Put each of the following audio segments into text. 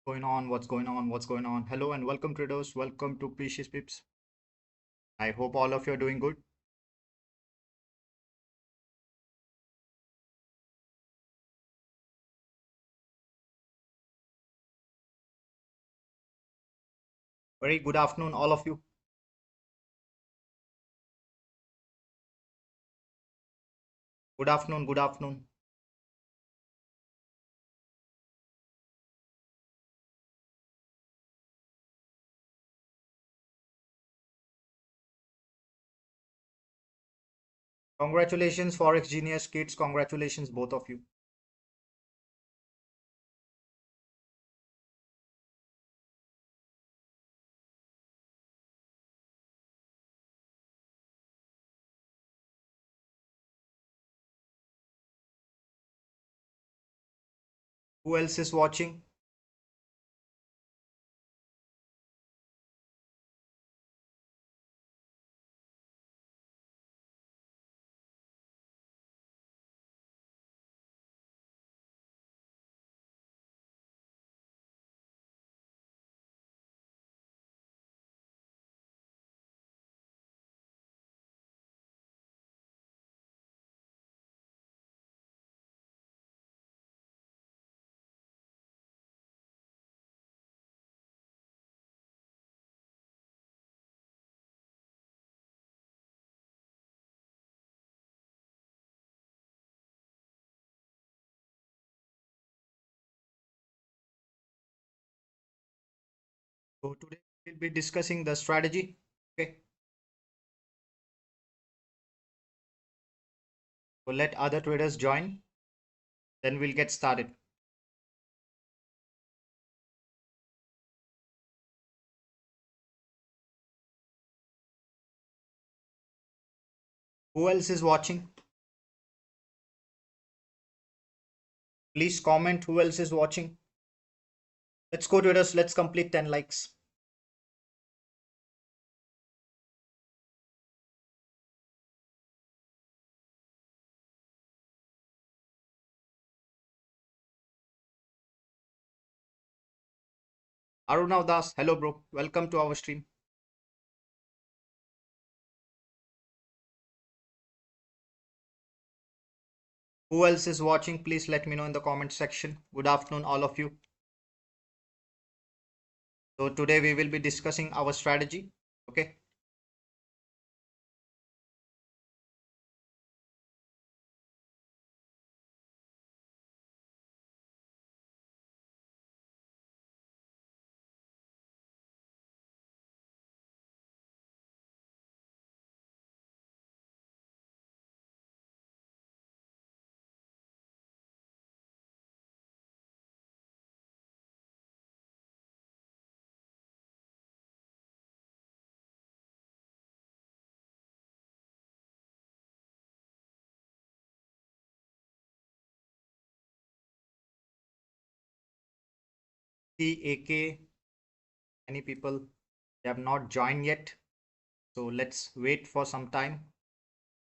What's going on? Hello and welcome traders. Welcome to Precious Pips. I hope all of you are doing good. Very good afternoon, all of you. Good afternoon, good afternoon. Congratulations, Forex Genius kids. Congratulations, both of you. Who else is watching? So today we'll be discussing the strategy. Okay. So let other traders join. Then we'll get started. Who else is watching? Please comment who else is watching. Let's go traders. Let's complete 10 likes. Arunav Das, hello bro. Welcome to our stream. Who else is watching? Please let me know in the comment section. Good afternoon, all of you. So today we will be discussing our strategy. Okay. CAK, many people they have not joined yet. So let's wait for some time.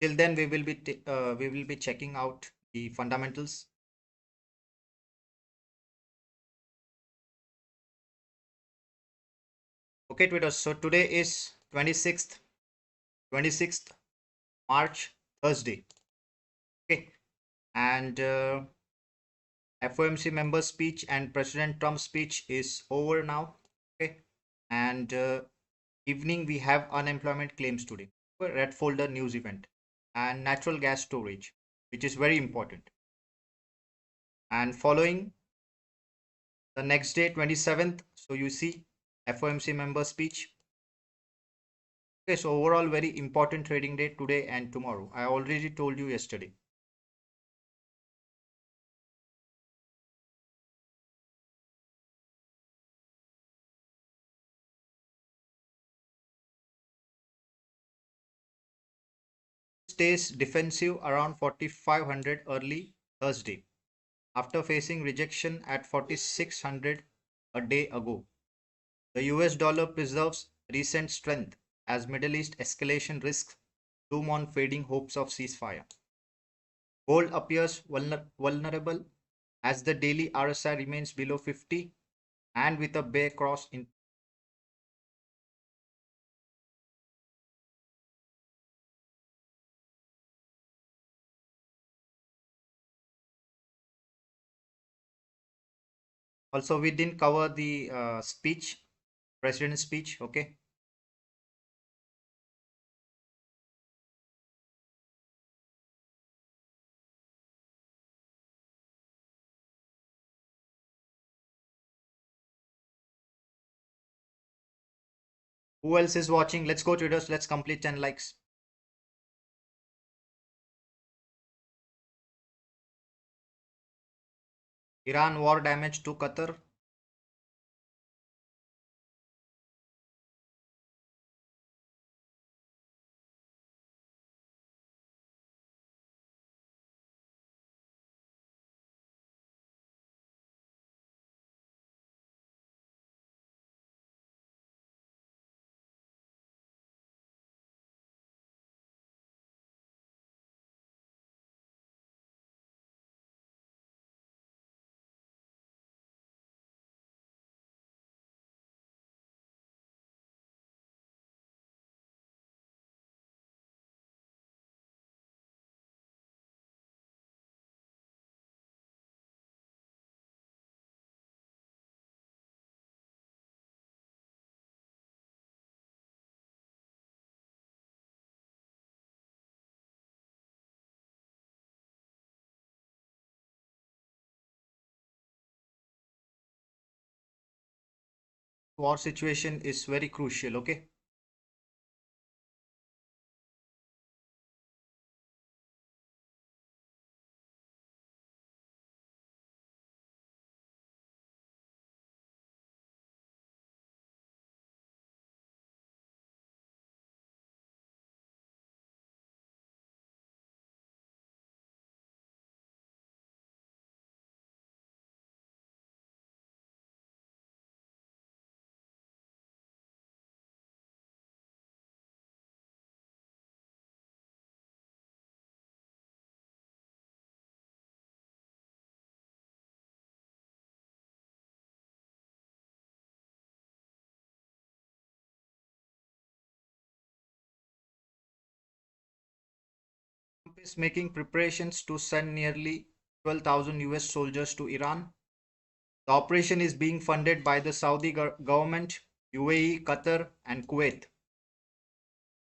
Till then, we will be checking out the fundamentals. Okay, Twitter. So today is 26th March, Thursday. Okay, and FOMC member speech and President Trump's speech is over now. Okay, and evening we have unemployment claims today, red folder news event, and natural gas storage, which is very important. And following the next day, 27th, so you see FOMC member speech. Okay, so overall very important trading day today and tomorrow. I already told you yesterday. Stays defensive around 4500 early Thursday after facing rejection at 4600 a day ago. The US dollar preserves recent strength as Middle East escalation risks loom on fading hopes of ceasefire. Gold appears vulnerable as the daily RSI remains below 50 and with a bear cross in. Also, we didn't cover the speech, president's speech. Okay. Who else is watching? Let's go traders. Let's complete 10 likes. Iran war damage to Qatar. War situation is very crucial. Okay. Trump is making preparations to send nearly 12,000 US soldiers to Iran. The operation is being funded by the Saudi government, UAE, Qatar, and Kuwait.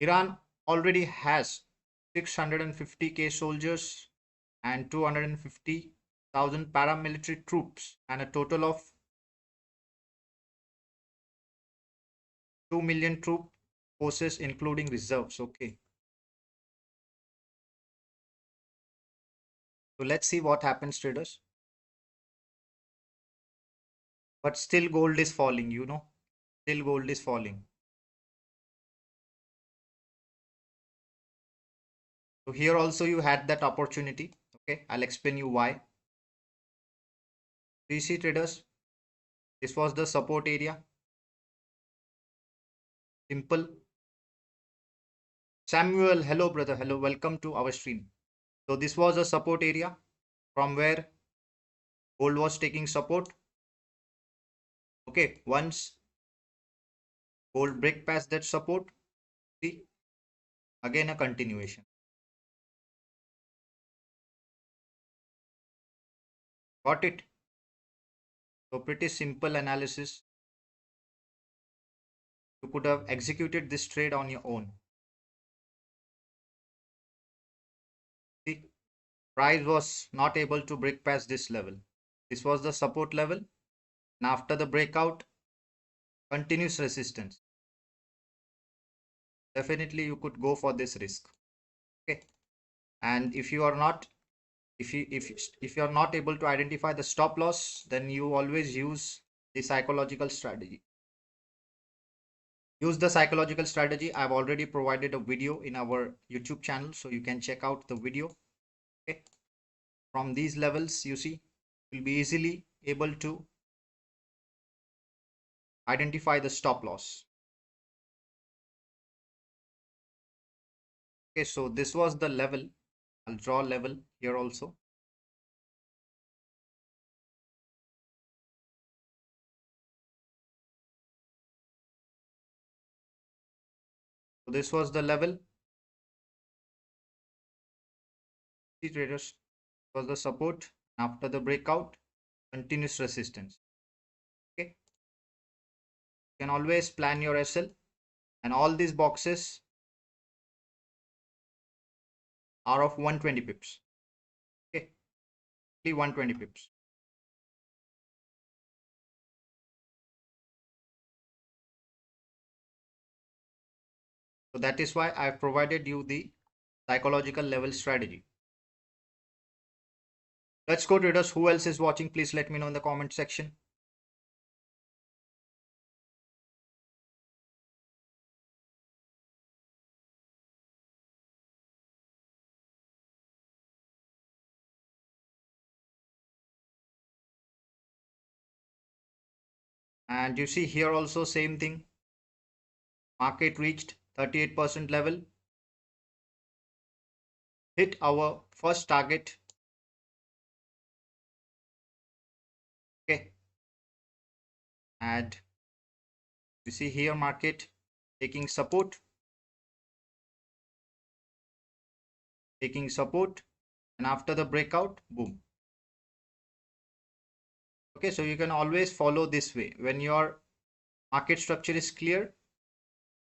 Iran already has 650K soldiers and 250,000 paramilitary troops and a total of 2 million troop forces including reserves. Okay. So let's see what happens, traders. But still gold is falling, Still gold is falling. So here also you had that opportunity. Okay, I'll explain you why. So you see, traders, this was the support area. Simple. Samuel, hello brother, hello, welcome to our stream. So this was a support area from where gold was taking support. Okay, once gold break past that support, see, again a continuation. Got it? So pretty simple analysis. You could have executed this trade on your own. See, price was not able to break past this level. This was the support level. And after the breakout, continuous resistance. Definitely you could go for this risk. Okay. And if you are not, if you are not able to identify the stop loss, then you always use the psychological strategy. Use the psychological strategy. I've already provided a video in our YouTube channel, so you can check out the video. Okay. From these levels, you see, you'll be easily able to identify the stop loss. Okay, so this was the level. I'll draw level here also. So this was the level. See traders, was the support. After the breakout, continuous resistance. Okay, you can always plan your SL, and all these boxes are of 120 pips. Okay, only 120 pips. So that is why I've provided you the psychological level strategy. Let's go traders. Who else is watching? Please let me know in the comment section. And you see here also same thing. Market reached 38% level, hit our first target. Okay, and you see here market taking support, and after the breakout, boom. Okay, so you can always follow this way. When your market structure is clear,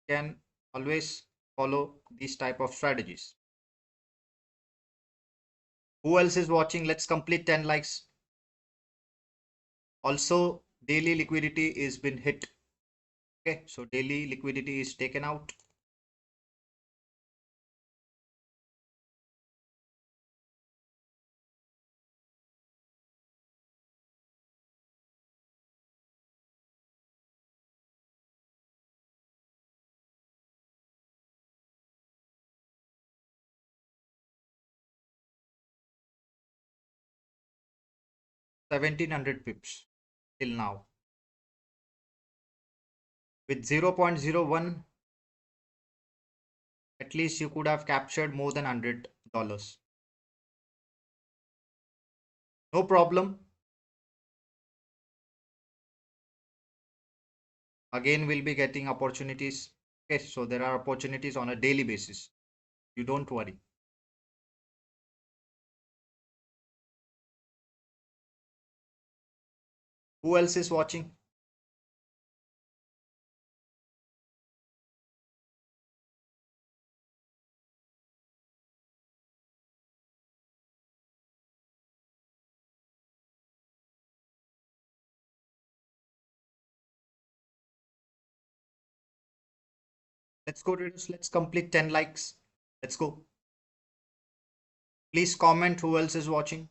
you can always follow these type of strategies. Who else is watching? Let's complete 10 likes. Also, daily liquidity is been hit. Okay, so daily liquidity is taken out. $1,700 pips till now. With 0.01, at least you could have captured more than $100. No problem. Again, we'll be getting opportunities. Okay, so there are opportunities on a daily basis. You don't worry. Who else is watching? Let's go, traders. Let's complete 10 likes. Let's go. Please comment who else is watching.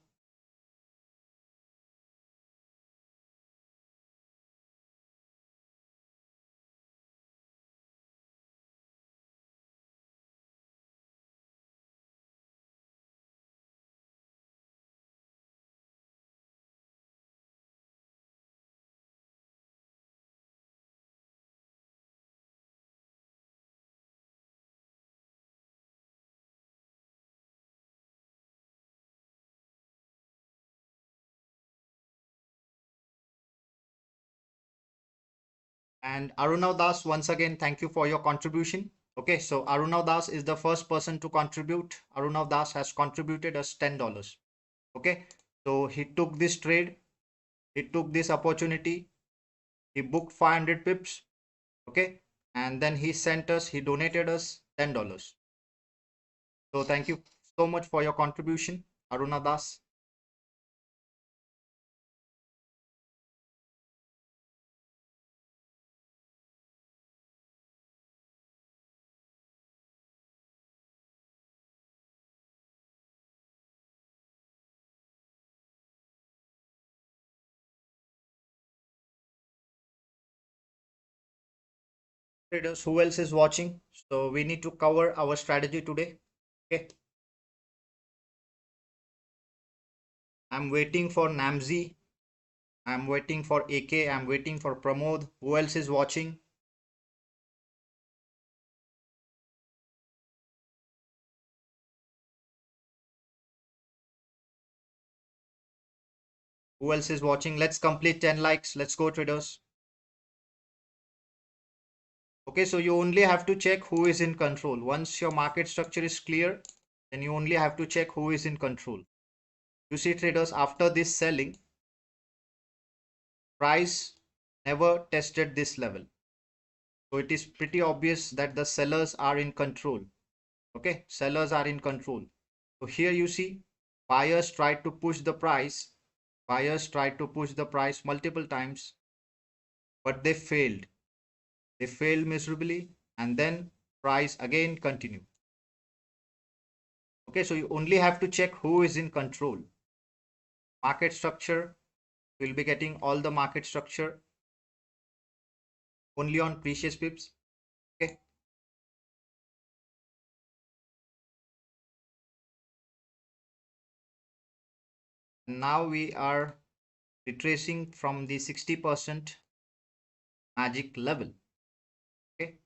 And Arunav Das, once again, thank you for your contribution. Okay, so Arunav Das is the first person to contribute. Arunav Das has contributed us $10. Okay, so he took this trade, he took this opportunity, he booked 500 pips. Okay, and then he donated us $10. So thank you so much for your contribution, Arunav Das. Traders, who else is watching? So we need to cover our strategy today. Okay, I'm waiting for Namzi. I'm waiting for AK. I'm waiting for Pramod. Who else is watching? Who else is watching? Let's complete 10 likes. Let's go, traders. Okay, so you only have to check who is in control. Once your market structure is clear, then you only have to check who is in control. You see traders, after this selling, price never tested this level. So it is pretty obvious that the sellers are in control. Okay, sellers are in control. So here you see buyers tried to push the price. Buyers tried to push the price multiple times, but they failed. They failed miserably, and then price again continued. Okay, so you only have to check who is in control. Market structure, we'll be getting all the market structure only on precious pips. Okay. Now we are retracing from the 60% magic level. Okay.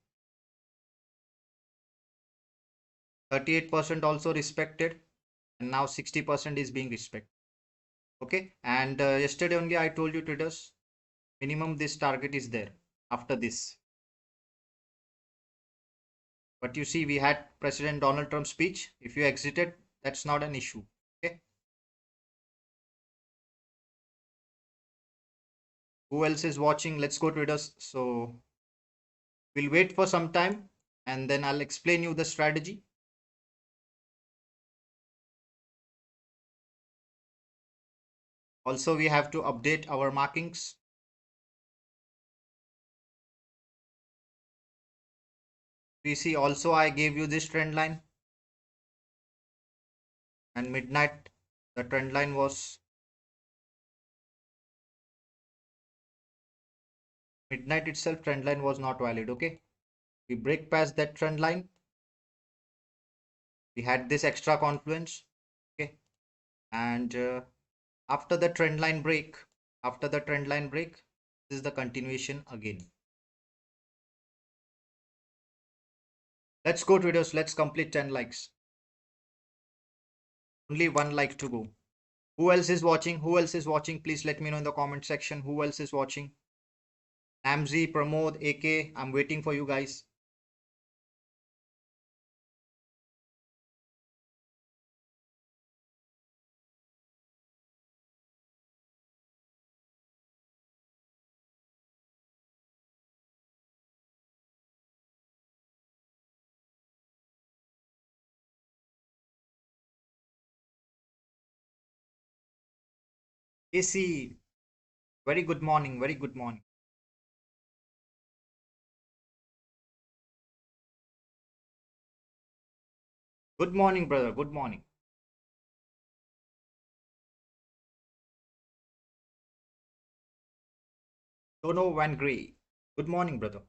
38% also respected, and now 60% is being respected. Okay. And yesterday only I told you traders, minimum this target is there after this. But you see, we had President Donald Trump's speech. If you exited, that's not an issue. Okay. Who else is watching? Let's go traders. So we'll wait for some time and then I'll explain you the strategy. Also, we have to update our markings. We see also I gave you this trend line, and midnight the trend line was midnight itself trend line was not valid. Okay, we break past that trend line. We had this extra confluence. Okay, and after the trend line break, this is the continuation again. Let's go traders, let's complete 10 likes. Only one like to go. Who else is watching? Who else is watching? Please let me know in the comment section who else is watching. Namzi, Pramod, AK, I'm waiting for you guys. AC, very good morning, very good morning. Good morning, brother, good morning. Dono Van Gray, good morning, brother.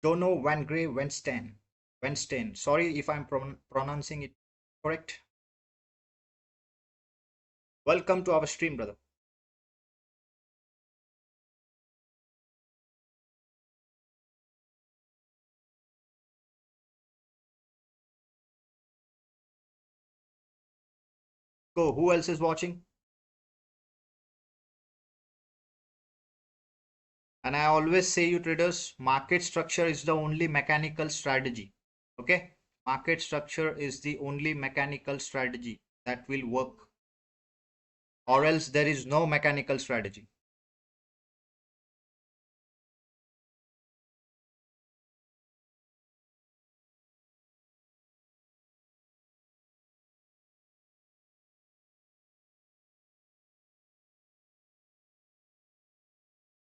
Dono Van Gray Weinstein. Sorry if I'm pronouncing it correct. Welcome to our stream, brother. Go, who else is watching? And I always say you traders, market structure is the only mechanical strategy. Okay, market structure is the only mechanical strategy that will work, or else there is no mechanical strategy.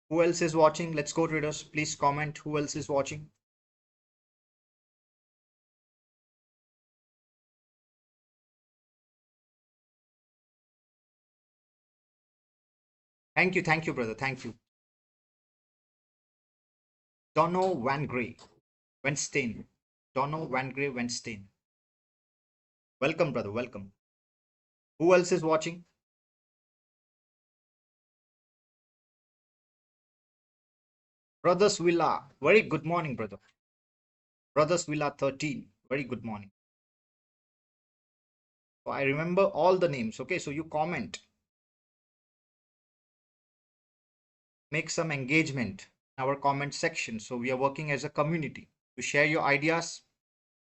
Who else is watching? Let's go traders, please comment who else is watching. Thank you, brother, thank you. Dono Van Gray Weinstein. Dono Van Gray Weinstein. Welcome, brother, welcome. Who else is watching? Brothers Villa, very good morning, brother. Brothers Villa 13, very good morning. So I remember all the names. Okay, so you comment, make some engagement. our comment section. So we are working as a community to share your ideas.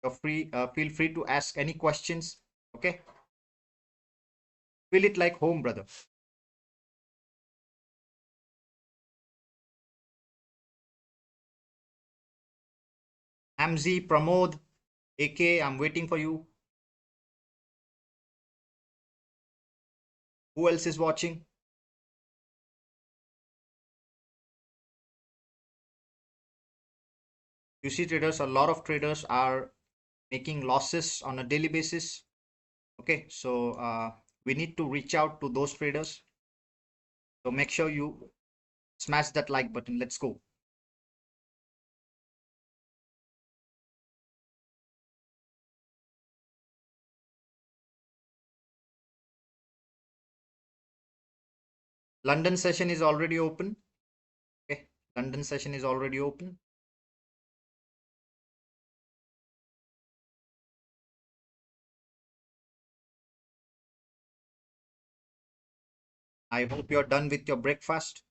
You're free, feel free to ask any questions. Okay, feel it like home, brother. Amzi, Pramod, AK, I'm waiting for you. Who else is watching? You see, traders, a lot of traders are making losses on a daily basis. Okay, so we need to reach out to those traders. So make sure you smash that like button. Let's go. London session is already open. Okay, London session is already open. I hope you're done with your breakfast.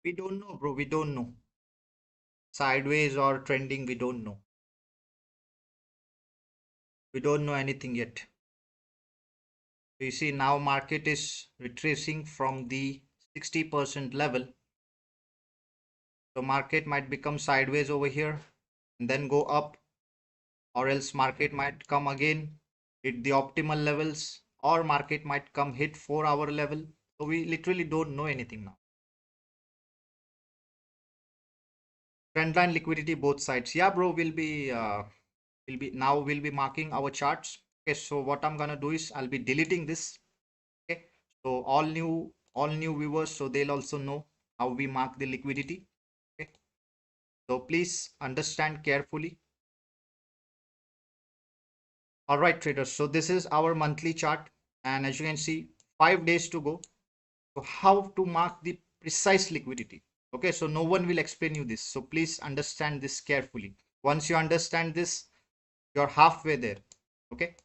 We don't know, bro. We don't know. Sideways or trending, we don't know. We don't know anything yet. You see, now market is retracing from the 60% level. So market might become sideways over here and then go up, or else market might come again, hit the optimal levels, or market might come hit 4-hour level. So we literally don't know anything now. Trendline liquidity both sides. Yeah, bro, we'll be marking our charts. Okay, so what I'm gonna do is I'll be deleting this. Okay, so all new viewers, so they'll also know how we mark the liquidity. Okay, so please understand carefully. All right, traders, so this is our monthly chart, and as you can see, 5 days to go. So how to mark the precise liquidity? Okay, so no one will explain you this, so please understand this carefully. Once you understand this, you're halfway there. Okay,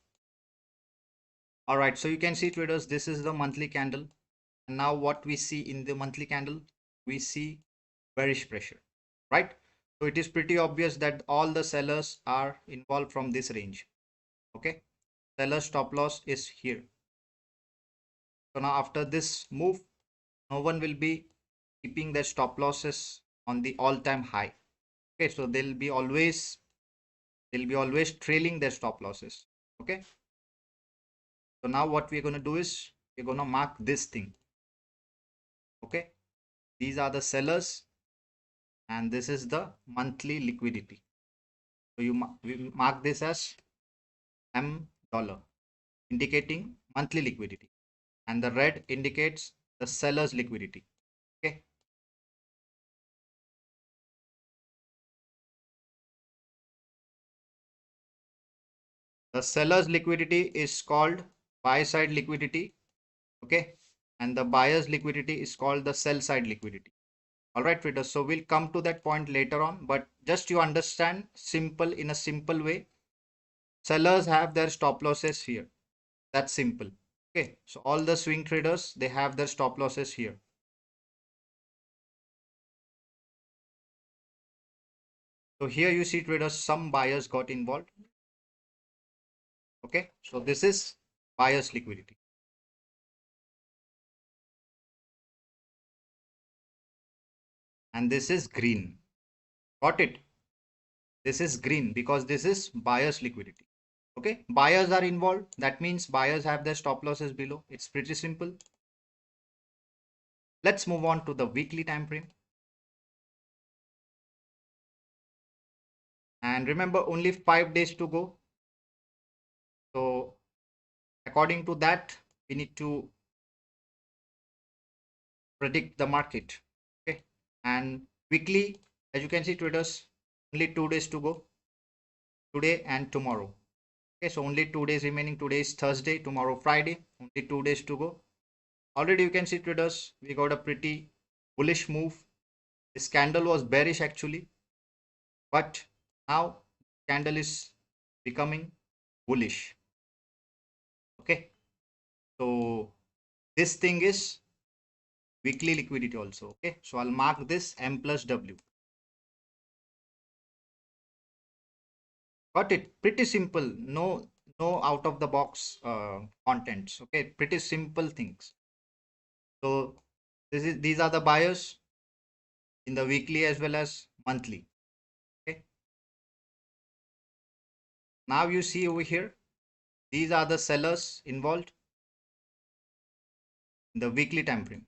all right, so you can see, traders, this is the monthly candle, and now what we see in the monthly candle, we see bearish pressure, right? So it is pretty obvious that all the sellers are involved from this range. Okay, seller stop loss is here. So now after this move, no one will be keeping their stop losses on the all-time high. Okay, so they'll be always trailing their stop losses. Okay, so now what we're going to do is we're going to mark this thing. Okay, these are the sellers and this is the monthly liquidity. So we mark this as M dollar, indicating monthly liquidity, and the red indicates the seller's liquidity. Okay, the seller's liquidity is called buy side liquidity. Okay, and the buyer's liquidity is called the sell side liquidity. All right, traders, so we'll come to that point later on, but just you understand simple, in a simple way, sellers have their stop losses here. That's simple. Okay, so all the swing traders, they have their stop losses here. So here you see, traders, some buyers got involved. Okay, so this is buyer's liquidity, and this is green. Got it? This is green because this is buyer's liquidity. Okay, buyers are involved. That means buyers have their stop losses below. It's pretty simple. Let's move on to the weekly time frame. And remember, only 5 days to go. So according to that, we need to predict the market. Okay, and weekly, As you can see, traders, only 2 days to go, today and tomorrow. Okay, so only 2 days remaining. Today is Thursday, tomorrow Friday, only 2 days to go. Already you can see, traders, we got a pretty bullish move. This candle was bearish actually, but now candle is becoming bullish. Okay, so this thing is weekly liquidity also. Okay, so I'll mark this M plus W. Got it? Pretty simple. No out of the box contents. Okay, pretty simple things. So these are the buyers in the weekly as well as monthly. Okay, now you see over here, these are the sellers involved in the weekly time frame.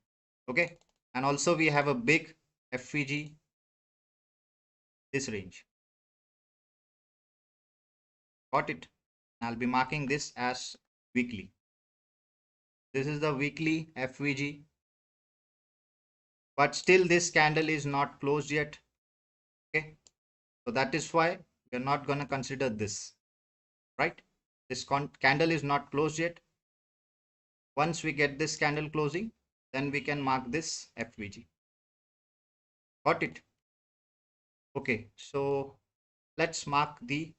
Okay, and also we have a big FVG, this range. Got it? I'll be marking this as weekly. This is the weekly FVG, but still this candle is not closed yet. Okay, so that is why we are not going to consider this, right? This candle is not closed yet. Once we get this candle closing, then we can mark this FVG. Got it? Okay, so let's mark the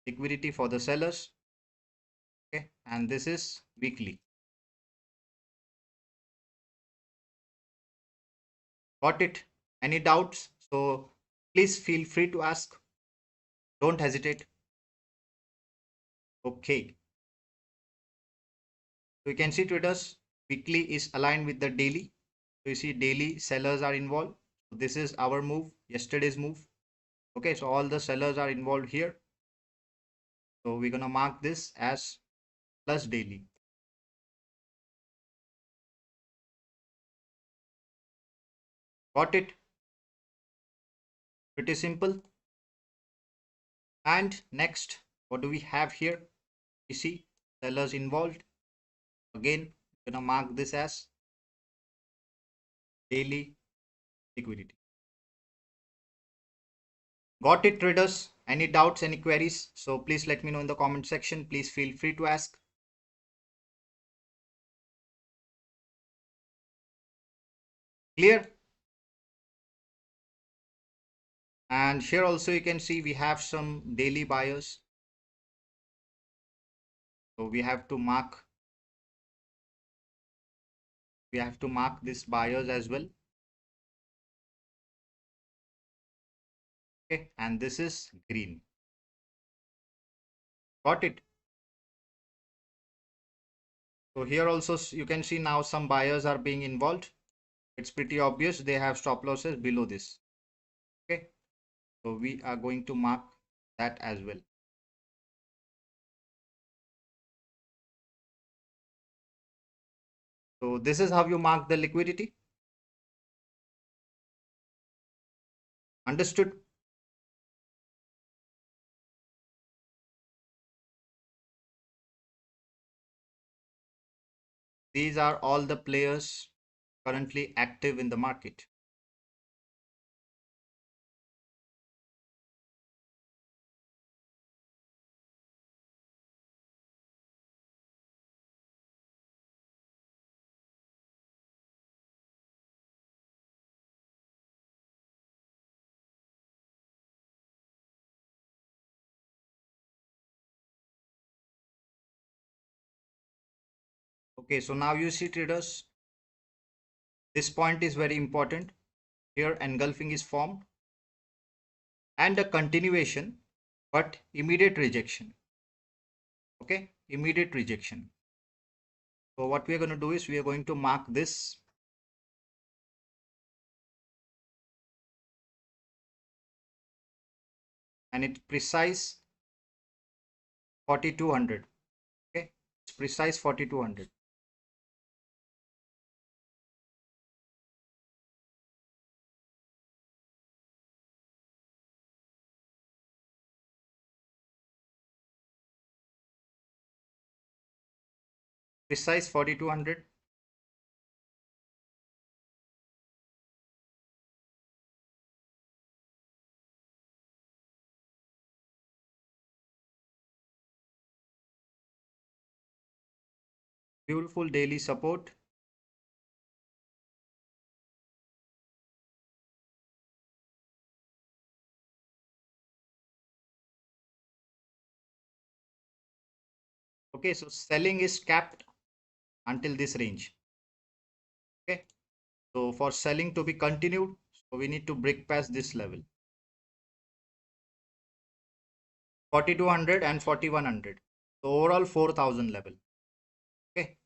liquidity for the sellers. Okay, and this is weekly. Got it? Any doubts? So please feel free to ask. Don't hesitate. Okay. So you can see, traders, weekly is aligned with the daily. So you see daily sellers are involved. So this is our move, yesterday's move. Okay, so all the sellers are involved here. So we're gonna mark this as plus daily. Got it? Pretty simple. And next, what do we have here? You see sellers involved. Again, gonna mark this as daily liquidity. Got it, traders? Any doubts, any queries? So please let me know in the comment section. Please feel free to ask. Clear? And here also you can see we have some daily buyers. So we have to mark this buyers as well. Okay, and this is green. Got it? So here also you can see now some buyers are being involved. It's pretty obvious they have stop losses below this. Okay, so we are going to mark that as well. So this is how you mark the liquidity. Understood? These are all the players currently active in the market. Okay, so now you see, traders, this point is very important. Here engulfing is formed and a continuation, but immediate rejection. Okay, immediate rejection. So what we are going to do is we are going to mark this and it's precise 4200. Okay, it's precise 4200. Precise 4200. Beautiful daily support. Okay, so selling is capped until this range. Okay, so for selling to be continued, so we need to break past this level. 4200 and 4100. So overall 4000 level. Okay,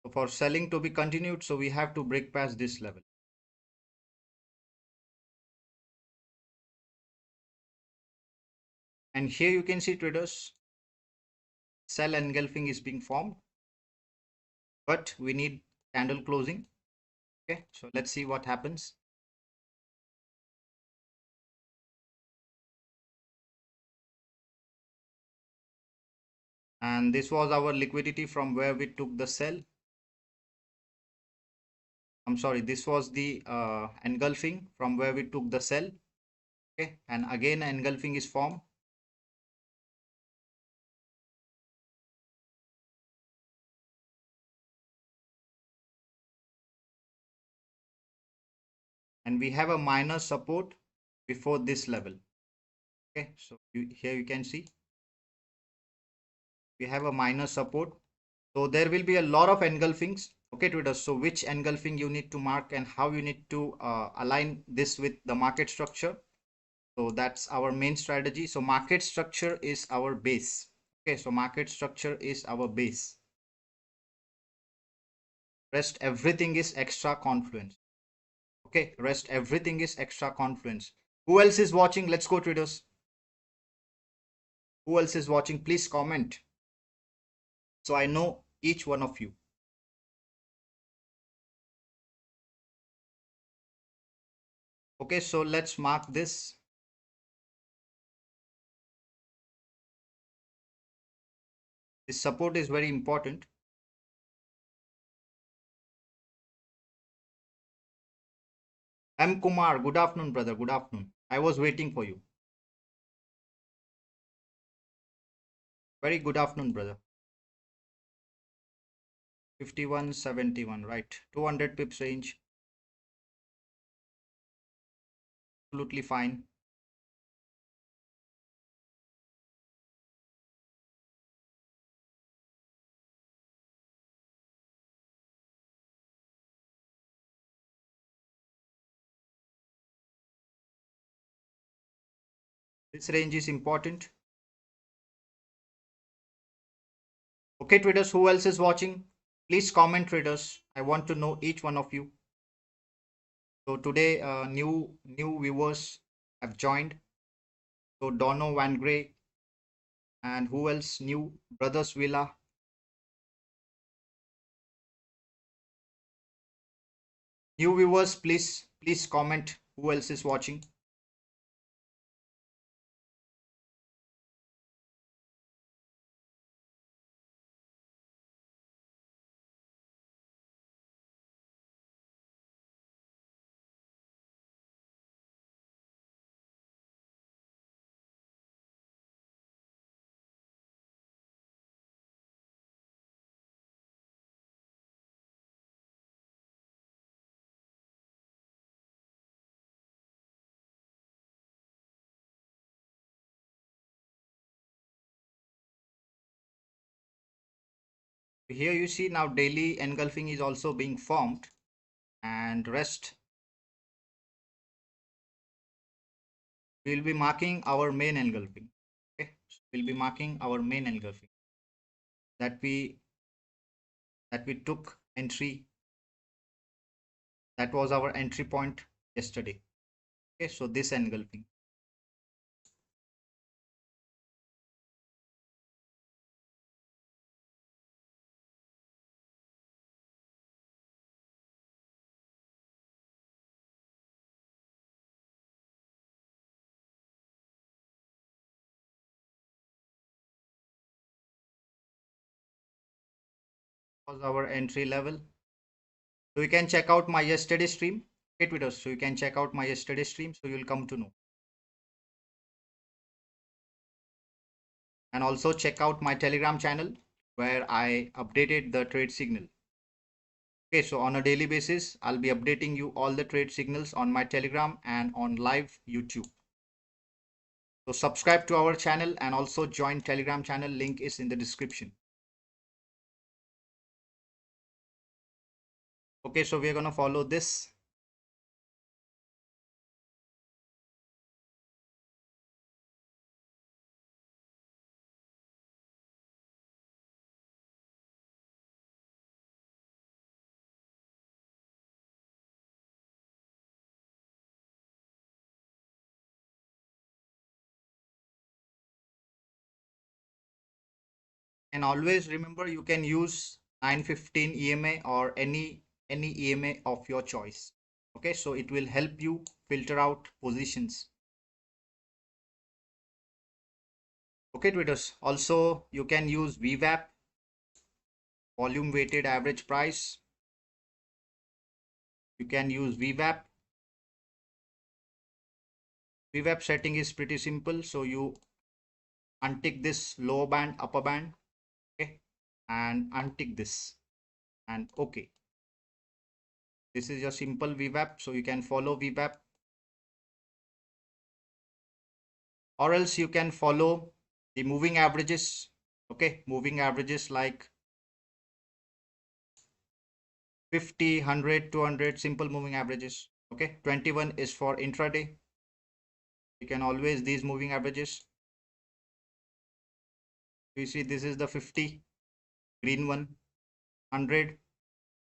so for selling to be continued, so we have to break past this level. And here you can see traders, sell engulfing is being formed, but we need candle closing. Okay, so let's see what happens. And this was our liquidity from where we took the sell. I'm sorry, this was the engulfing from where we took the sell. Okay, and again engulfing is formed. And we have a minor support before this level. Okay, so here you can see we have a minor support. So there will be a lot of engulfings. Okay, traders. So which engulfing you need to mark and how you need to align this with the market structure. So that's our main strategy. So market structure is our base. Okay, so market structure is our base. Rest everything is extra confluence. Okay, rest everything is extra confluence. Who else is watching? Let's go, traders. Who else is watching? Please comment, so I know each one of you. Okay, so let's mark this. This support is very important. M. Kumar, good afternoon, brother. Good afternoon. I was waiting for you. Very good afternoon, brother. 51.71, right? 200 pips range. Absolutely fine. This range is important. Okay, traders, who else is watching? Please comment, traders. I want to know each one of you. So today, new viewers have joined. So Dono Van Gray, and who else? New Brothers Villa. New viewers, please comment who else is watching. Here you see now daily engulfing is also being formed, and rest we'll be marking our main engulfing. Okay, so we'll be marking our main engulfing that we took entry. That was our entry point yesterday. Okay, so this engulfing. Was our entry level. So you can check out my yesterday stream. Okay, Twitter. So you can check out my yesterday stream, so you'll come to know. And also check out my Telegram channel. where I updated the trade signal. Okay, so on a daily basis, I'll be updating you all the trade signals on my Telegram and on live YouTube. So subscribe to our channel and also join Telegram channel. Link is in the description. Okay, so we're gonna follow this. And always remember, you can use 915 EMA or any EMA of your choice. Okay, so it will help you filter out positions. Okay, traders. Also, you can use VWAP, volume weighted average price. You can use VWAP. VWAP setting is pretty simple. So you untick this lower band, upper band, okay, and untick this and okay. This is your simple VWAP. So you can follow VWAP, or else you can follow the moving averages. Okay, moving averages like 50, 100, 200, simple moving averages. Okay, 21 is for intraday. You can always these moving averages. You see, this is the 50 green one, 100,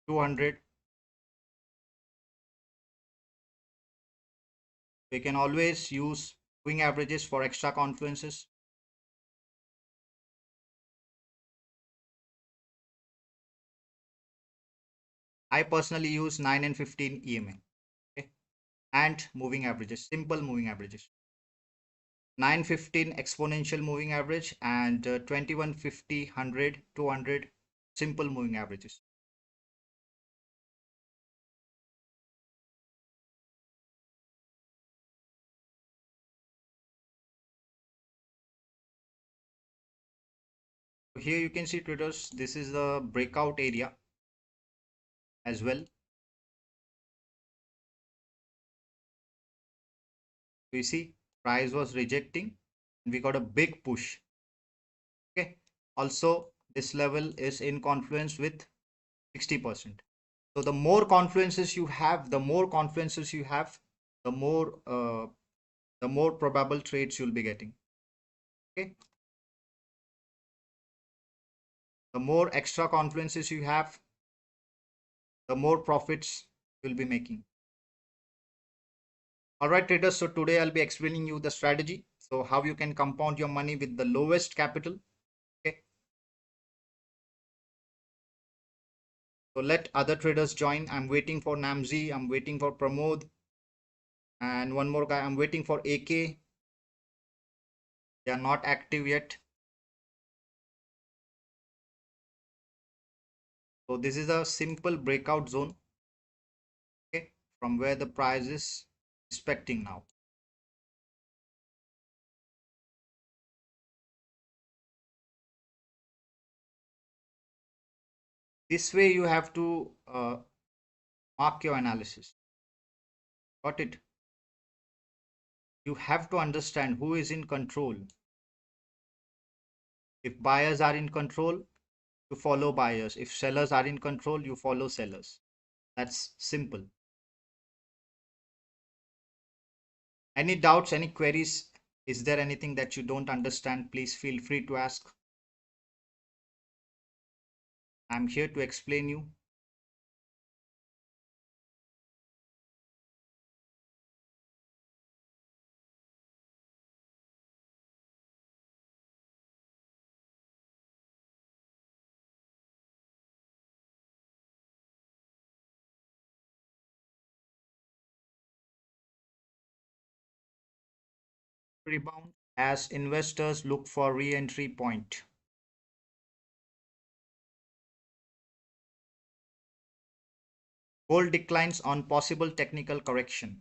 200. We can always use moving averages for extra confluences. I personally use 9 and 15 EMA, okay, and moving averages, simple moving averages. 915 exponential moving average and 21, 50, 100, 200 simple moving averages. So here you can see, traders, this is the breakout area as well. We see price was rejecting and we got a big push. Okay, also this level is in confluence with 60%. So the more confluences you have, the more confluences you have, the more probable trades you'll be getting. Okay, the more extra confluences you have, the more profits you'll be making. All right, traders. So today I'll be explaining you the strategy. So how you can compound your money with the lowest capital. Okay. So let other traders join. I'm waiting for Namzi. I'm waiting for Pramod. And one more guy. I'm waiting for AK. They are not active yet. So this is a simple breakout zone. Okay. From where the price is expecting now. This way you have to mark your analysis. Got it? You have to understand who is in control. If buyers are in control, you follow buyers. If sellers are in control, you follow sellers. That's simple. Any doubts, any queries? Is there anything that you don't understand? Please feel free to ask. I'm here to explain you. Rebound as investors look for re-entry point. Gold declines on possible technical correction.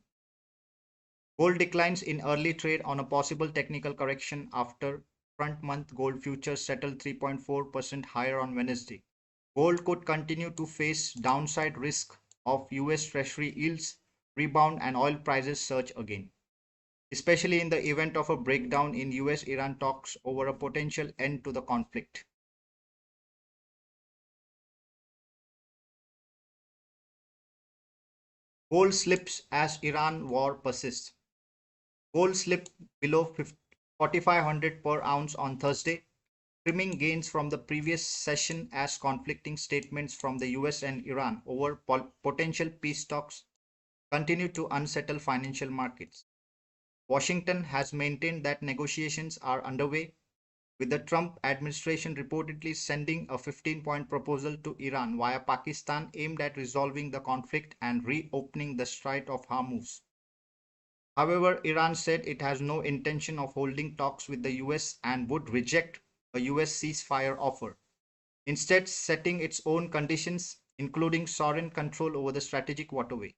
Gold declines in early trade on a possible technical correction after front month gold futures settled 3.4% higher on Wednesday. Gold could continue to face downside risk of US Treasury yields rebound and oil prices surge again, especially in the event of a breakdown in US Iran talks over a potential end to the conflict. Gold slips as Iran war persists. Gold slipped below 4,500 per ounce on Thursday, trimming gains from the previous session as conflicting statements from the US and Iran over potential peace talks continue to unsettle financial markets. Washington has maintained that negotiations are underway, with the Trump administration reportedly sending a 15-point proposal to Iran via Pakistan aimed at resolving the conflict and reopening the Strait of Hormuz. However, Iran said it has no intention of holding talks with the US and would reject a US ceasefire offer, instead setting its own conditions, including sovereign control over the strategic waterway.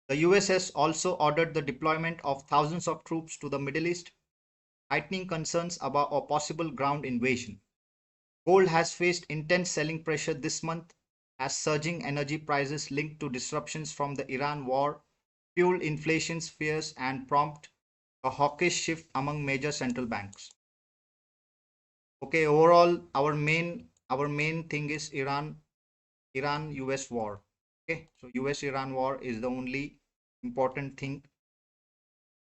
The US has also ordered the deployment of thousands of troops to the Middle East, heightening concerns about a possible ground invasion. Gold has faced intense selling pressure this month as surging energy prices linked to disruptions from the Iran war fuel inflation fears and prompt a hawkish shift among major central banks. Okay, overall our main thing is Iran US war. Okay, so US Iran war is the only important thing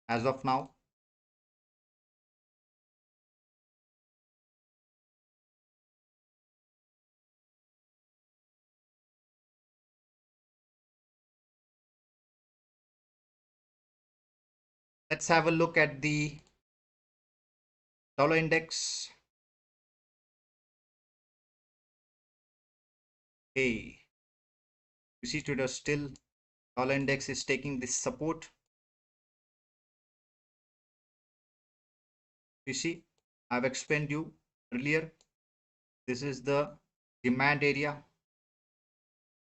as of now. Let's have a look at the dollar index. Hey, you see today still dollar index is taking this support. You see, I've explained you earlier. This is the demand area.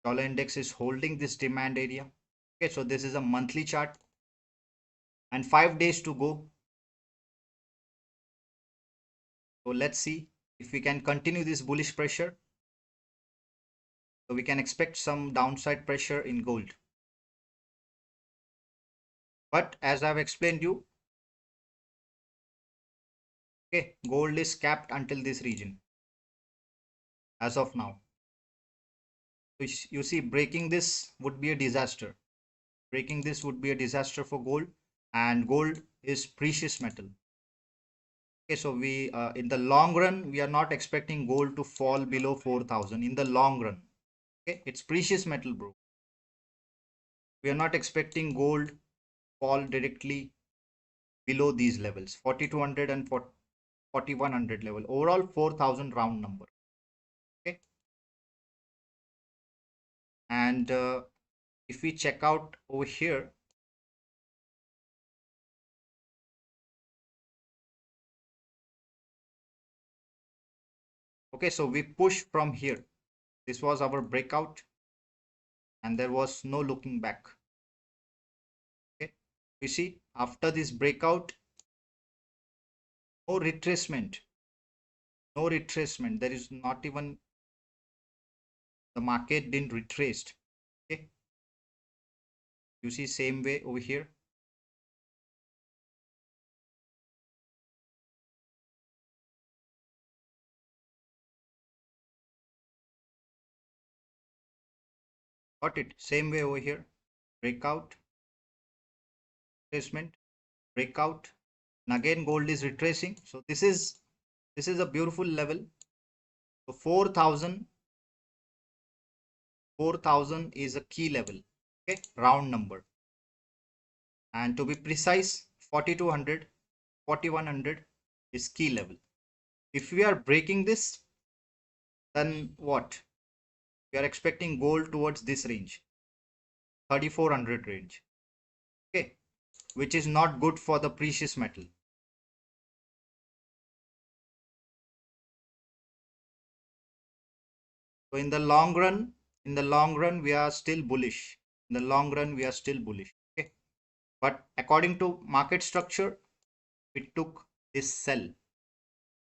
Dollar index is holding this demand area. Okay, so this is a monthly chart and 5 days to go. So let's see if we can continue this bullish pressure. So we can expect some downside pressure in gold. But as I've explained you, okay, gold is capped until this region as of now. So you see, breaking this would be a disaster. Breaking this would be a disaster for gold, and gold is precious metal. Okay, so we in the long run we are not expecting gold to fall below 4,000 in the long run. Okay, it's precious metal, bro. We are not expecting gold fall directly below these levels, 4,200 and 4,100 level. Overall 4,000 round number. Okay, and if we check out over here, okay, so we push from here. This was our breakout and there was no looking back. Okay, you see, after this breakout, no retracement, there is not even, the market didn't retrace. Okay, you see, same way over here. Got it, same way over here. Breakout, retracement, breakout, and again gold is retracing. So this is a beautiful level. So 4,000 is a key level. Okay, round number, and to be precise, 4,200, 4,100 is key level. If we are breaking this, then what? We are expecting gold towards this range, 3,400 range. Okay, which is not good for the precious metal. So in the long run, we are still bullish. In the long run, we are still bullish. Okay, but according to market structure, we took this sell.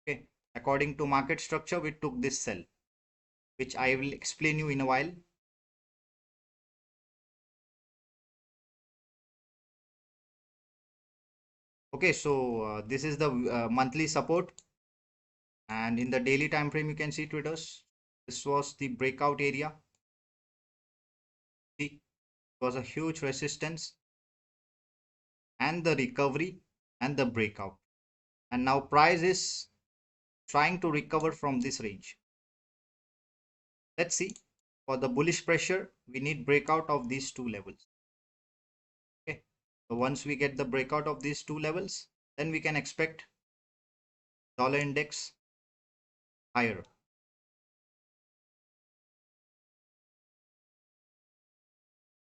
Okay, according to market structure, we took this sell, which I will explain you in a while. Okay, so this is the monthly support, and in the daily time frame, you can see traders. This was the breakout area. See, it was a huge resistance and the recovery and the breakout. And now price is trying to recover from this range. Let's see. For the bullish pressure, we need breakout of these two levels. Okay. So once we get the breakout of these two levels, then we can expect dollar index higher.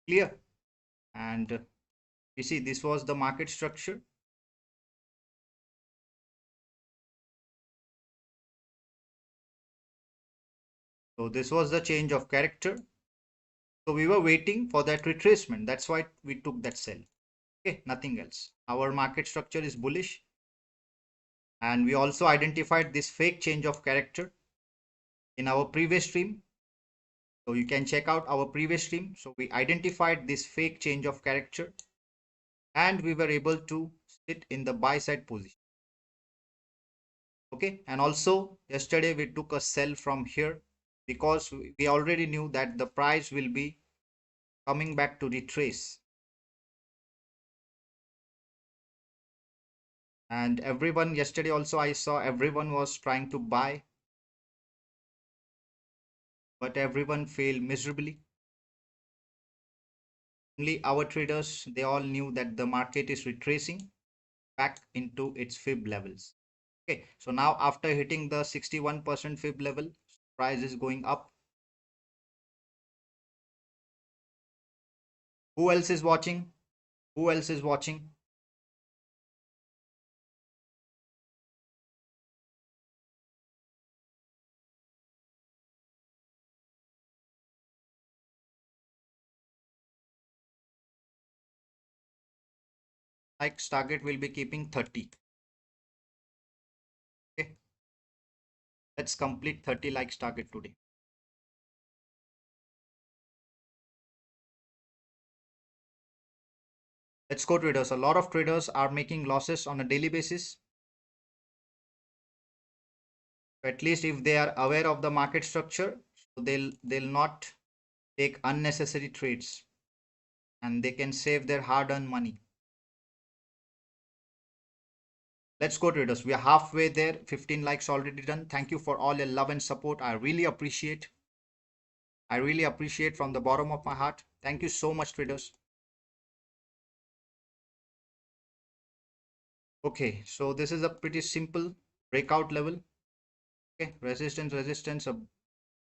Clear? And you see, this was the market structure. So this was the change of character. So we were waiting for that retracement. That's why we took that sell. Okay, nothing else. Our market structure is bullish. And we also identified this fake change of character in our previous stream. So you can check out our previous stream. So we identified this fake change of character and we were able to sit in the buy side position. Okay, and also yesterday we took a sell from here because we already knew that the price will be coming back to retrace. And everyone yesterday also I saw everyone was trying to buy, but everyone failed miserably. Only our traders, they all knew that the market is retracing back into its fib levels. Okay, so now after hitting the 61% fib level, price is going up. Who else is watching? Who else is watching? Likes target will be keeping 30. Okay, let's complete 30 likes target today. Let's go traders. A lot of traders are making losses on a daily basis. At least if they are aware of the market structure, so they'll not take unnecessary trades and they can save their hard-earned money. Let's go traders. We are halfway there. 15 likes already done. Thank you for all your love and support. I really appreciate. I really appreciate from the bottom of my heart. Thank you so much, traders. Okay, so this is a pretty simple breakout level. Okay, resistance, resistance, a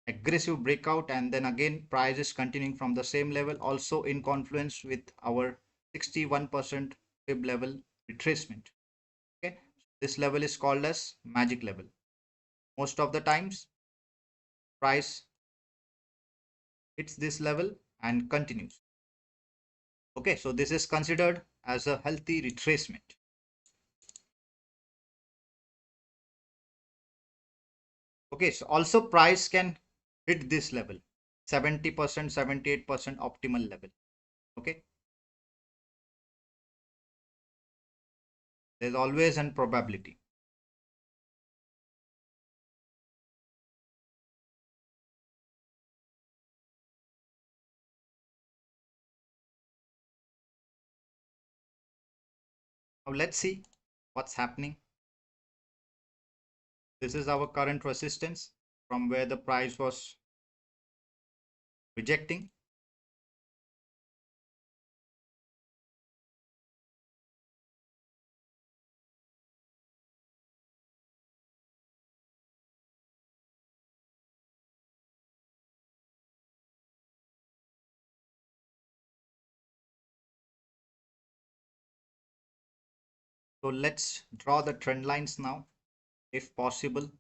aggressive breakout, and then again price is continuing from the same level, also in confluence with our 61% fib level retracement. Okay, this level is called as magic level. Most of the times price hits this level and continues. Okay, so this is considered as a healthy retracement. Okay, so also price can hit this level, 70%, 78% optimal level. Okay, there's always an probability. Now let's see what's happening. This is our current resistance from where the price was rejecting. So let's draw the trend lines now, if possible.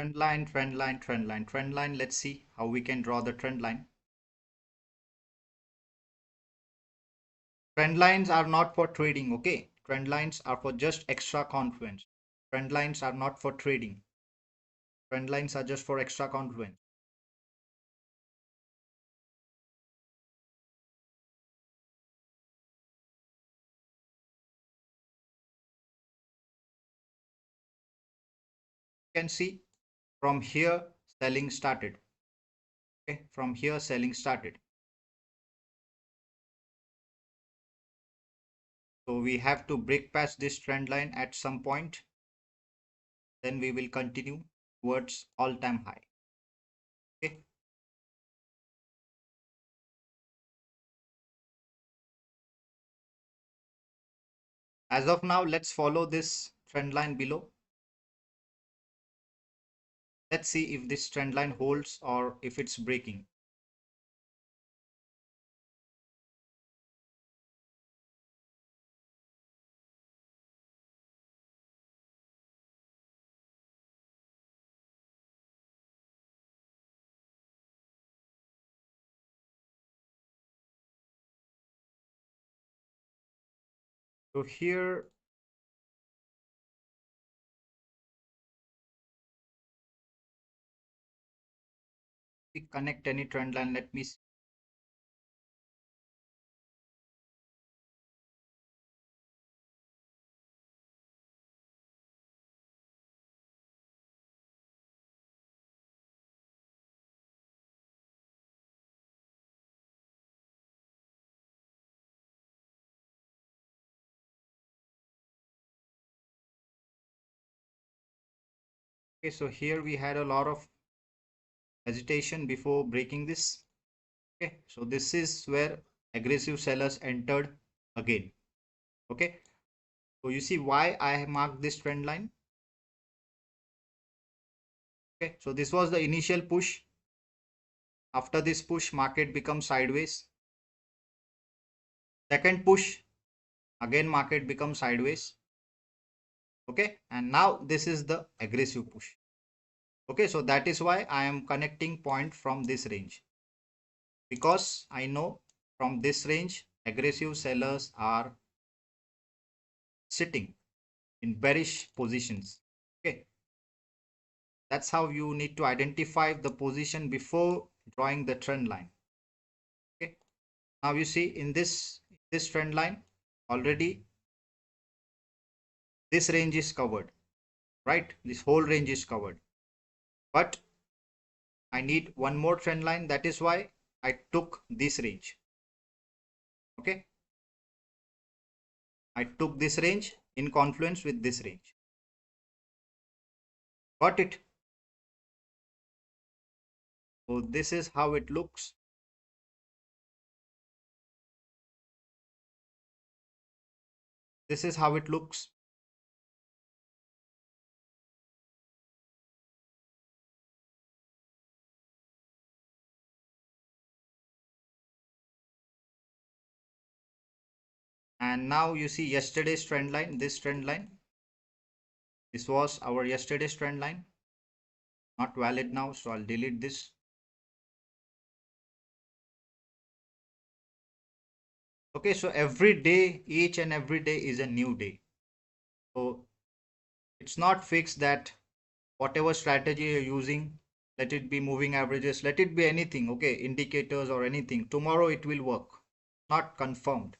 Trend line, trend line, trend line, trend line. Let's see how we can draw the trend line. Trend lines are not for trading, okay? Trend lines are for just extra confluence. Trend lines are not for trading. Trend lines are just for extra confluence. You can see from here selling started. Okay, from here selling started. So we have to break past this trend line at some point. Then we will continue towards all-time high. Okay. As of now, let's follow this trend line below. Let's see if this trend line holds or if it's breaking. So here we connect any trend line. Let me see. Okay, so here we had a lot of hesitation before breaking this. Okay, so this is where aggressive sellers entered again. Okay, so you see why I have marked this trend line. Okay, so this was the initial push. After this push, market becomes sideways. Second push, again market becomes sideways. Okay, and now this is the aggressive push. Okay, so that is why I am connecting point from this range, because I know from this range aggressive sellers are sitting in bearish positions. Okay, that's how you need to identify the position before drawing the trend line. Okay, now you see in this trend line already this range is covered, right? This whole range is covered, but I need one more trend line. That is why I took this range. Okay, I took this range in confluence with this range. Got it? So this is how it looks. This is how it looks. And now you see yesterday's trend line, this trend line. This was our yesterday's trend line. Not valid now, so I'll delete this. Okay, so every day, each and every day is a new day. So it's not fixed that whatever strategy you're using, let it be moving averages, let it be anything, okay, indicators or anything. Tomorrow it will work. Not confirmed.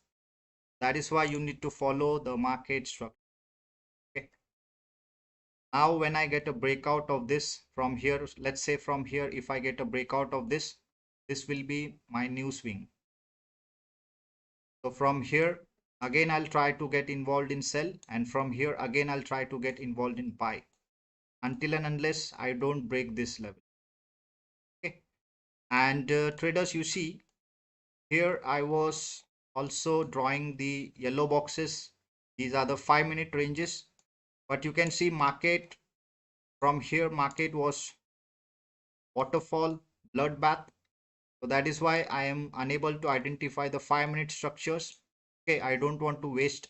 That is why you need to follow the market structure. Okay. Now when I get a breakout of this from here, let's say from here, if I get a breakout of this, this will be my new swing. So from here, again, I'll try to get involved in sell, and from here, again, I'll try to get involved in buy until and unless I don't break this level. Okay. And traders, you see, here I was also drawing the yellow boxes. These are the 5-minute ranges, but you can see market from here, market was waterfall, bloodbath. So that is why I am unable to identify the 5-minute structures. Okay, I don't want to waste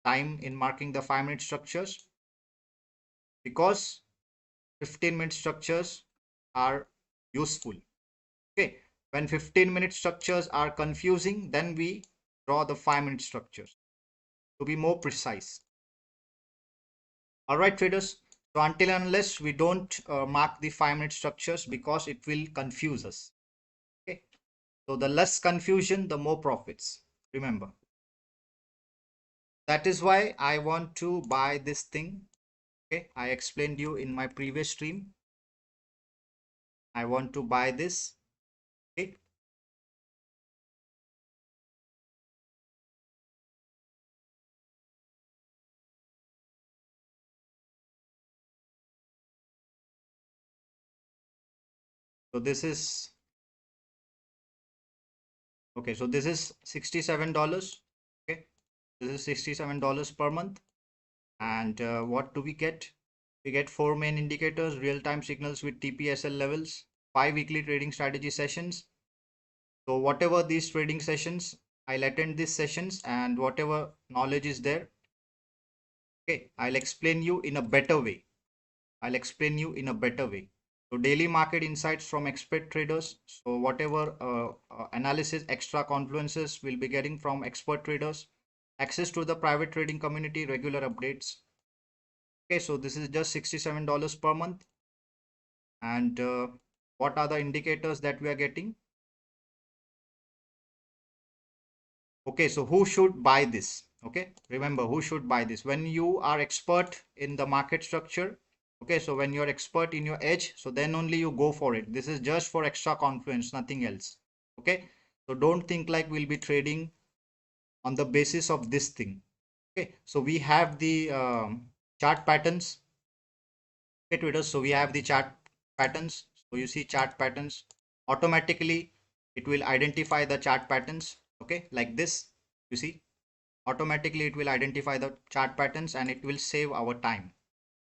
time in marking the 5-minute structures, because 15-minute structures are useful. Okay, when 15-minute structures are confusing, then we draw the 5-minute structures to be more precise. All right, traders. So until and unless we don't mark the 5-minute structures, because it will confuse us. Okay. So the less confusion, the more profits. Remember. That is why I want to buy this thing. Okay. I explained you in my previous stream. I want to buy this. Okay. So this is okay. So this is $67. Okay. This is $67 per month. And what do we get? We get 4 main indicators, real-time signals with TPSL levels, 5 weekly trading strategy sessions. So whatever these trading sessions, I'll attend these sessions, and whatever knowledge is there, okay, I'll explain you in a better way. I'll explain you in a better way. So daily market insights from expert traders. So whatever analysis, extra confluences we'll be getting from expert traders, access to the private trading community, regular updates. Okay, so this is just $67 per month. And what are the indicators that we are getting? Okay, so who should buy this? Okay, remember, who should buy this? When you are expert in the market structure, okay, so when you're expert in your edge, so then only you go for it. This is just for extra confluence, nothing else. Okay, so don't think like we'll be trading on the basis of this thing. Okay, so we have the chart patterns. Okay, traders, so we have the chart patterns. So you see chart patterns, automatically it will identify the chart patterns. Okay, like this, you see, automatically it will identify the chart patterns and it will save our time.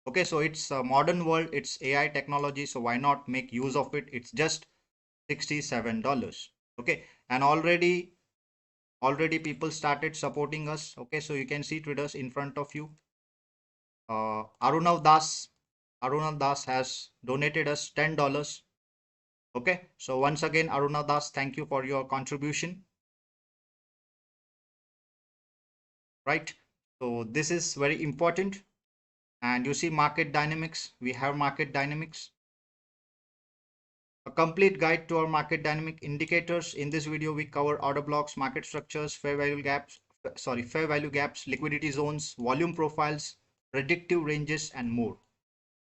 Okay, so it's a modern world, it's AI technology, so why not make use of it? It's just $67. Okay, and already people started supporting us. Okay, so you can see traders in front of you. Arunav Das has donated us $10. Okay, so once again, Arunav Das, thank you for your contribution. Right, so this is very important. And you see market dynamics. We have market dynamics. A complete guide to our market dynamic indicators. In this video, we cover order blocks, market structures, fair value gaps, liquidity zones, volume profiles, predictive ranges, and more.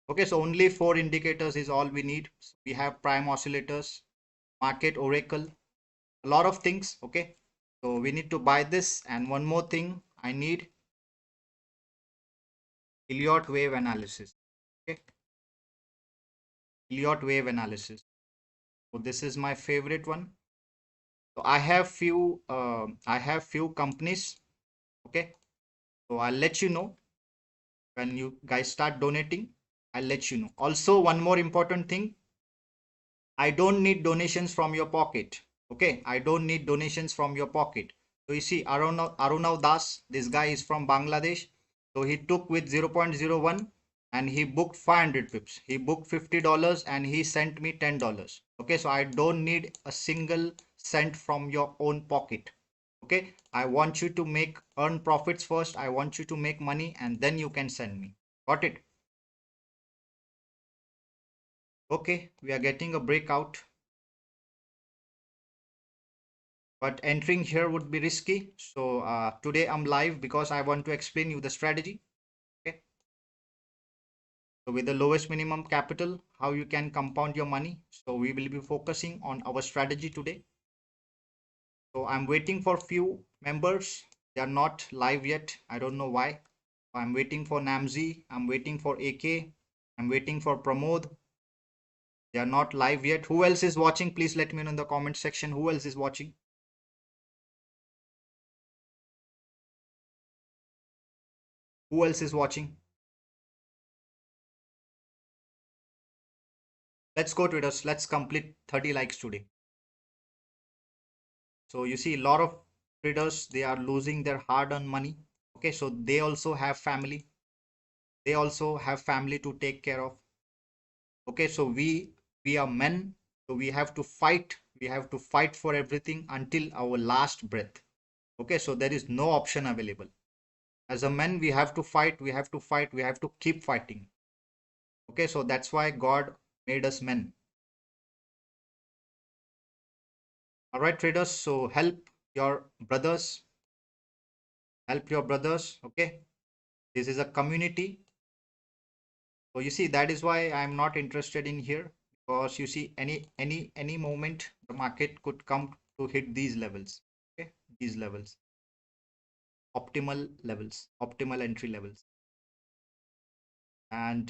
Okay, so only 4 indicators is all we need. So we have prime oscillators, market oracle, a lot of things. Okay, so we need to buy this. And one more thing, I need Elliott wave analysis. Okay, Elliott wave analysis. So this is my favorite one. So I have few companies. Okay, so I'll let you know when you guys start donating. I'll let you know. Also, one more important thing, I don't need donations from your pocket. Okay, I don't need donations from your pocket. So you see Arunav Das, this guy is from Bangladesh. So he took with 0.01 and he booked 500 pips. He booked $50 and he sent me $10. Okay, so I don't need a single cent from your own pocket. Okay, I want you to earn profits first. I want you to make money and then you can send me. Got it? Okay, we are getting a breakout. But entering here would be risky. So today I'm live because I want to explain you the strategy. Okay, so with the lowest minimum capital, how you can compound your money. So we will be focusing on our strategy today. So I'm waiting for few members. They are not live yet. I don't know why. I'm waiting for Namzi. I'm waiting for AK. I'm waiting for Pramod. They are not live yet. Who else is watching? Please let me know in the comment section. Who else is watching? Who else is watching? Let's go traders. Let's complete 30 likes today. So you see a lot of traders, they are losing their hard-earned money. Okay, so they also have family. They also have family to take care of. Okay, so we are men, so we have to fight. We have to fight for everything until our last breath. Okay, so there is no option available. As a man, we have to fight. We have to fight. We have to keep fighting. Okay, so that's why God made us men. All right, traders. So help your brothers. Help your brothers. Okay, this is a community. So you see, that is why I'm not interested in here, because you see, any moment the market could come to hit these levels. Okay, these levels, optimal levels, optimal entry levels. And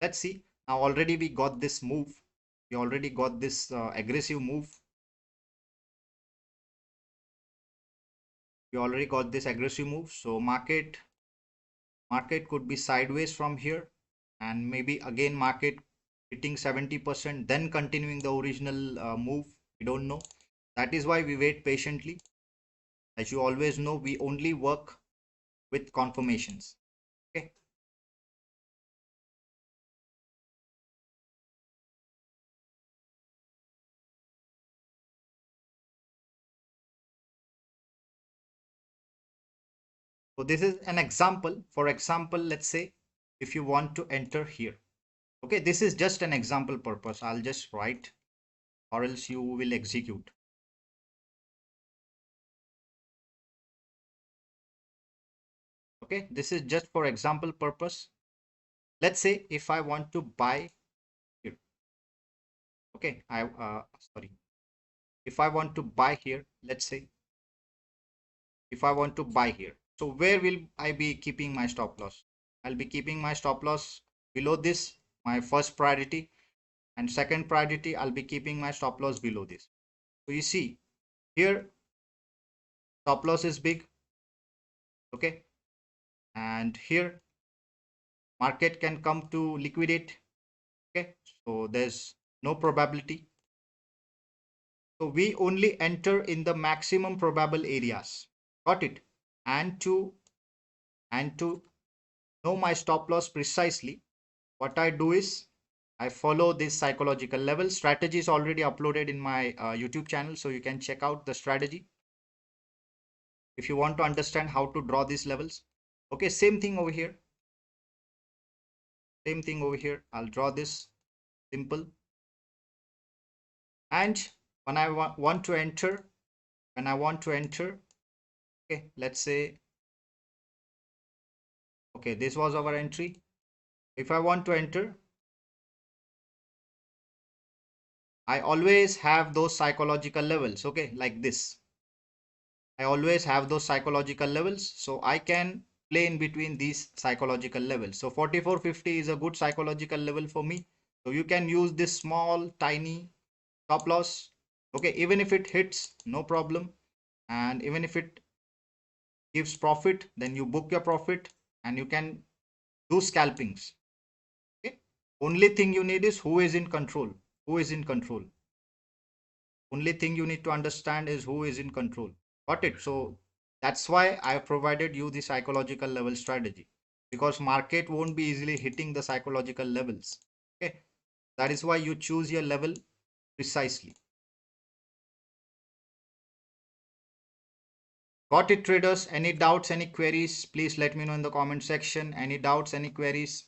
let's see. Now already we got this move. We already got this aggressive move. We already got this aggressive move. So market could be sideways from here, and maybe again market hitting 70%, then continuing the original move. We don't know. That is why we wait patiently. As you always know, we only work with confirmations. Okay. So this is an example. For example, let's say if you want to enter here. Okay, this is just an example purpose. I'll just write, or else you will execute. Okay, this is just for example purpose. Let's say if I want to buy here. Okay, sorry. If I want to buy here, let's say if I want to buy here. So where will I be keeping my stop loss? I'll be keeping my stop loss below this, my first priority, and second priority, I'll be keeping my stop loss below this. So you see here, stop loss is big. Okay, and here market can come to liquidate. Okay, so there's no probability. So we only enter in the maximum probable areas. Got it? And to know my stop loss precisely, what I do is I follow this psychological level. Strategy is already uploaded in my YouTube channel, so you can check out the strategy if you want to understand how to draw these levels. Okay, same thing over here. Same thing over here. I'll draw this simple. And when I want to enter, okay, let's say, okay, this was our entry. If I want to enter, I always have those psychological levels. Okay, like this. I always have those psychological levels, so I can play in between these psychological levels. So 4450 is a good psychological level for me. So you can use this small, tiny stop loss. Okay, even if it hits, no problem. And even if it gives profit, then you book your profit and you can do scalpings. Okay, only thing you need is who is in control. Who is in control? Only thing you need to understand is who is in control. Got it? So that's why I provided you the psychological level strategy, because market won't be easily hitting the psychological levels. Okay, that is why you choose your level precisely. Got it, traders? Any doubts, any queries? Please let me know in the comment section. Any doubts, any queries?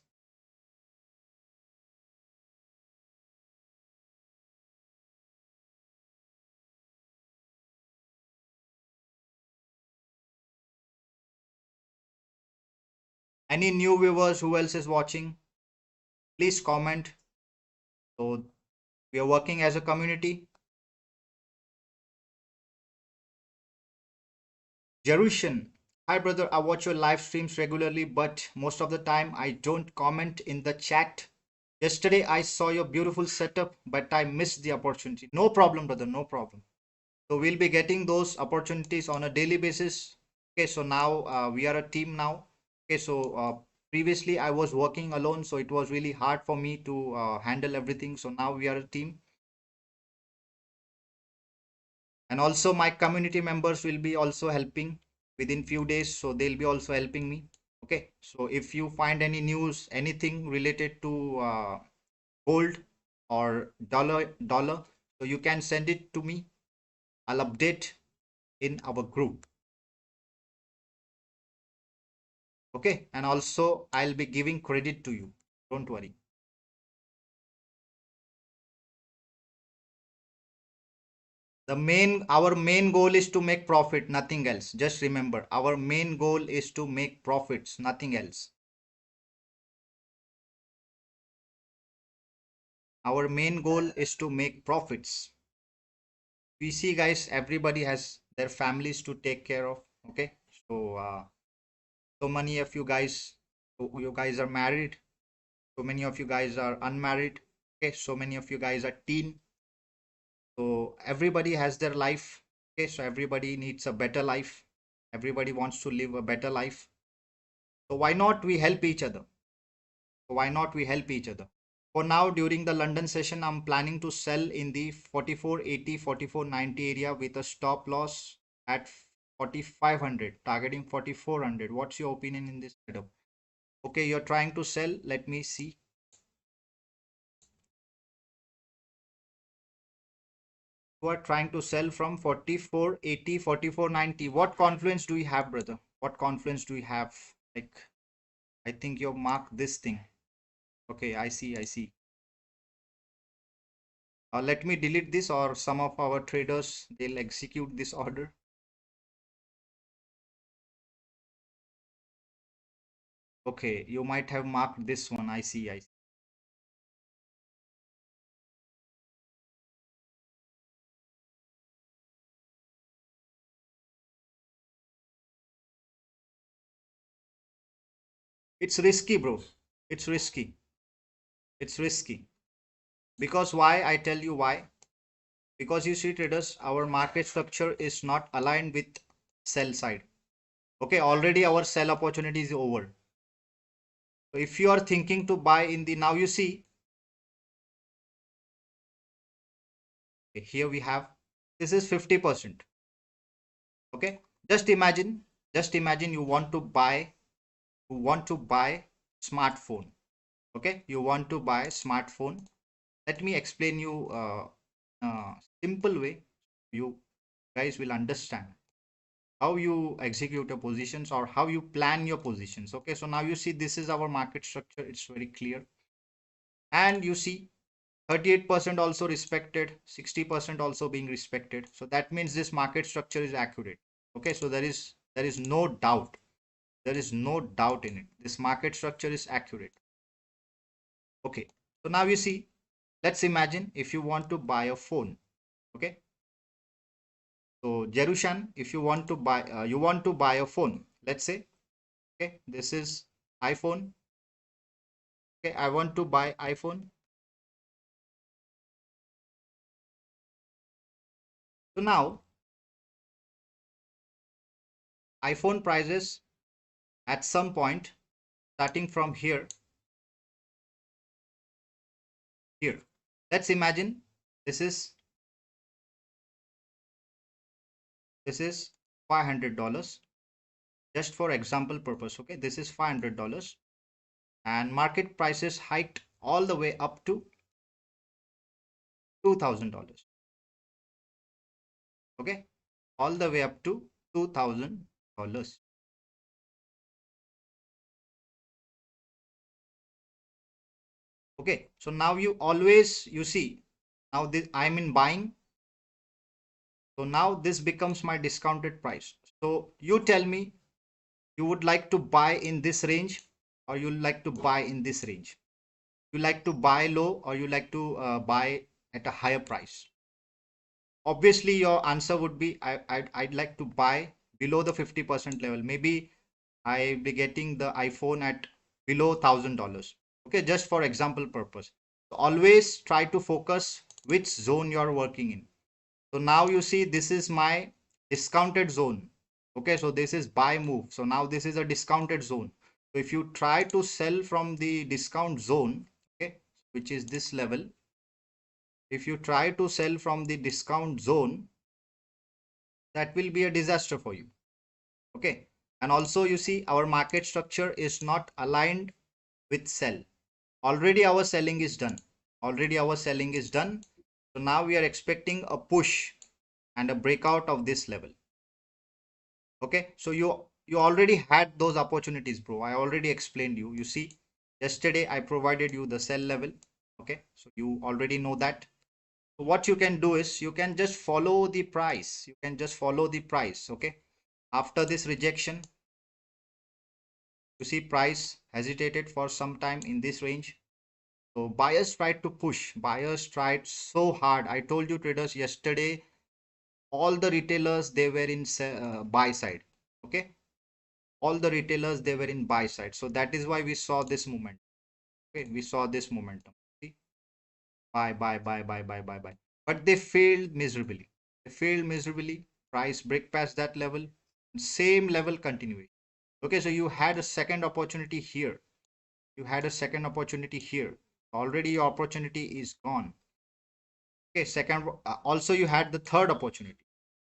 Any new viewers? Who else is watching? Please comment. So we are working as a community. Jerushan, hi brother, I watch your live streams regularly, but most of the time I don't comment in the chat. Yesterday I saw your beautiful setup, but I missed the opportunity. No problem, brother, no problem. So we'll be getting those opportunities on a daily basis. Okay, so now we are a team now. Okay, so previously I was working alone, so it was really hard for me to handle everything. So now we are a team. And also my community members will be also helping within few days, so they'll be also helping me. Okay, so if you find any news, anything related to gold or dollar. So you can send it to me. I'll update in our group. Okay, and also I'll be giving credit to you. Don't worry. Our main goal is to make profit, nothing else. Just remember, our main goal is to make profits, nothing else. Our main goal is to make profits. We see, guys, everybody has their families to take care of. Okay, so many of you guys, are married. So many of you guys are unmarried. Okay, so many of you guys are teen. So everybody has their life. Okay, so everybody needs a better life. Everybody wants to live a better life. So why not we help each other? Why not we help each other? For now, during the London session, I'm planning to sell in the 4480, 4490 area with a stop loss at 4500, targeting 4400. What's your opinion in this setup? Okay, you're trying to sell. Let me see. You are trying to sell from 4480, 4490. What confluence do we have, brother? What confluence do we have? Like, I think you marked this thing. Okay, I see, I see. Let me delete this, or some of our traders, they'll execute this order. Okay, you might have marked this one. I see, I see. It's risky, bro. It's risky. It's risky. Because why? I tell you why. Because you see, traders, our market structure is not aligned with sell side. Okay, already our sell opportunity is over. So if you are thinking to buy in the, now you see, okay, here we have, this is 50%. Okay, just imagine you want to buy smartphone. Okay, you want to buy smartphone. Let me explain you simple way. You guys will understand how you execute your positions or how you plan your positions. Okay, so now you see this is our market structure. It's very clear, and you see 38% also respected, 60% also being respected. So that means this market structure is accurate. Okay, so there is no doubt. There is no doubt in it. This market structure is accurate. Okay, so now you see, let's imagine if you want to buy a phone. Okay, so Jerushan, if you want to buy a phone, let's say, okay, this is iPhone. Okay, I want to buy iPhone. So now iPhone prices at some point starting from here. Let's imagine this is $500, just for example purpose. Okay, this is $500, and market prices hiked all the way up to $2,000. Okay, all the way up to $2,000. Okay, so now you see, now this I'm in buying. So now this becomes my discounted price. So you tell me, you would like to buy in this range, or you like to buy in this range? You like to buy low, or you like to buy at a higher price? Obviously your answer would be, I'd like to buy below the 50% level. Maybe I'll be getting the iPhone at below $1,000. Okay, just for example purpose. So always try to focus which zone you're working in. So now you see this is my discounted zone. Okay, so this is buy move. So now this is a discounted zone. So if you try to sell from the discount zone, okay, which is this level, if you try to sell from the discount zone, that will be a disaster for you. Okay, and also you see our market structure is not aligned with sell. Already our selling is done. Already our selling is done. So now we are expecting a push and a breakout of this level. Okay, so you already had those opportunities, bro. I already explained you. You see, yesterday I provided you the sell level. Okay, so you already know that. So what you can do is you can just follow the price. You can just follow the price. Okay, after this rejection, you see price hesitated for some time in this range. So buyers tried to push. Buyers tried so hard. I told you traders yesterday, all the retailers they were in buy side. Okay, all the retailers they were in buy side, so that is why we saw this movement. Okay, we saw this momentum. See, buy, but they failed miserably. They failed miserably. Price break past that level, same level continuation. Okay, so you had a second opportunity here. You had a second opportunity here. Already your opportunity is gone. Okay, second, also you had the third opportunity.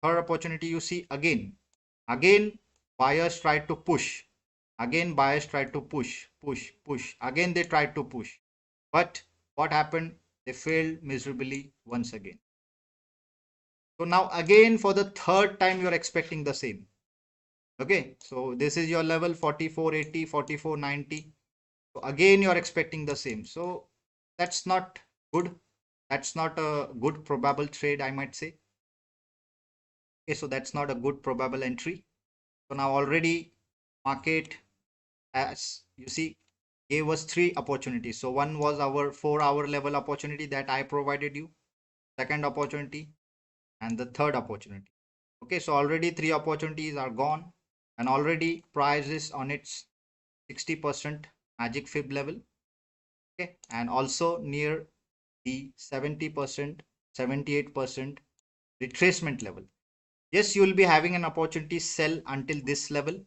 Third opportunity, you see again buyers tried to push. Again buyers tried to push. Again they tried to push. But what happened? They failed miserably once again. So now again for the third time you're expecting the same. Okay, so this is your level 44.80, 44.90. So again you're expecting the same. So that's not good. That's not a good probable trade, I might say. Okay, so that's not a good probable entry. So now already market, as you see, gave us three opportunities. So one was our 4-hour level opportunity that I provided you, second opportunity, and the third opportunity. Okay, so already three opportunities are gone, and already price is on its 60% magic fib level. Okay, and also near the 70%, 78% retracement level. Yes, you will be having an opportunity sell until this level,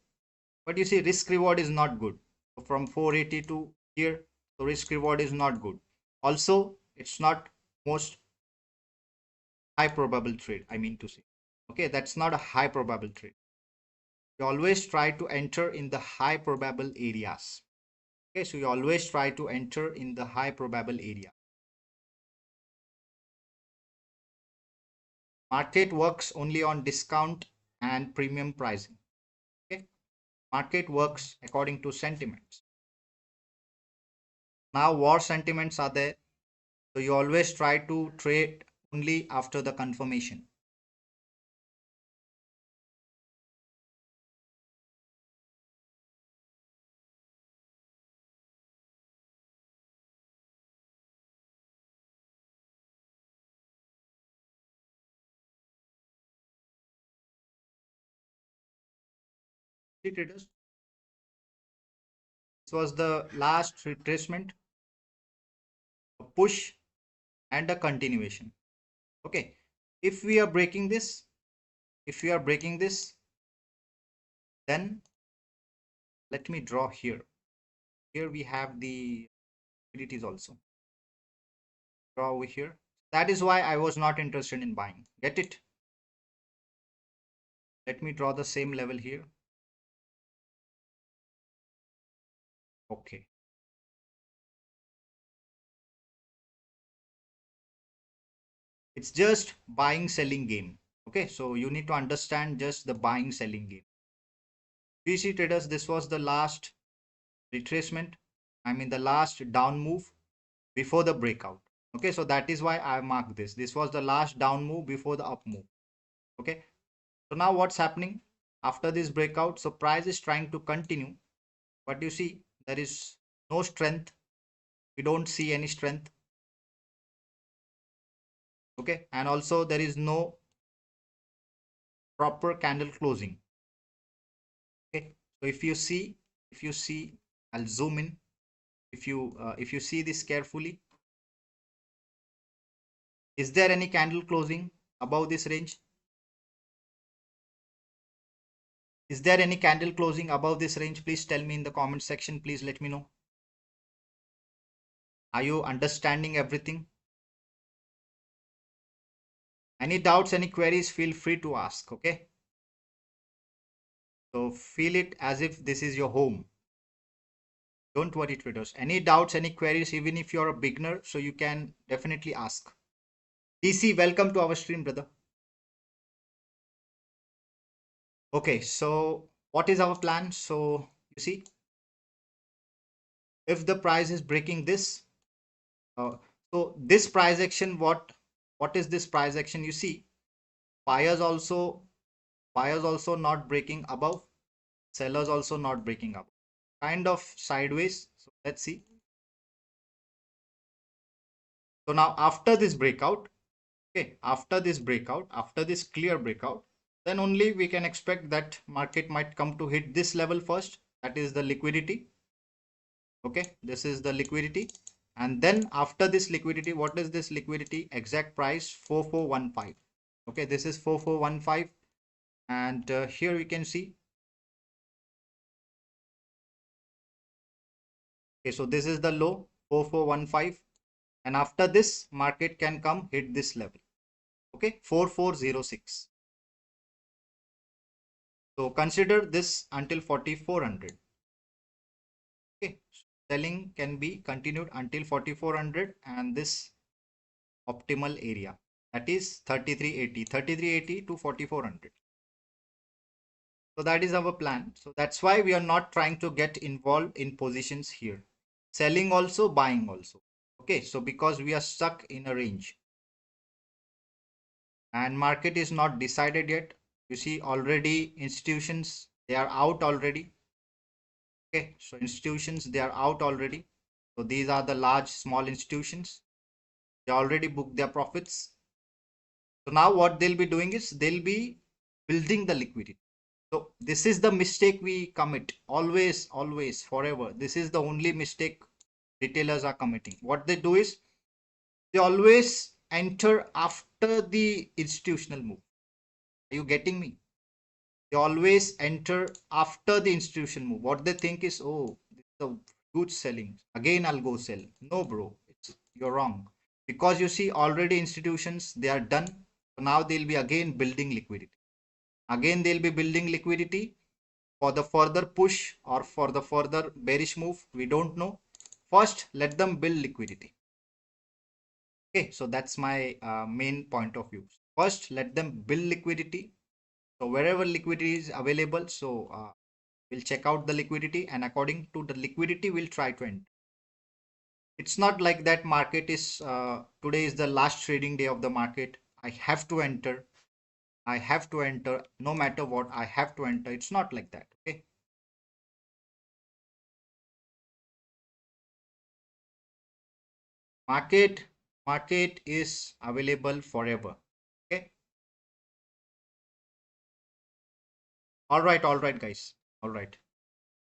but you see risk reward is not good. So from 480 to here, so risk reward is not good. Also, it's not most high probable trade, I mean to say. Okay, that's not a high probable trade. You always try to enter in the high probable areas. Okay, so you always try to enter in the high probable area. Market works only on discount and premium pricing. Okay, market works according to sentiments. Now war sentiments are there, so you always try to trade only after the confirmation. See traders, this was the last retracement, a push and a continuation. Okay, if we are breaking this, then let me draw here. Here we have the liquidities also. Draw over here. That is why I was not interested in buying. Get it? Let me draw the same level here. Okay. It's just buying selling game. Okay, so you need to understand just the buying selling game. VC traders, this was the last retracement. I mean the last down move before the breakout. Okay, so that is why I marked this. This was the last down move before the up move. Okay, so now what's happening after this breakout? So price is trying to continue, but you see there is no strength. We don't see any strength. Okay, and also there is no proper candle closing. Okay, so if you see, I'll zoom in. If you see this carefully, is there any candle closing above this range? Is there any candle closing above this range? Please tell me in the comment section. Please let me know. Are you understanding everything? Any doubts, any queries, feel free to ask. Okay, so feel it as if this is your home. Don't worry, traders. Any doubts, any queries, even if you're a beginner, so you can definitely ask. DC, welcome to our stream, brother. Okay, so what is our plan? So you see, if the price is breaking this, uh, so this price action, what is this price action? You see, buyers also not breaking above, sellers also not breaking up, kind of sideways. So let's see. So now after this breakout, okay, after this clear breakout, then only we can expect that market might come to hit this level first. That is the liquidity. Okay, this is the liquidity. And then after this liquidity, what is this liquidity? Exact price 4415. Okay, this is 4415. And here we can see. Okay, so this is the low 4415. And after this, market can come hit this level. Okay, 4406. So consider this until 4400. Okay, selling can be continued until 4400 and this optimal area, that is 3380 to 4400. So that is our plan. So that's why we are not trying to get involved in positions here, selling also, buying also. Okay, so because we are stuck in a range and market is not decided yet. You see already institutions, they are out already. Okay, so institutions, they are out already. So these are the large small institutions, they already booked their profits. So now what they'll be doing is they'll be building the liquidity. So this is the mistake we commit always, always, forever. This is the only mistake retailers are committing. What they do is they always enter after the institutional move. Are you getting me? They always enter after the institutional move. What they think is, oh, this is a good selling. Again, I'll go sell. No, bro, you're wrong. Because you see already institutions, they are done. So now they'll be again building liquidity. Again, they'll be building liquidity for the further push or for the further bearish move. We don't know. First, let them build liquidity. Okay, so that's my main point of view. First, let them build liquidity. So wherever liquidity is available, so we'll check out the liquidity, and according to the liquidity, we'll try to enter. It's not like that market is today is the last trading day of the market. I have to enter. I have to enter no matter what. I have to enter. It's not like that. Okay. Market is available forever. Okay. All right, guys. All right.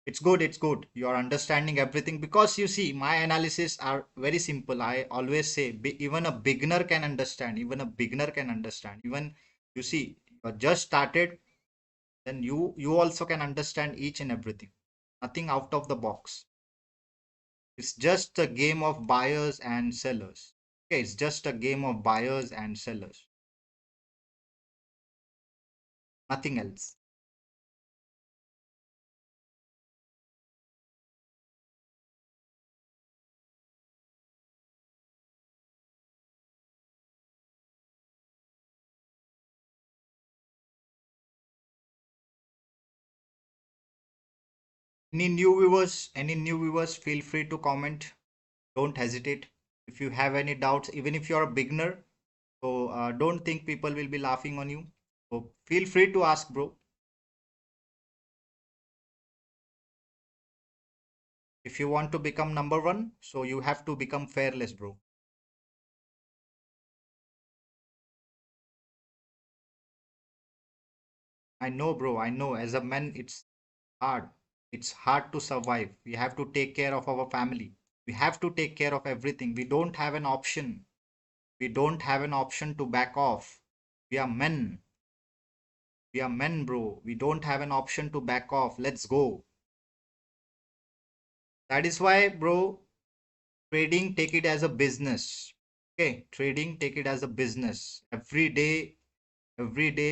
It's good. You are understanding everything because you see, my analysis are very simple. I always say even a beginner can understand. Even a beginner can understand. Even you see, you are just started, then you also can understand each and everything. Nothing out of the box. It's just a game of buyers and sellers. Okay, it's just a game of buyers and sellers. Nothing else. Any new viewers, feel free to comment. Don't hesitate. If you have any doubts, even if you're a beginner, so don't think people will be laughing on you. So feel free to ask, bro. If you want to become number one, so you have to become fearless, bro. I know, bro. I know. As a man, it's hard. It's hard to survive. We have to take care of our family. We have to take care of everything. We don't have an option. We don't have an option to back off. We are men. We are men, bro. We don't have an option to back off. Let's go. That is why, bro, trading, take it as a business. Okay, trading, take it as a business. Every day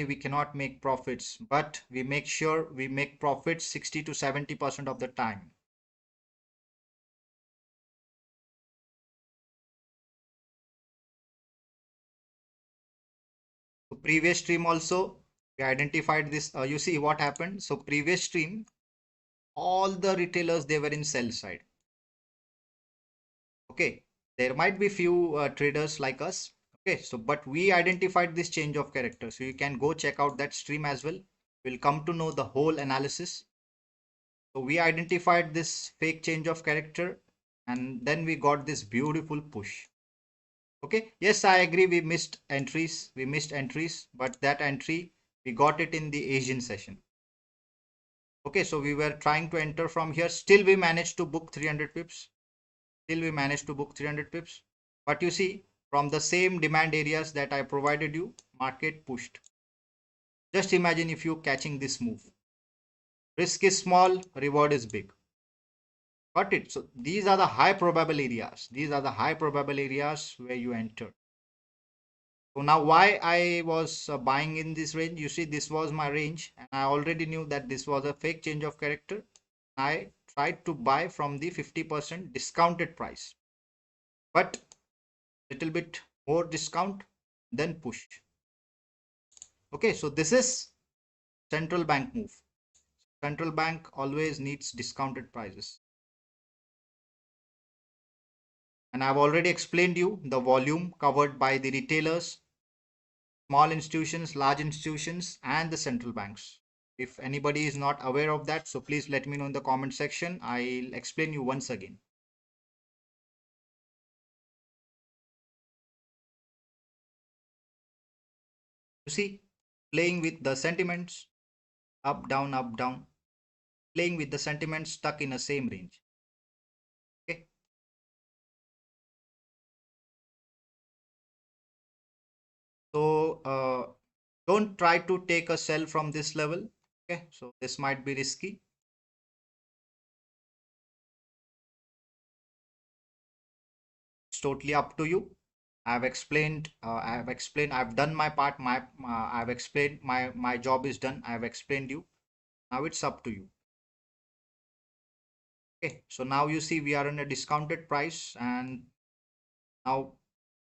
we cannot make profits, but we make sure we make profits 60 to 70% of the time. previous stream also, we identified this. You see what happened? So previous stream, all the retailers, they were in sell side. Okay, there might be few traders like us. Okay, so but we identified this change of character. So you can go check out that stream as well. We'll come to know the whole analysis. So we identified this fake change of character, and then we got this beautiful push. Okay, yes, I agree. We missed entries, but that entry, we got it in the Asian session. Okay, so we were trying to enter from here. Still, we managed to book 300 pips. Still, we managed to book 300 pips. But you see, from the same demand areas that I provided you, market pushed. Just imagine if you catching this move. Risk is small, reward is big. Got it? So these are the high probable areas. These are the high probable areas where you enter. So now why I was buying in this range, you see this was my range and I already knew that this was a fake change of character. I tried to buy from the 50% discounted price, but little bit more discount, then push. Okay, so this is central bank move. Central bank always needs discounted prices. And I've already explained you the volume covered by the retailers, small institutions, large institutions, and the central banks. If anybody is not aware of that, so please let me know in the comment section. I'll explain you once again. You see, playing with the sentiments, up, down, playing with the sentiments stuck in a same range. Okay. So don't try to take a sell from this level. Okay. So this might be risky. It's totally up to you. I've done my part. I've explained my job is done. I've explained you. Now it's up to you. Okay, so now you see we are in a discounted price and now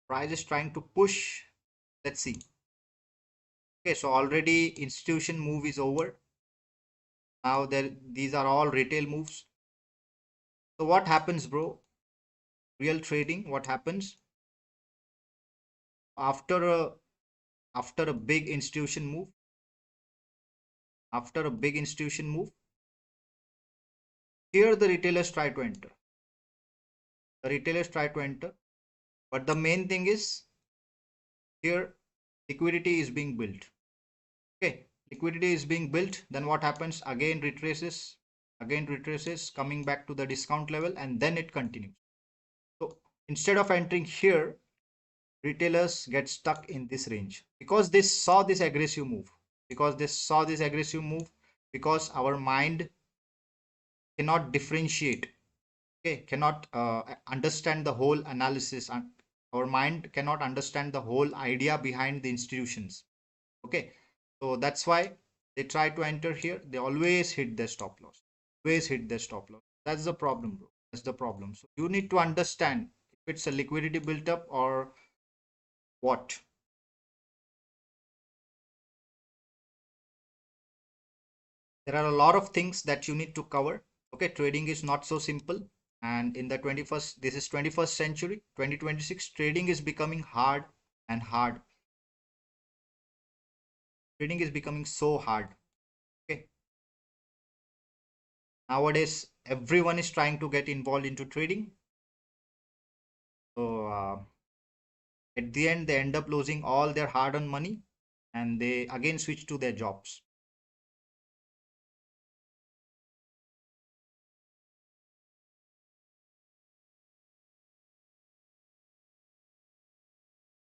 price is trying to push. Let's see. Okay, so already institution move is over. Now these are all retail moves. So what happens, bro? Real trading, what happens after a big institution move? After a big institution move, here the retailers try to enter. The retailers try to enter, but the main thing is here liquidity is being built. Okay, liquidity is being built, then what happens? Again retraces, coming back to the discount level, and then it continues. So instead of entering here, retailers get stuck in this range because they saw this aggressive move, because our mind cannot differentiate. Okay, cannot understand the whole analysis, and our mind cannot understand the whole idea behind the institutions. Okay, so that's why they try to enter here. They always hit their stop loss, that's the problem, bro. That's the problem. So you need to understand if it's a liquidity built up or what. There are a lot of things that you need to cover. Okay, trading is not so simple, and in the 21st, this is 21st century 2026, trading is becoming hard and hard. Trading is becoming so hard. Okay, nowadays everyone is trying to get involved into trading. So at the end they end up losing all their hard-earned money and they again switch to their jobs.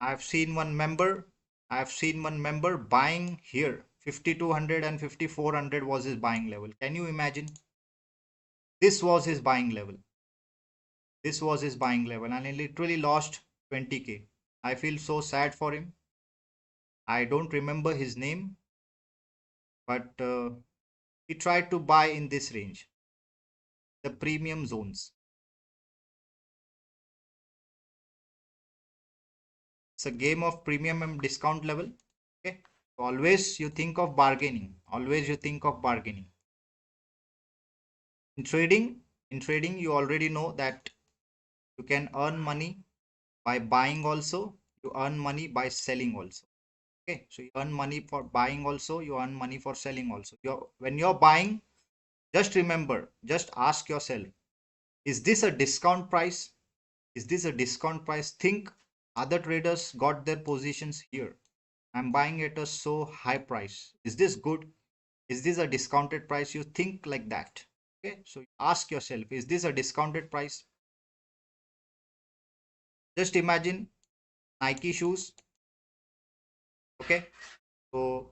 I've seen one member buying here 5200 and 5400 was his buying level. Can you imagine? This was his buying level. And he literally lost 20k. I feel so sad for him. I don't remember his name, but he tried to buy in this range, the premium zones. It's a game of premium and discount level. Okay, Always you think of bargaining. Always you think of bargaining. In trading, you already know that you can earn money by buying also. You earn money by selling also. Okay, so you earn money for buying also. You earn money for selling also. When you're buying, just remember, just ask yourself, is this a discount price? Is this a discount price? Think other traders got their positions here. I'm buying at a so high price. Is this good? Is this a discounted price? You think like that. Okay, so ask yourself, is this a discounted price? Just imagine Nike shoes. Okay, so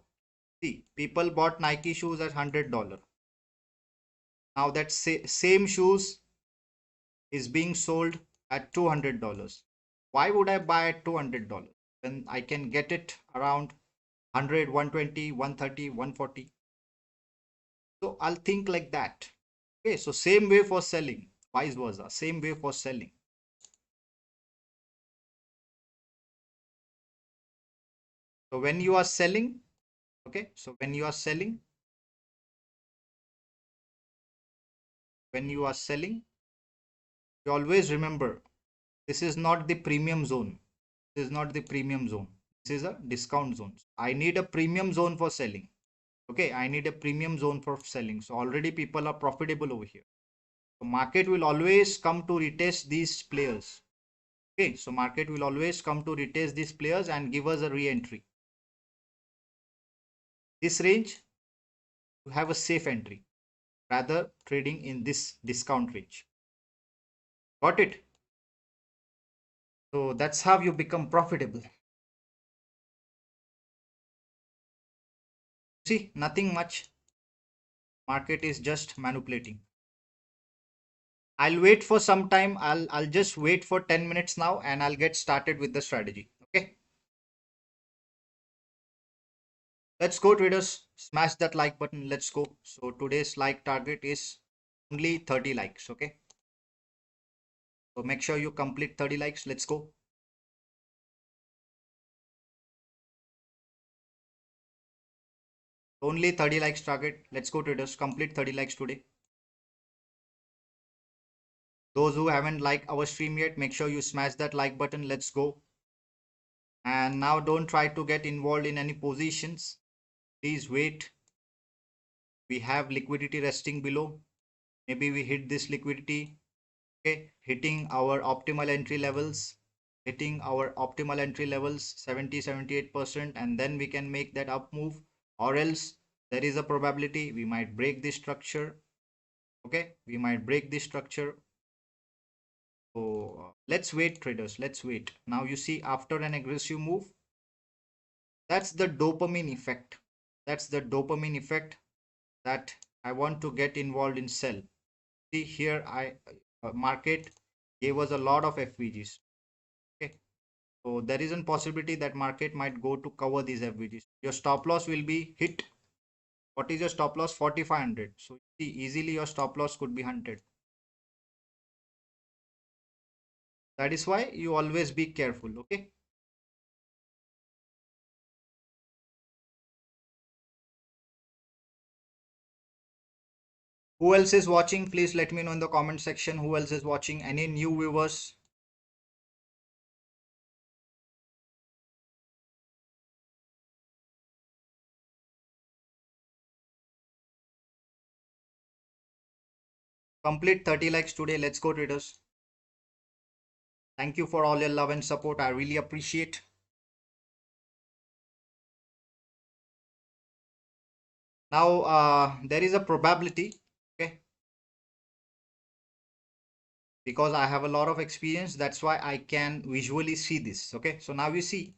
see, people bought Nike shoes at $100. Now that same shoes is being sold at $200. Why would I buy at $200 when I can get it around 100, 120, 130, 140? So I'll think like that. Okay, so same way for selling, vice versa, same way for selling. So when you are selling, okay, so when you are selling, you always remember, this is not the premium zone. This is not the premium zone. This is a discount zone. I need a premium zone for selling. Okay, I need a premium zone for selling. So already people are profitable over here. So market will always come to retest these players. Okay, so market will always come to retest these players and give us a re-entry. This range, you have a safe entry, rather trading in this discount range. Got it? So that's how you become profitable. See, nothing much. Market is just manipulating. I'll wait for some time. I'll just wait for 10 minutes now and I'll get started with the strategy. Okay. Let's go, traders. Smash that like button. Let's go. So today's like target is only 30 likes. Okay. So make sure you complete 30 likes. Let's go. Only 30 likes target. Let's go, traders. Complete 30 likes today. Those who haven't liked our stream yet, make sure you smash that like button. Let's go. And now don't try to get involved in any positions. Please wait. We have liquidity resting below. Maybe we hit this liquidity. Okay, hitting our optimal entry levels. 70-78%, and then we can make that up move, or else there is a probability we might break this structure. Okay, we might break this structure. So let's wait, traders. Let's wait. Now you see, after an aggressive move, that's the dopamine effect. That's the dopamine effect that I want to get involved in sell. See here, market gave us a lot of FVGs. Okay, so there is a possibility that market might go to cover these FVGs. Your stop loss will be hit. What is your stop loss? 4500. So see, easily your stop loss could be 100. That is why you always be careful. Okay. Who else is watching? Please let me know in the comment section. Who else is watching? Any new viewers? Complete 30 likes today. Let's go, traders. Thank you for all your love and support. I really appreciate. Now there is a probability. Okay, because I have a lot of experience, that's why I can visually see this. Okay, so now you see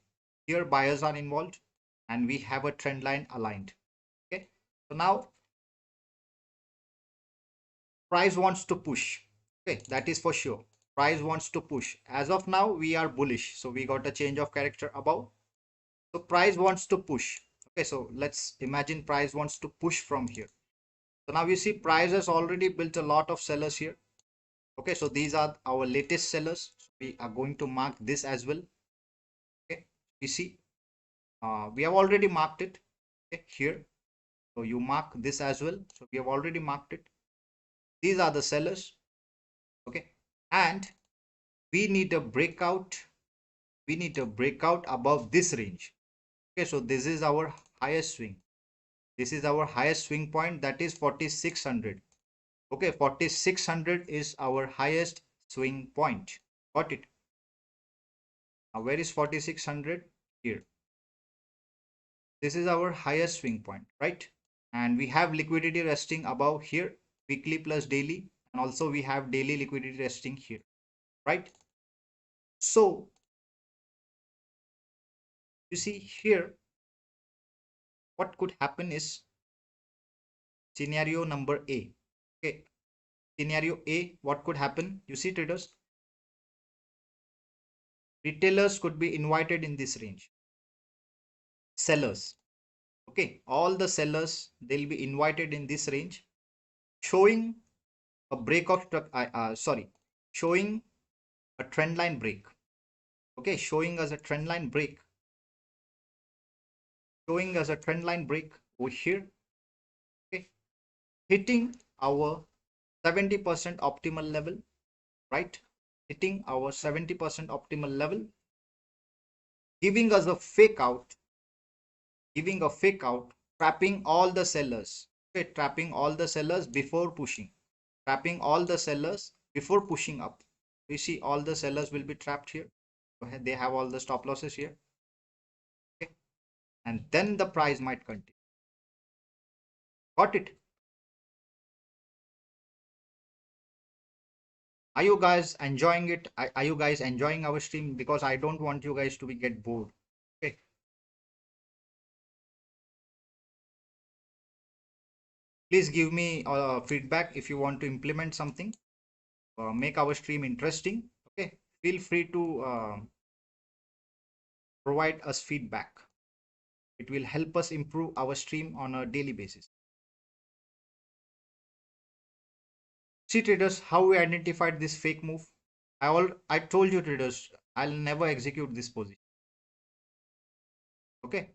here buyers are involved and we have a trend line aligned. Okay, so now price wants to push. Okay, that is for sure. Price wants to push. As of now we are bullish, so we got a change of character above. So price wants to push. Okay, so let's imagine price wants to push from here. So now you see price has already built a lot of sellers here. Okay, so these are our latest sellers. So we are going to mark this as well. Okay, you see we have already marked it. Okay, here. So you mark this as well. So we have already marked it. These are the sellers. Okay, and we need a breakout. We need a breakout above this range. Okay, so this is our highest swing. This is our highest swing point, that is 4600. Okay, 4600 is our highest swing point. Got it? Now where is 4600? Here. This is our highest swing point, right? And we have liquidity resting above here, weekly plus daily, and also we have daily liquidity resting here, right? So you see here, what could happen is scenario number A. Okay, scenario A, what could happen? You see, traders, retailers could be invited in this range. Sellers, okay, all the sellers, they'll be invited in this range, showing a break of showing a trend line break. Okay, showing us a trend line break, showing us a trend line break over here. Okay, hitting our 70% optimal level, right? Hitting our 70% optimal level, giving us a fake out, giving a fake out, trapping all the sellers. Okay, trapping all the sellers before pushing, trapping all the sellers before pushing up. We see all the sellers will be trapped here. They have all the stop losses here. Okay, and then the price might continue. Got it? Are you guys enjoying it? Are you guys enjoying our stream? Because I don't want you guys to be get bored. Okay, please give me feedback if you want to implement something, make our stream interesting. Okay, feel free to provide us feedback. It will help us improve our stream on a daily basis. See, traders, how we identified this fake move. I told you, traders, I'll never execute this position. Okay,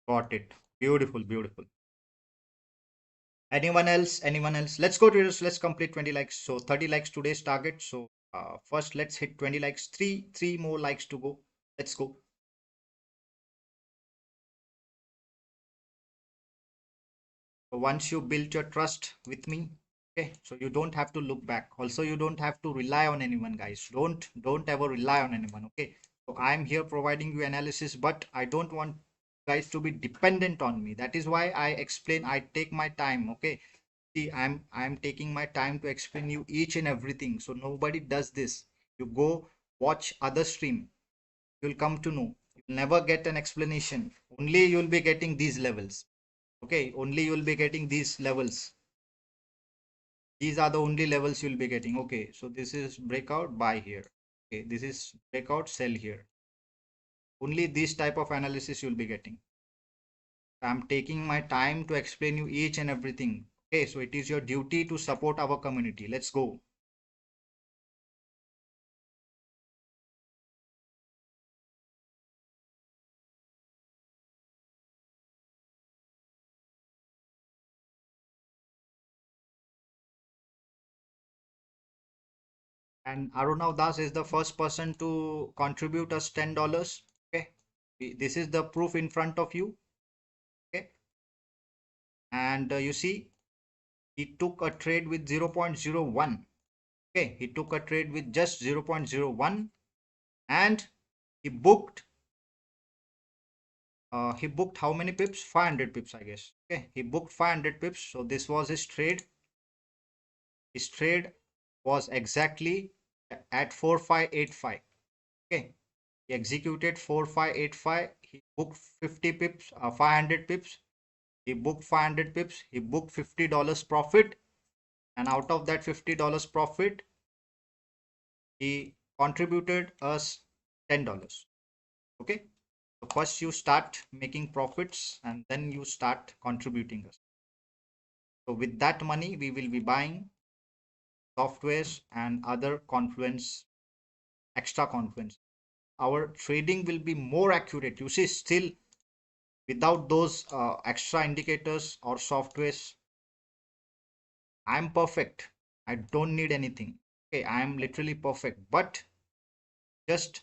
got it. Beautiful, beautiful. Anyone else? Anyone else? Let's go, traders. Let's complete 20 likes. So 30 likes today's target. So first, let's hit 20 likes. Three more likes to go. Let's go. So once you build your trust with me, okay, so you don't have to look back. Also, you don't have to rely on anyone, guys. Don't ever rely on anyone. Okay. So I'm here providing you analysis, but I don't want guys to be dependent on me. That is why I explain. I take my time. Okay. See, I'm taking my time to explain you each and everything. So nobody does this. You go watch other stream. You'll come to know. You'll never get an explanation. Only you'll be getting these levels. Okay, only you'll be getting these levels. These are the only levels you'll be getting. Okay, so this is breakout, buy here. Okay, this is breakout, sell here. Only this type of analysis you'll be getting. I'm taking my time to explain you each and everything. Okay, so it is your duty to support our community. Let's go. And Arunav Das is the first person to contribute us $10. Okay, this is the proof in front of you. Okay, and you see, he took a trade with 0.01. Okay, he took a trade with just 0.01 and he booked how many pips? 500 pips, I guess. Okay, he booked 500 pips. So this was his trade. His trade was exactly at 4585. Okay, he executed 4585. He booked 50 pips, 500 pips. He booked 500 pips. He booked $50 profit, and out of that $50 profit, he contributed us $10. Okay, so first you start making profits and then you start contributing us. So with that money, we will be buying softwares and other Confluence, extra Confluence. our trading will be more accurate. You see, still without those extra indicators or softwares, I'm perfect. I don't need anything. Okay, I am literally perfect, but just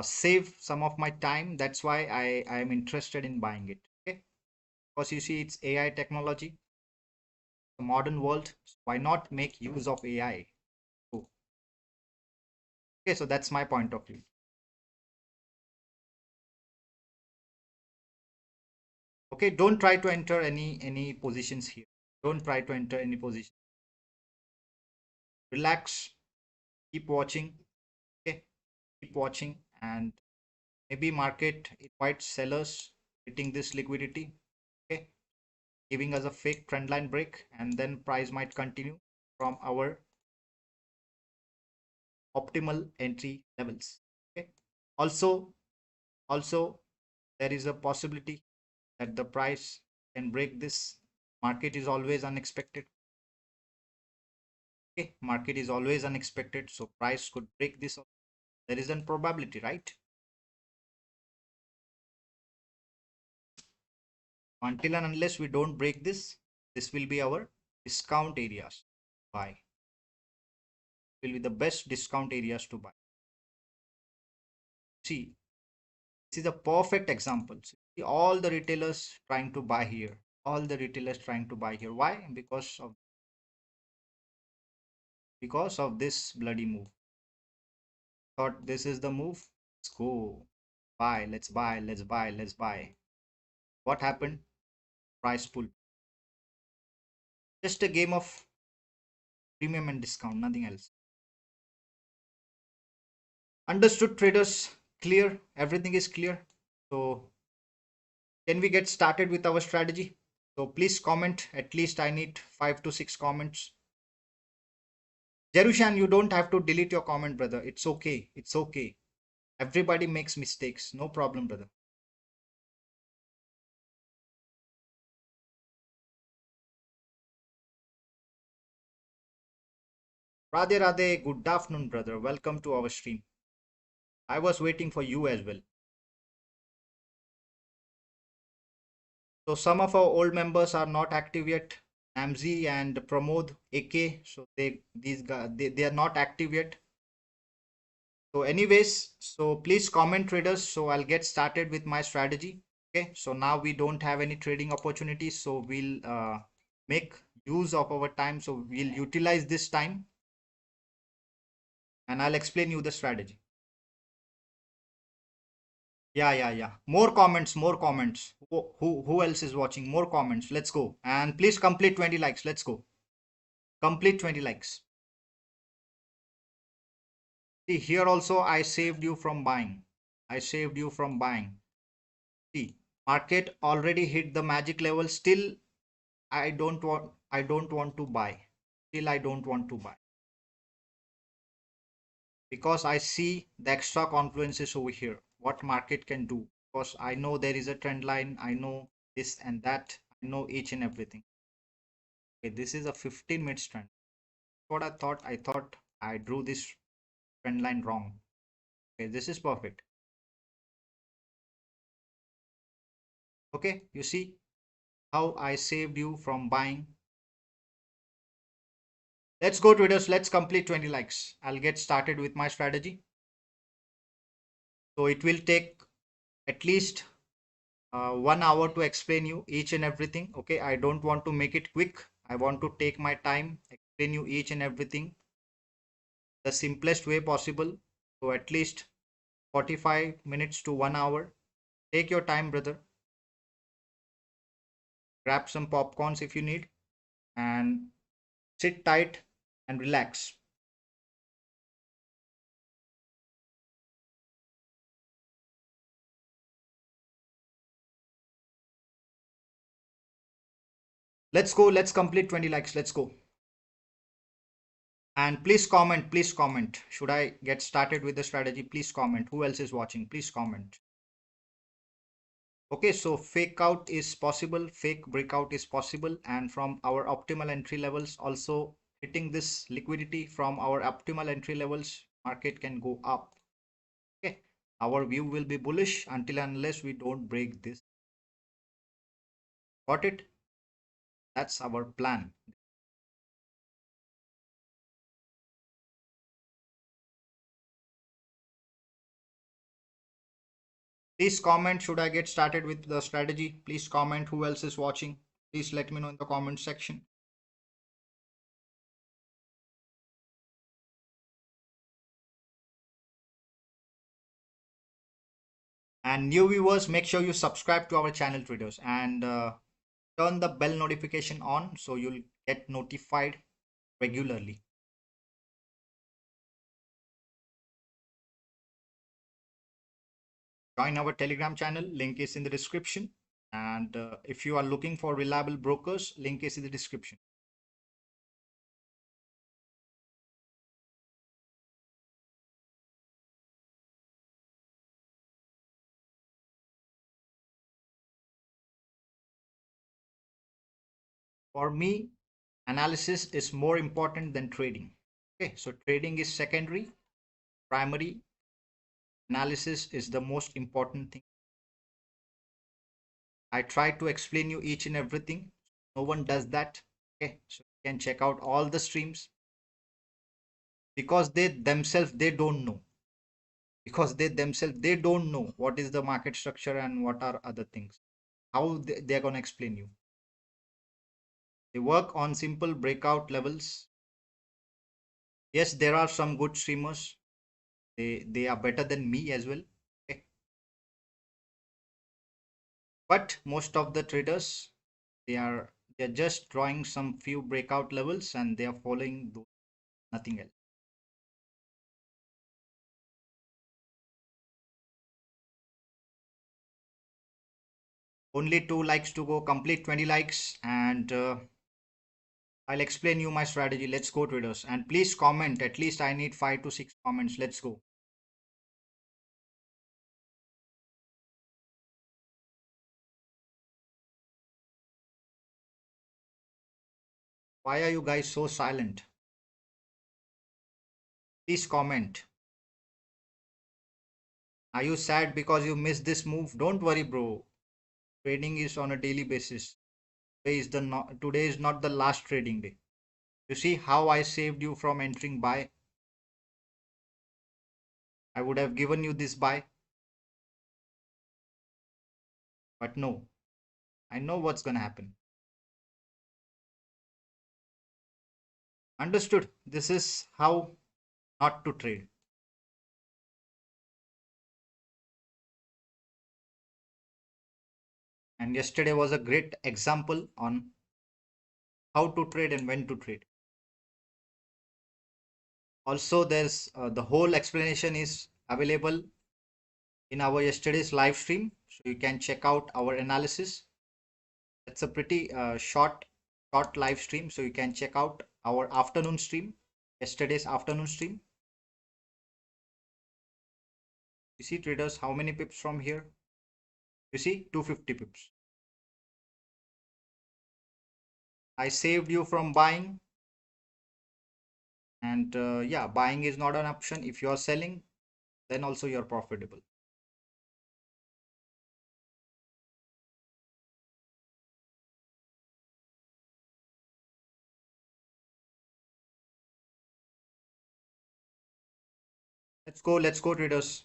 save some of my time. That's why I am interested in buying it. Okay, because you see, it's AI technology, the modern world. So why not make use of AI? Oh, okay, so that's my point of view. Okay, don't try to enter any positions here. Don't try to enter any position. Relax, keep watching. Okay, keep watching, and maybe market invites sellers hitting this liquidity. Okay, giving us a fake trend line break, and then price might continue from our optimal entry levels. Okay, also also there is a possibility that the price can break this. Market is always unexpected. Okay, market is always unexpected, so price could break this. There is a probability, right? Until and unless we don't break this will be our discount areas to buy. Will be the best discount areas to buy. See, this is a perfect example. See, all the retailers trying to buy here. All the retailers trying to buy here. Why? Because of this bloody move. Thought this is the move. Let's go. Buy. Let's buy. Let's buy. Let's buy. What happened? Price pull. Just a game of premium and discount. Nothing else. Understood, traders? Clear? Everything is clear. So can we get started with our strategy? So please comment. At least I need 5 to 6 comments. Jerushan, you don't have to delete your comment, brother. It's okay. It's okay. Everybody makes mistakes. No problem, brother. Radhe Radhe, good afternoon, brother. Welcome to our stream. I was waiting for you as well. So some of our old members are not active yet. Namzi and Pramod AK. So these guys they are not active yet. So anyways, so please comment, traders. So I'll get started with my strategy. Okay, so now we don't have any trading opportunities, so we'll make use of our time. So we'll utilize this time, and I'll explain you the strategy. Yeah. More comments, more comments. Who else is watching? More comments. Let's go. And please complete 20 likes. Let's go. Complete 20 likes. See, here also I saved you from buying. I saved you from buying. See, market already hit the magic level. Still, I don't want to buy. Still, I don't want to buy. Because I see the extra confluences over here. What market can do. Because I know there is a trend line. I know this and that. I know each and everything. Okay, this is a 15-minute trend. What I thought. I thought I drew this trend line wrong. Okay, this is perfect. Okay, you see how I saved you from buying. Let's go, traders. Let's complete 20 likes. I'll get started with my strategy. So it will take at least 1 hour to explain you each and everything. Okay, I don't want to make it quick. I want to take my time, explain you each and everything the simplest way possible. So at least 45 minutes to 1 hour. Take your time, brother. Grab some popcorns if you need, and sit tight and relax. Let's go. Let's complete 20 likes. Let's go. And please comment. Please comment. Should I get started with the strategy? Please comment. Who else is watching? Please comment. Okay, so fake out is possible, fake breakout is possible, and from our optimal entry levels, also hitting this liquidity from our optimal entry levels, market can go up. Okay, Our view will be bullish until and unless we don't break this. Got it? That's our plan. Please comment, should I get started with the strategy? Please comment who else is watching. Please let me know in the comment section. And new viewers, make sure you subscribe to our channel, traders, and turn the bell notification on so you'll get notified regularly. Join our Telegram channel, link is in the description. And if you are looking for reliable brokers, link is in the description. For me, analysis is more important than trading. Okay, so trading is secondary, primary analysis is the most important thing. I try to explain you each and everything. No one does that. Okay, so you can check out all the streams because they themselves they don't know. Because they themselves they don't know what is the market structure and what are other things. How they're gonna explain you. They work on simple breakout levels. Yes, there are some good streamers. They are better than me as well. Okay. But most of the traders they're just drawing some few breakout levels and they are following those, nothing else. Only 2 likes to go, complete 20 likes, and I'll explain you my strategy. Let's go, traders, and please comment. At least I need 5 to 6 comments. Let's go. Why are you guys so silent? Please comment. Are you sad because you missed this move? Don't worry, bro. Trading is on a daily basis. Today is not the last trading day. You see how I saved you from entering buy? I would have given you this buy, but no. I know what's gonna happen. Understood? This is how not to trade. And yesterday was a great example on how to trade and when to trade. Also, there's the whole explanation is available in our yesterday's live stream, so you can check out our analysis. It's a pretty short live stream, so you can check out our afternoon stream, yesterday's afternoon stream. You see, traders, how many pips from here? You see, 250 pips. I saved you from buying, and yeah, buying is not an option. If you are selling, then also you're profitable. Let's go, traders.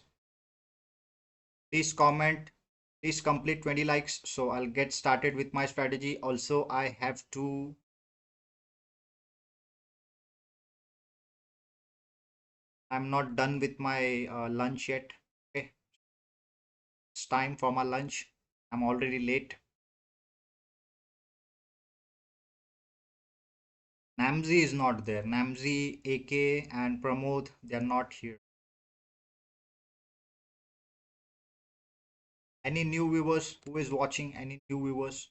Please comment. Please complete 20 likes so I'll get started with my strategy. Also, I have to I'm not done with my lunch yet. Okay, it's time for my lunch. I'm already late. Namzi is not there. Namzi, AK, and Pramod, they're not here. Any new viewers who is watching? Any new viewers?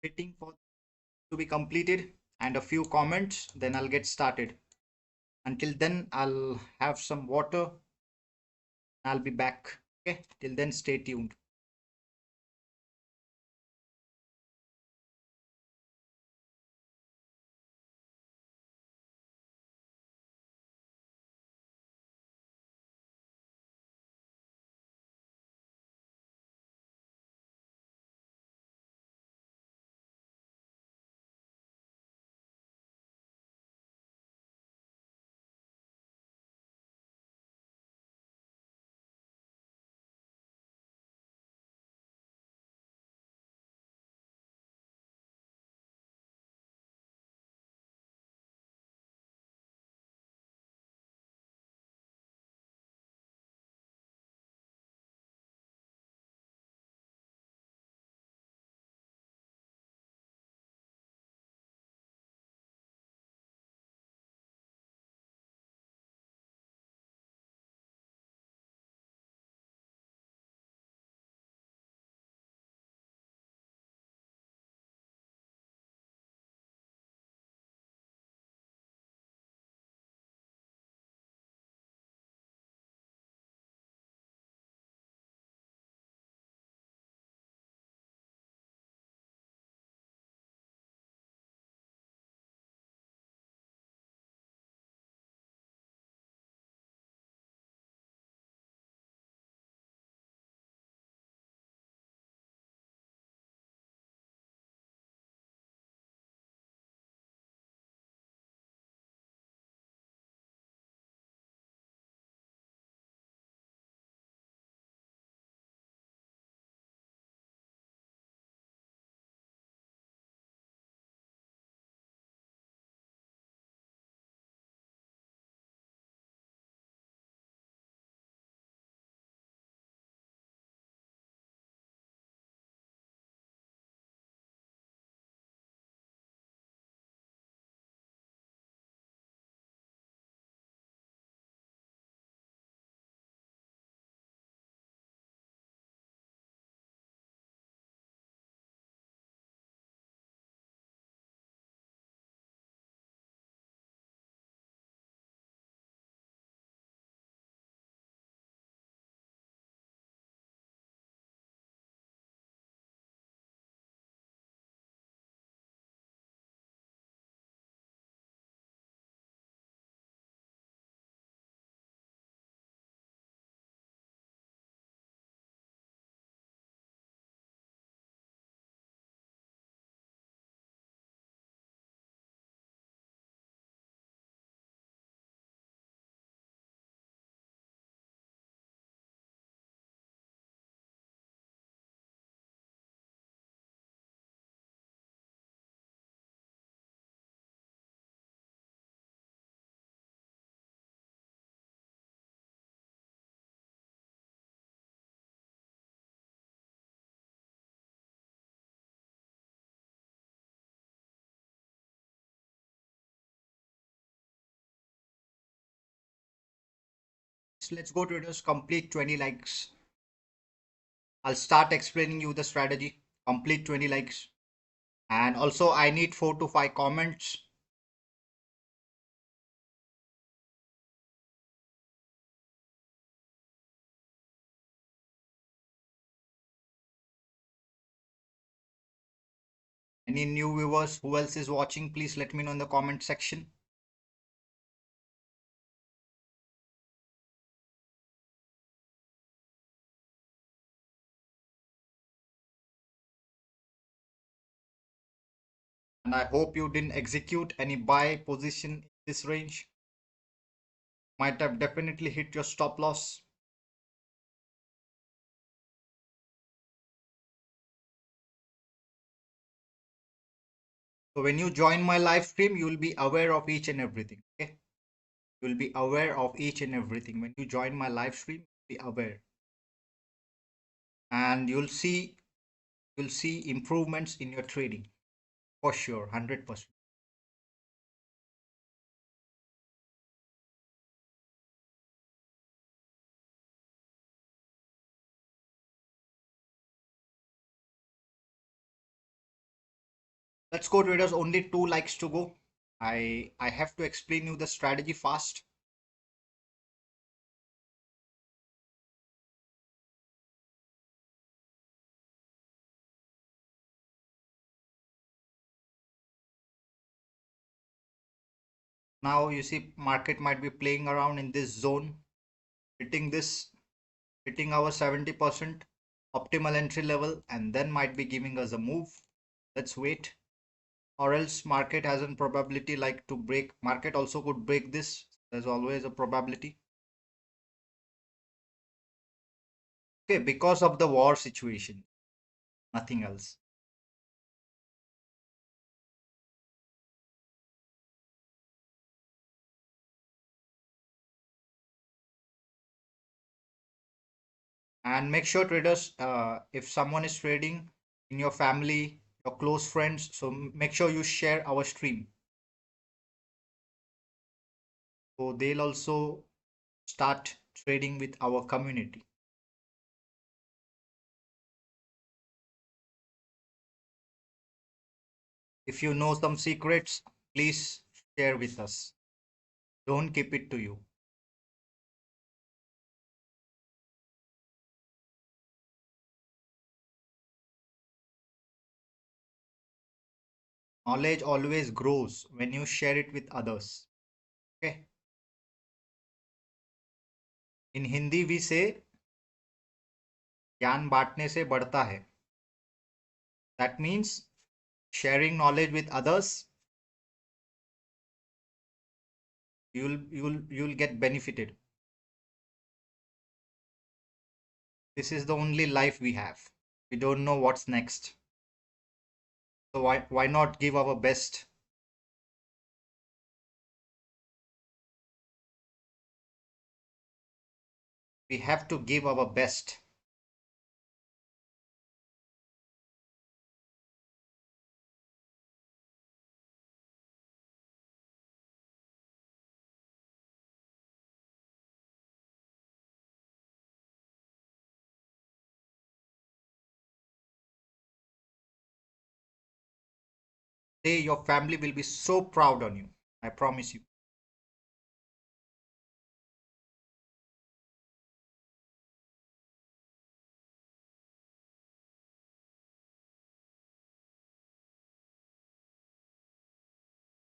waiting for to be completed and a few comments, then I'll get started. Until then, I'll have some water. I'll be back. Okay, till then, stay tuned. So let's go to this complete 20 likes. I'll start explaining you the strategy. Complete 20 likes. And also I need 4 to 5 comments. Any new viewers, who else is watching, please let me know in the comment section. And I hope you didn't execute any buy position in this range. Might have definitely hit your stop loss. So when you join my live stream, you will be aware of each and everything. Okay, you will be aware of each and everything. When you join my live stream, be aware, and you'll see improvements in your trading for sure, 100%. Let's go traders, only 2 likes to go. I have to explain you the strategy fast. Now you see market might be playing around in this zone, hitting this, hitting our 70% optimal entry level, and then might be giving us a move. Let's wait. Or else market has a probability like to break. Market also could break this. There's always a probability. Okay, because of the war situation, nothing else. And make sure traders, if someone is trading in your family, your close friends, so make sure you share our stream, so they'll also start trading with our community. If you know some secrets, please share with us. Don't keep it to you. Knowledge always grows when you share it with others. Okay. In Hindi we say ज्ञान बांटने से बढ़ता है. That means sharing knowledge with others, you'll get benefited. This is the only life we have. We don't know what's next. So why not give our best? We have to give our best. Your family will be so proud on you. I promise you.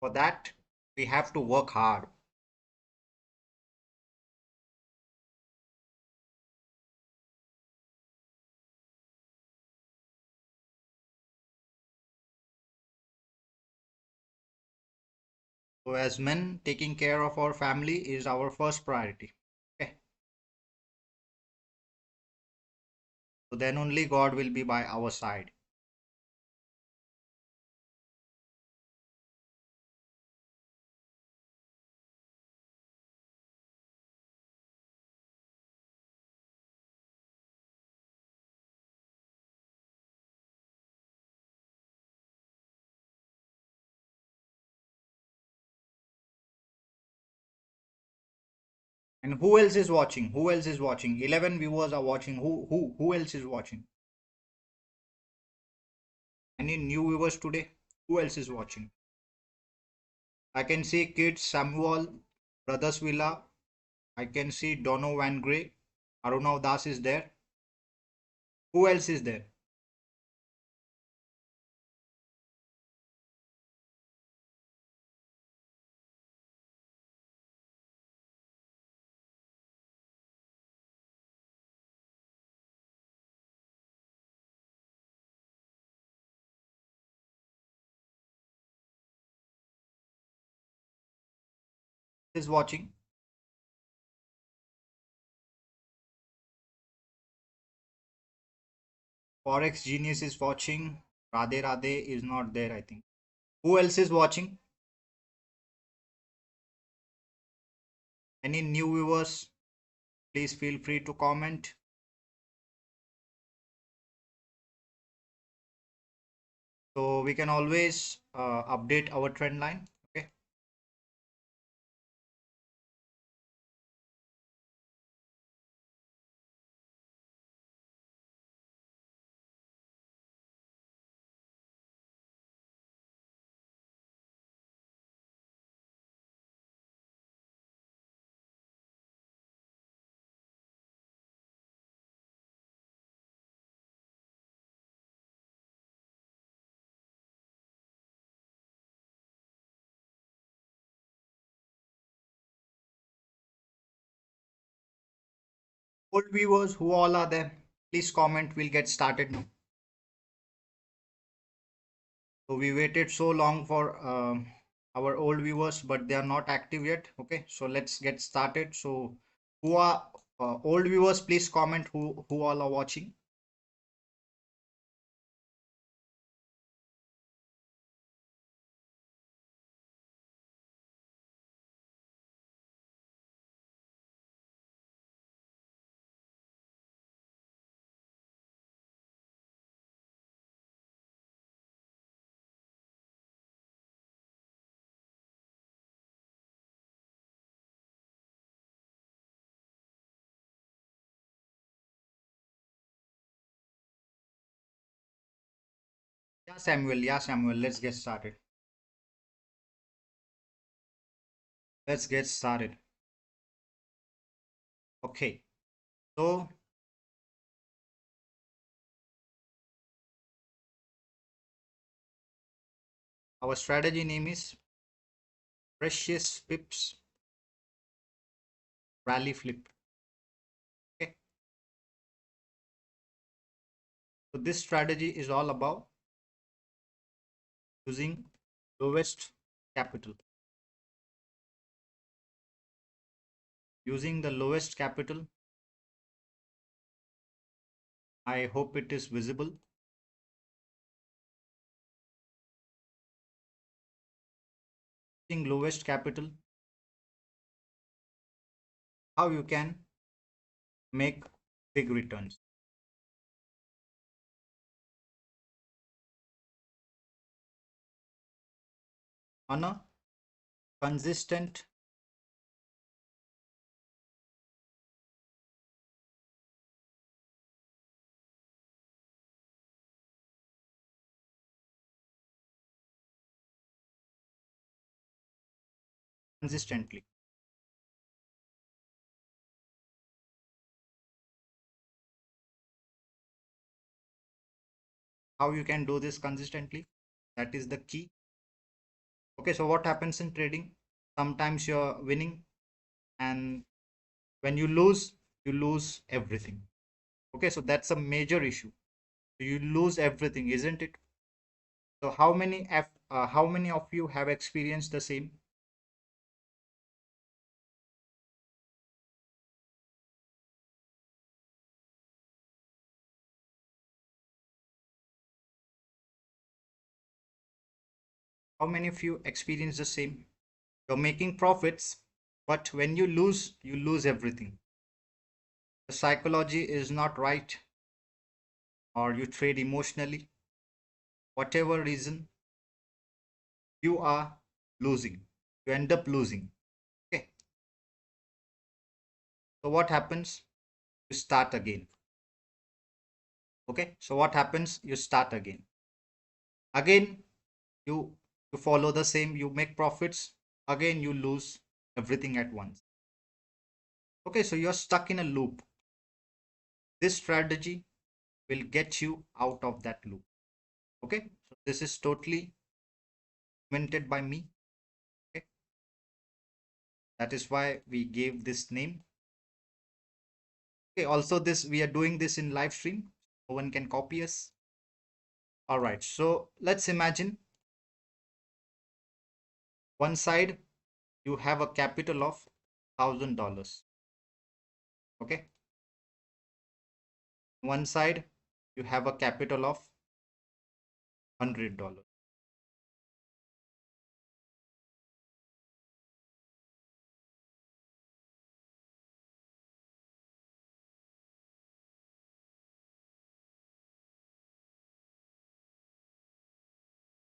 For that, we have to work hard. So as men, taking care of our family is our first priority. Okay. So then only God will be by our side. And who else is watching? Who else is watching? 11 viewers are watching. Who else is watching? Any new viewers today? Who else is watching? I can see Kids Samuel, Brothers Villa. I can see Dono Van Gray. Arunav Das is there. Who else is there? Is watching. Forex Genius is watching. Radhe Radhe is not there, I think. Who else is watching? Any new viewers? Please feel free to comment. So we can always update our trend line. Okay. Old viewers, who all are there? Please comment. We'll get started now. So we waited so long for our old viewers, but they are not active yet. Okay, so let's get started. So who are old viewers? Please comment who all are watching. Yeah, Samuel. Yeah, Samuel. Let's get started. Let's get started. Okay. So our strategy name is Precious Pips Rally Flip. Okay. So this strategy is all about using lowest capital. Using the lowest capital. I hope it is visible. Using lowest capital, how you can make big returns on a consistent consistently. How you can do this consistently, that is the key. Okay, so what happens in trading? Sometimes you're winning, and when you lose everything. Okay, so that's a major issue. You lose everything, isn't it? So how many of you have experienced the same? How many of you experience the same? You're making profits, but when you lose everything. The psychology is not right, or you trade emotionally, whatever reason, you are losing. You end up losing. Okay. So what happens? You start again. Okay. So what happens? You start again. Again, you you follow the same, you make profits, again you lose everything at once. Okay, so you're stuck in a loop. This strategy will get you out of that loop. Okay, so this is totally invented by me. Okay, that is why we gave this name. Okay, also this we are doing this in live stream. No one can copy us. All right, so let's imagine one side you have a capital of $1,000. Okay, one side you have a capital of $100.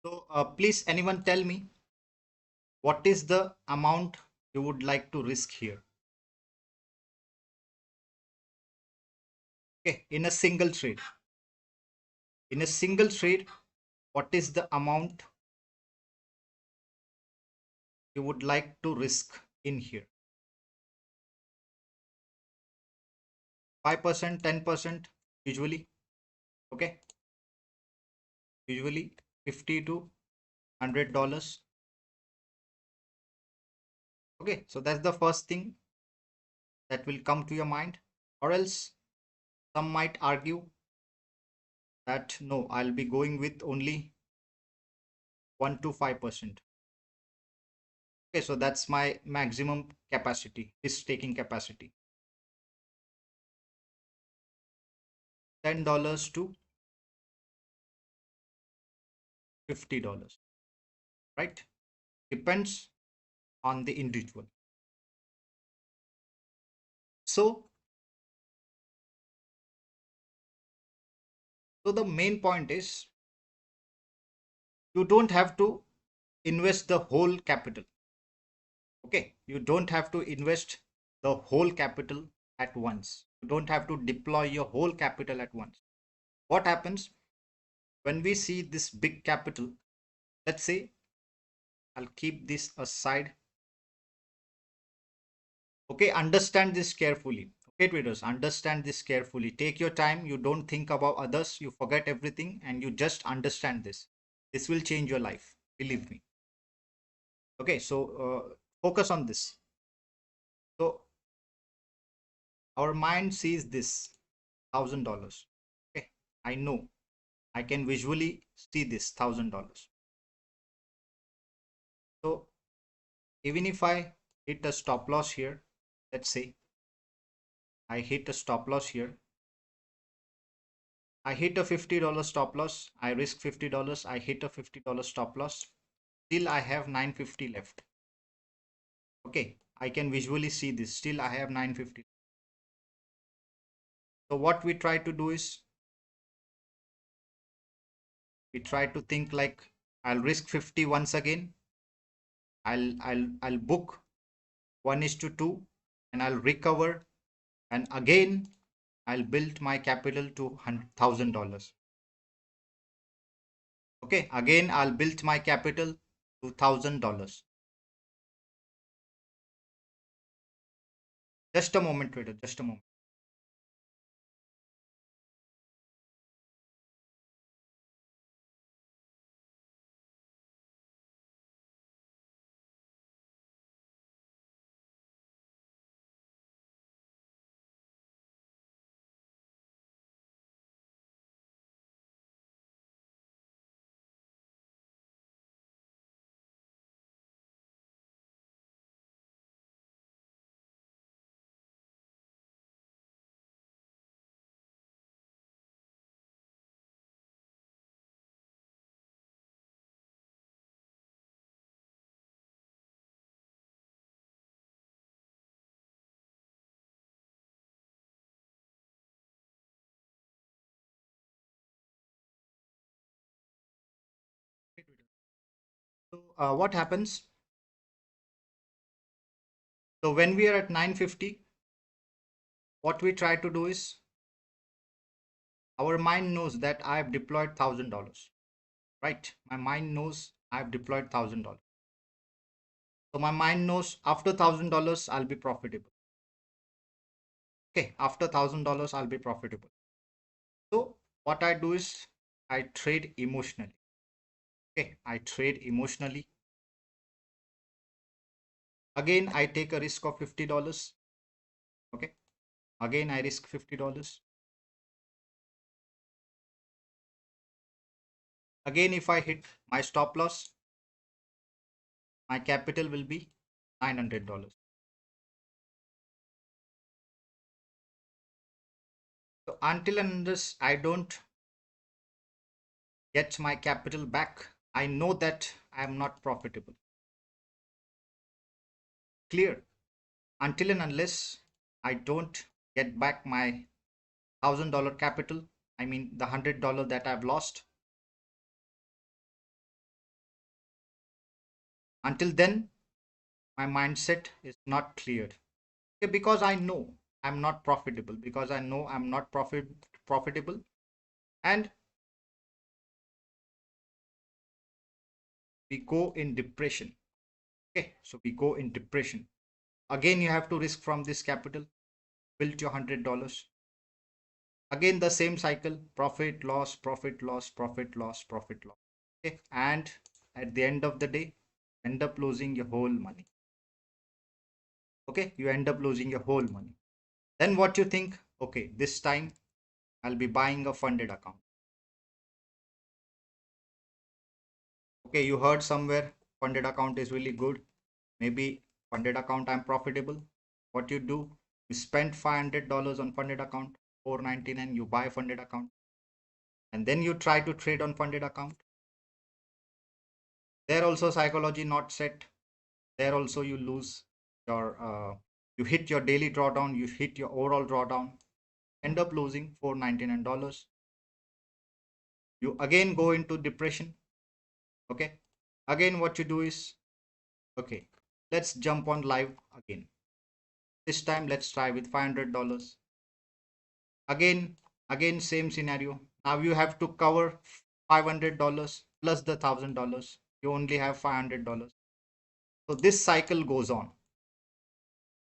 So please anyone tell me what is the amount you would like to risk here? Okay, in a single trade. In a single trade, what is the amount you would like to risk in here? 5%, 10%, usually. Okay, usually 50 to $100. Okay, so that's the first thing that will come to your mind. Or else some might argue that no, I'll be going with only 1 to 5%. Okay, so that's my maximum capacity, risk taking capacity. $10 to $50, right? Depends on the individual. So the main point is you don't have to invest the whole capital. Okay, you don't have to invest the whole capital at once. You don't have to deploy your whole capital at once. What happens when we see this big capital? Let's say I'll keep this aside. Okay, understand this carefully. Okay, traders, understand this carefully. Take your time. You don't think about others. You forget everything and you just understand this. This will change your life. Believe me. Okay, so focus on this. So our mind sees this $1,000. Okay, I know I can visually see this $1,000. So even if I hit a stop loss here, let's say I hit a stop loss here, I hit a $50 stop loss, I risk $50, I hit a $50 stop loss, still I have 950 left. Okay, I can visually see this, still I have 950. So what we try to do is we try to think like I'll risk 50 once again. I'll book 1:2 and I'll recover, and again I'll build my capital to $1,000. Okay, again I'll build my capital to $1,000. Just a moment, trader, just a moment. So what happens? So when we are at 950, what we try to do is our mind knows that I have deployed $1,000, right? My mind knows I have deployed $1,000. So my mind knows after $1,000 I'll be profitable. Okay, after $1,000 I'll be profitable. So what I do is I trade emotionally. Okay, I trade emotionally. Again, I take a risk of $50. Okay, again I risk $50. Again, if I hit my stop loss, my capital will be $900. So until and unless I don't get my capital back, I know that I am not profitable. Clear? Until and unless I don't get back my $1,000 capital, I mean the $100 that I've lost, until then my mindset is not cleared. Okay, because I know I'm not profitable, because I know I'm not profitable, and we go in depression. Okay, so we go in depression. Again, you have to risk from this capital, build your $100. Again, the same cycle, profit, loss, profit, loss, profit, loss, profit, loss. Okay, and at the end of the day, end up losing your whole money. Okay, you end up losing your whole money. Then what you think? okay, this time I'll be buying a funded account. Okay, you heard somewhere funded account is really good. Maybe funded account I'm profitable. What you do, you spend $500 on funded account, 499, you buy funded account, and then you try to trade on funded account. There also psychology not set. There also you lose your you hit your daily drawdown, you hit your overall drawdown, end up losing $499. You again go into depression. Okay, again what you do is, okay, let's jump on live again. This time let's try with $500. Again same scenario. Now you have to cover $500 plus the $1,000. You only have $500. So this cycle goes on.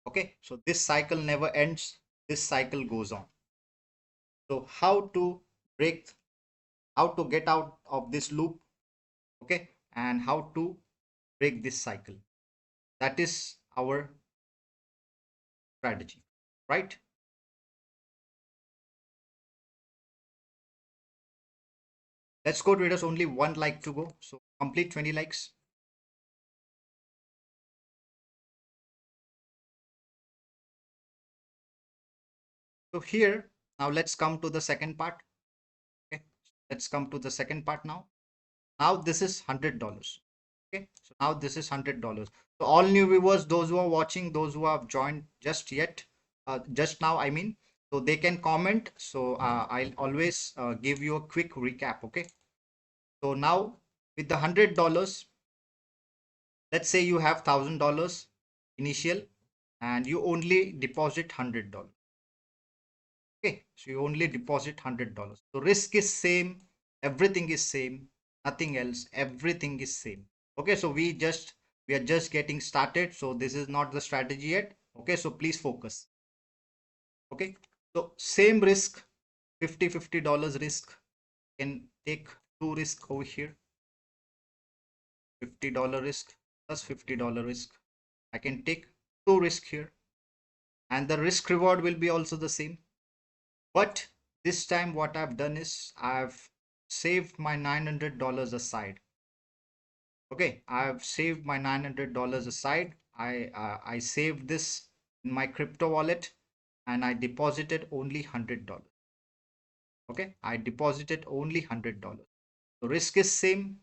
Okay, so this cycle never ends. This cycle goes on. So how to break, how to get out of this loop, okay, and how to break this cycle. That is our strategy, right? Let's go traders, only one like to go. So complete 20 likes. So here, now let's come to the second part. Okay, let's come to the second part now. Now this is $100. Okay, so now this is $100. So all new viewers, those who are watching, those who have joined just now, I mean, so they can comment. So I'll always give you a quick recap. Okay, so now with the $100, let's say you have $1,000 initial and you only deposit $100. Okay, so you only deposit $100. So risk is same, everything is same, nothing else, everything is same. Okay, so we are just getting started, so this is not the strategy yet. Okay, so please focus. Okay, so same risk, $50 risk, can take two risk over here, $50 risk plus $50 risk. I can take two risk here, and the risk reward will be also the same. But this time what I've done is I've saved my $900 aside. Okay, I've saved my $900 aside. I saved this in my crypto wallet and I deposited only $100. Okay, I deposited only $100. The risk is same,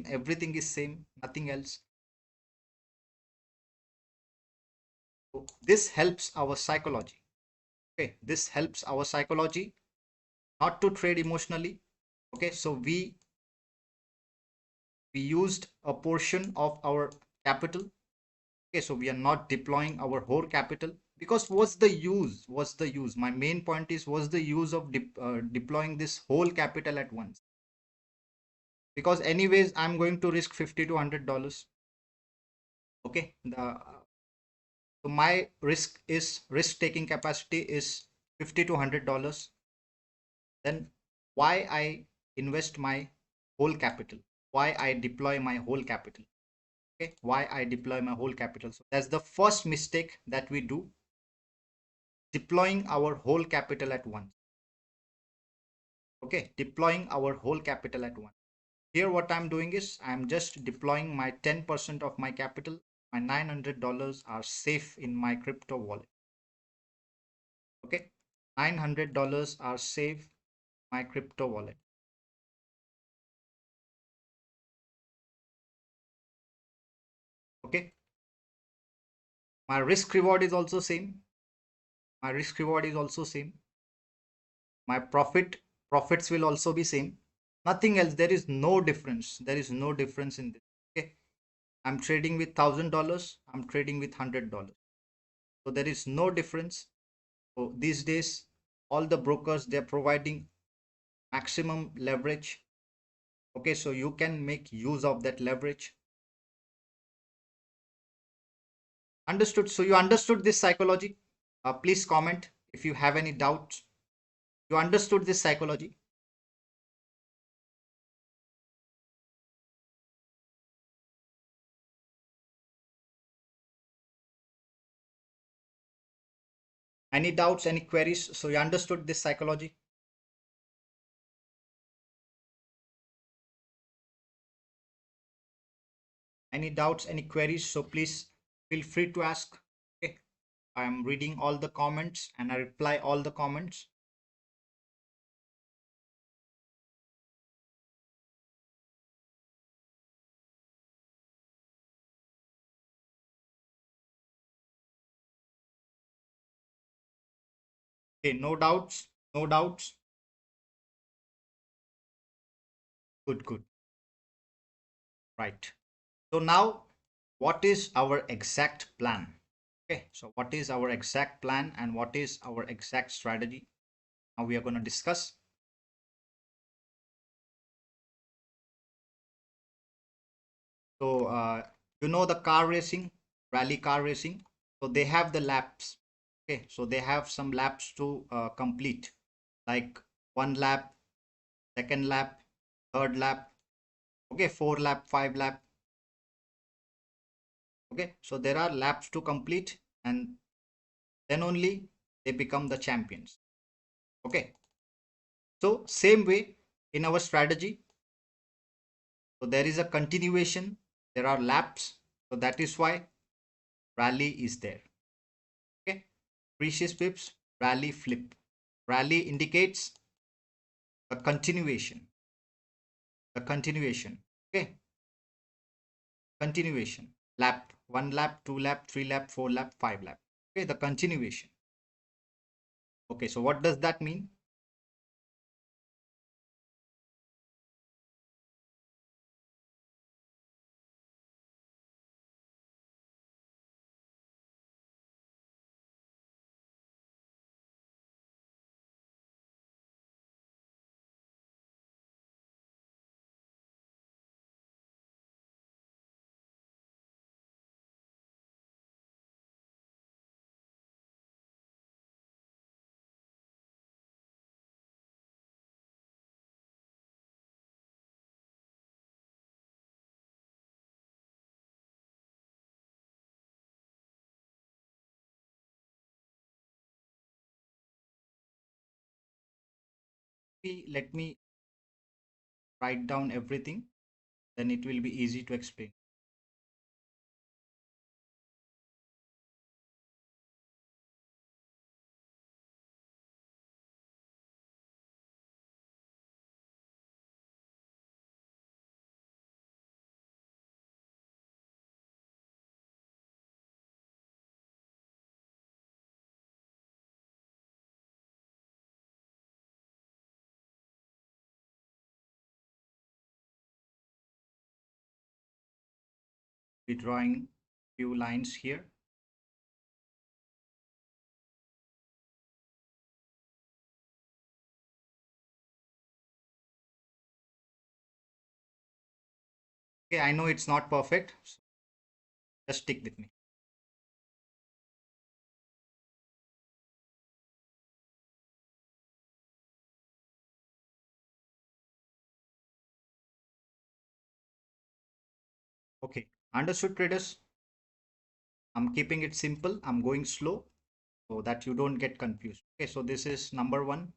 everything is same, nothing else. So this helps our psychology. Okay, this helps our psychology not to trade emotionally. Okay, so we used a portion of our capital. Okay, so we are not deploying our whole capital, because what's the use, my main point is, what's the use of deploying this whole capital at once? Because anyways I'm going to risk 50 to $100. Okay, so my risk taking capacity is 50 to $100. Then why I invest my whole capital, why I deploy my whole capital? Okay, why I deploy my whole capital? So that's the first mistake that we do, deploying our whole capital at once. Okay, deploying our whole capital at once. Here what I'm doing is I'm just deploying my 10% of my capital. My $900 are safe in my crypto wallet. Okay, $900 are safe in my crypto wallet. Okay, my risk reward is also same. My risk reward is also same. My profits will also be same. Nothing else. There is no difference. There is no difference in this. Okay, I'm trading with $1,000. I'm trading with $100. So there is no difference. So these days all the brokers, they're providing maximum leverage. Okay, so you can make use of that leverage. Understood? So you understood this psychology? Please comment if you have any doubts. You understood this psychology? Any doubts, any queries? So you understood this psychology? Any doubts, any queries? So please feel free to ask. Okay. I am reading all the comments and I reply all the comments. Okay, no doubts, no doubts. Good, good. Right. So now, what is our exact plan? Okay, so what is our exact plan and what is our exact strategy? Now we are going to discuss. So, you know the car racing, rally car racing. So they have the laps. Okay, so they have some laps to complete, like one lap, second lap, third lap. Okay, four lap, five lap. Okay, so there are laps to complete, and then only they become the champions. Okay, so same way in our strategy. So there is a continuation. There are laps. So that is why rally is there. Okay, precious pips, rally flip. Rally indicates a continuation. A continuation. Okay, continuation. Lap, one lap, two lap, three lap, four lap, five lap. Okay, the continuation. Okay, so what does that mean? Let me write down everything, then it will be easy to explain. Be drawing few lines here. Okay, I know it's not perfect, so just stick with me. Okay, understood traders? I'm keeping it simple. I'm going slow so that you don't get confused. Okay, so this is number one,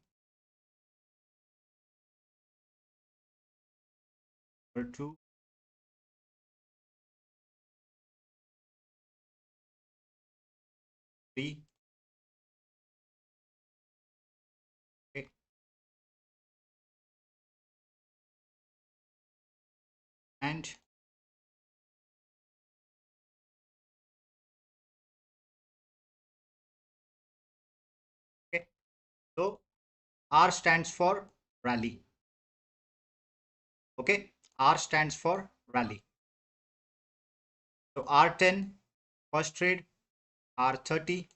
number two, three. Okay, and okay, so R stands for rally. Okay, R stands for rally. So R10, first trade, R30,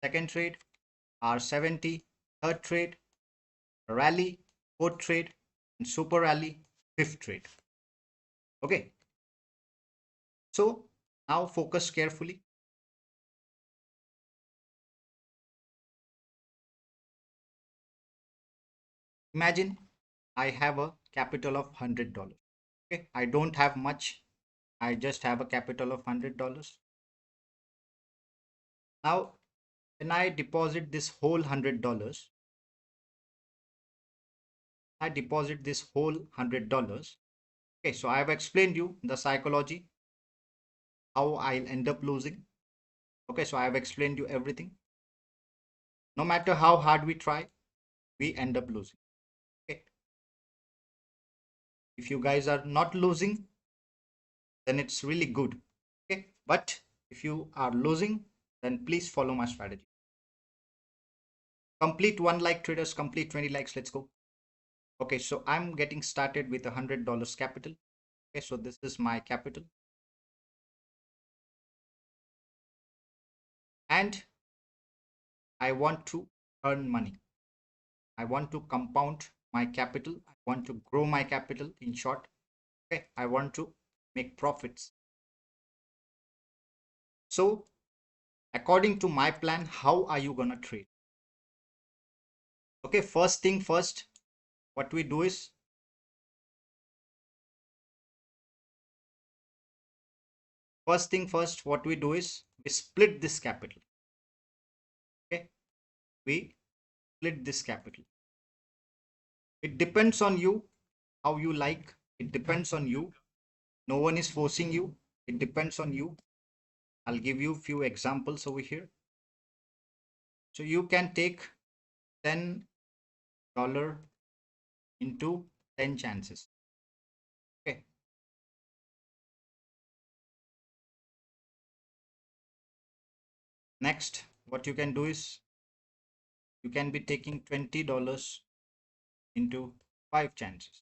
second trade, R70, third trade, rally, fourth trade, and super rally, fifth trade. Okay, so now focus carefully. Imagine I have a capital of $100. Okay, I don't have much. I just have a capital of $100. Now when I deposit this whole $100, okay, so I have explained you the psychology, how I'll end up losing. Okay, so I have explained you everything. No matter how hard we try, we end up losing. Okay, if you guys are not losing, then it's really good. Okay, but if you are losing, then please follow my strategy. Complete 1 like traders, complete 20 likes. Let's go. Okay, so I'm getting started with $100 capital. Okay, so this is my capital. And I want to earn money. I want to compound my capital. I want to grow my capital, in short. Okay, I want to make profits. So according to my plan, how are you gonna trade? Okay, first thing first, what we do is, we split this capital. Okay, we split this capital. It depends on you, how you like. It depends on you. No one is forcing you. It depends on you. I'll give you a few examples over here. So you can take $10 into 10 chances. Okay. Next, what you can do is, you can be taking $20 into 5 chances.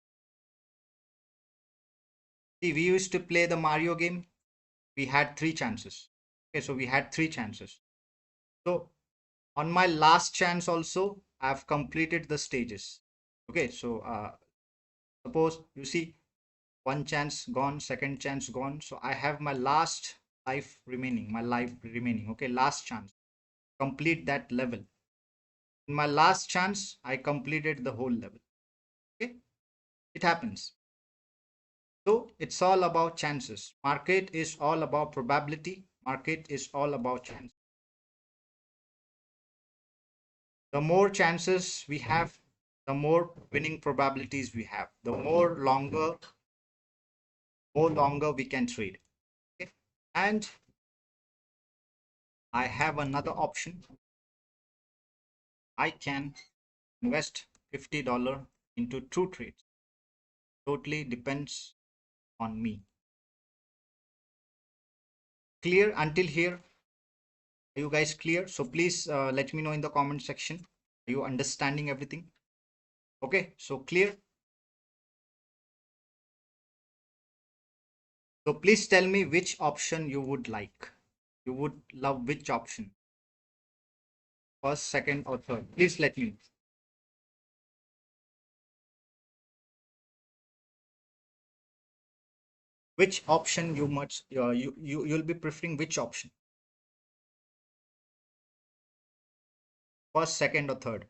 See, we used to play the Mario game. We had 3 chances. Okay, so we had 3 chances. So on my last chance also, I've completed the stages. Okay, so suppose you see, one chance gone, second chance gone. So I have my last life remaining, Okay, last chance. Complete that level. In my last chance, I completed the whole level. Okay, it happens. So it's all about chances. Market is all about probability. Market is all about chance. The more chances we have, the more winning probabilities we have. The more longer we can trade. Okay? And I have another option. I can invest $50 into 2 trades. Totally depends on me. Clear until here? Are you guys clear? So please let me know in the comment section. Are you understanding everything? Okay, so clear. So please tell me which option you would like. You would love which option? First, second, or third? Please let me know. Which option you must you'll be preferring which option? First, second, or third?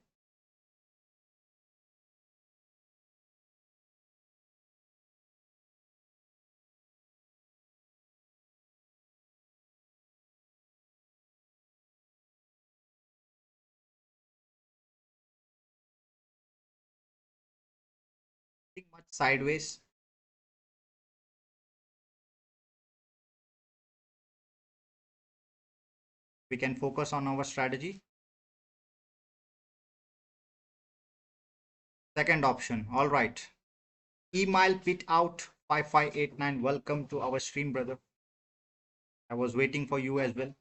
Think much sideways. We can focus on our strategy. Second option. All right. Email pit out 5589. Welcome to our stream, brother. I was waiting for you as well.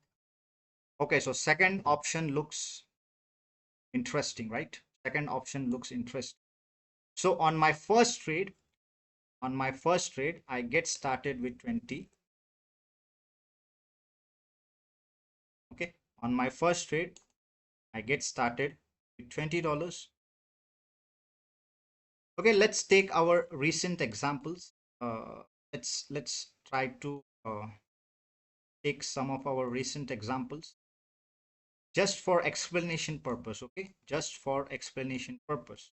Okay, so second option looks interesting, right? Second option looks interesting. So on my first trade, I get started with 20. Okay, on my first trade, I get started with $20. Okay, let's take our recent examples. Let's try to take some of our recent examples just for explanation purpose. Okay, just for explanation purpose.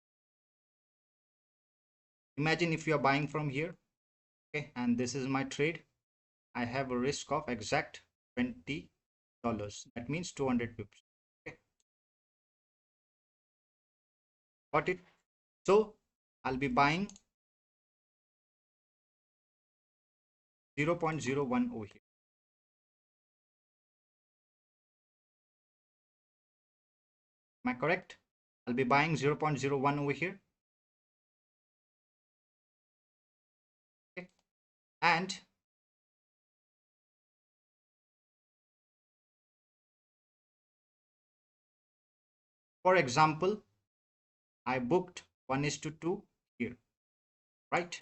Imagine if you are buying from here. Okay, and this is my trade. I have a risk of exact $20. That means 200 pips. Got it? So I'll be buying 0.01 over here. Am I correct? I'll be buying 0.01 over here. Okay. And for example, I booked 1:2 here, right?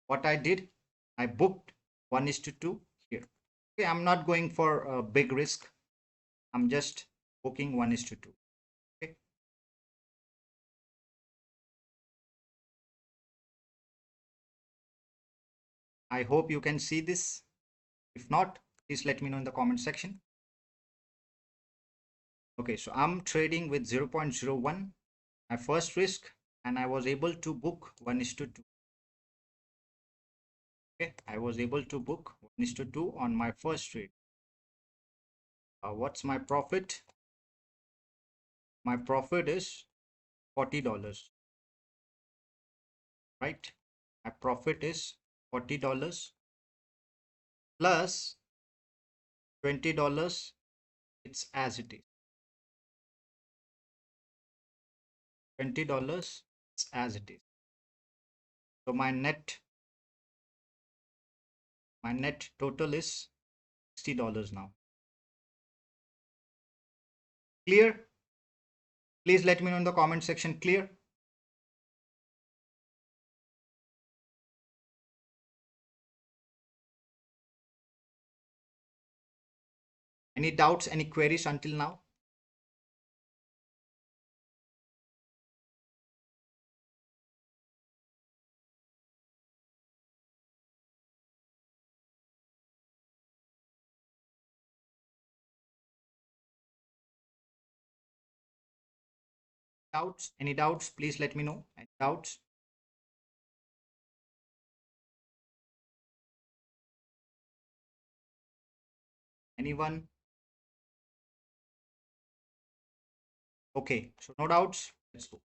What I did, I booked 1:2 here. Okay, I'm not going for a big risk. I'm just booking 1:2. Okay. I hope you can see this. If not, please let me know in the comment section. Okay, so I'm trading with 0.01, my first risk, and I was able to book 1:2. Okay, I was able to book 1:2 on my first trade. What's my profit? My profit is $40, right? My profit is $40 plus $20. It's as it is. $20, it's as it is. So my net total is $60 now. Clear? Please let me know in the comment section. Clear? Any doubts, any queries until now? Doubts? Any doubts? Please let me know. Any doubts? Anyone? Okay, so no doubts. Let's go.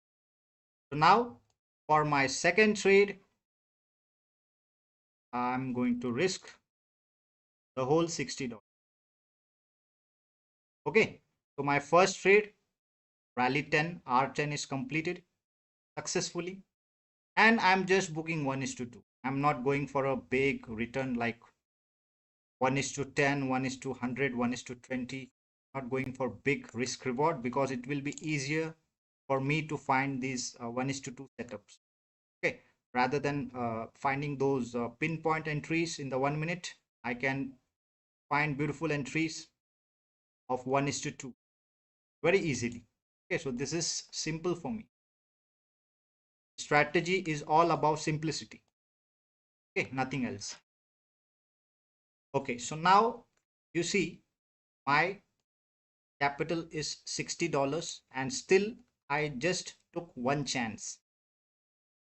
So now for my second trade, I'm going to risk the whole $60. Okay, so my first trade, rally 10, R10 is completed successfully, and I'm just booking 1:2. I'm not going for a big return like 1:10, 1:100, 1:20. Not going for big risk reward because it will be easier for me to find these 1:2 setups. Okay, rather than finding those pinpoint entries in the 1 minute, I can find beautiful entries of 1:2 very easily. Okay, so this is simple for me. Strategy is all about simplicity. Okay, nothing else. Okay, so now you see my capital is $60 and still I just took one chance.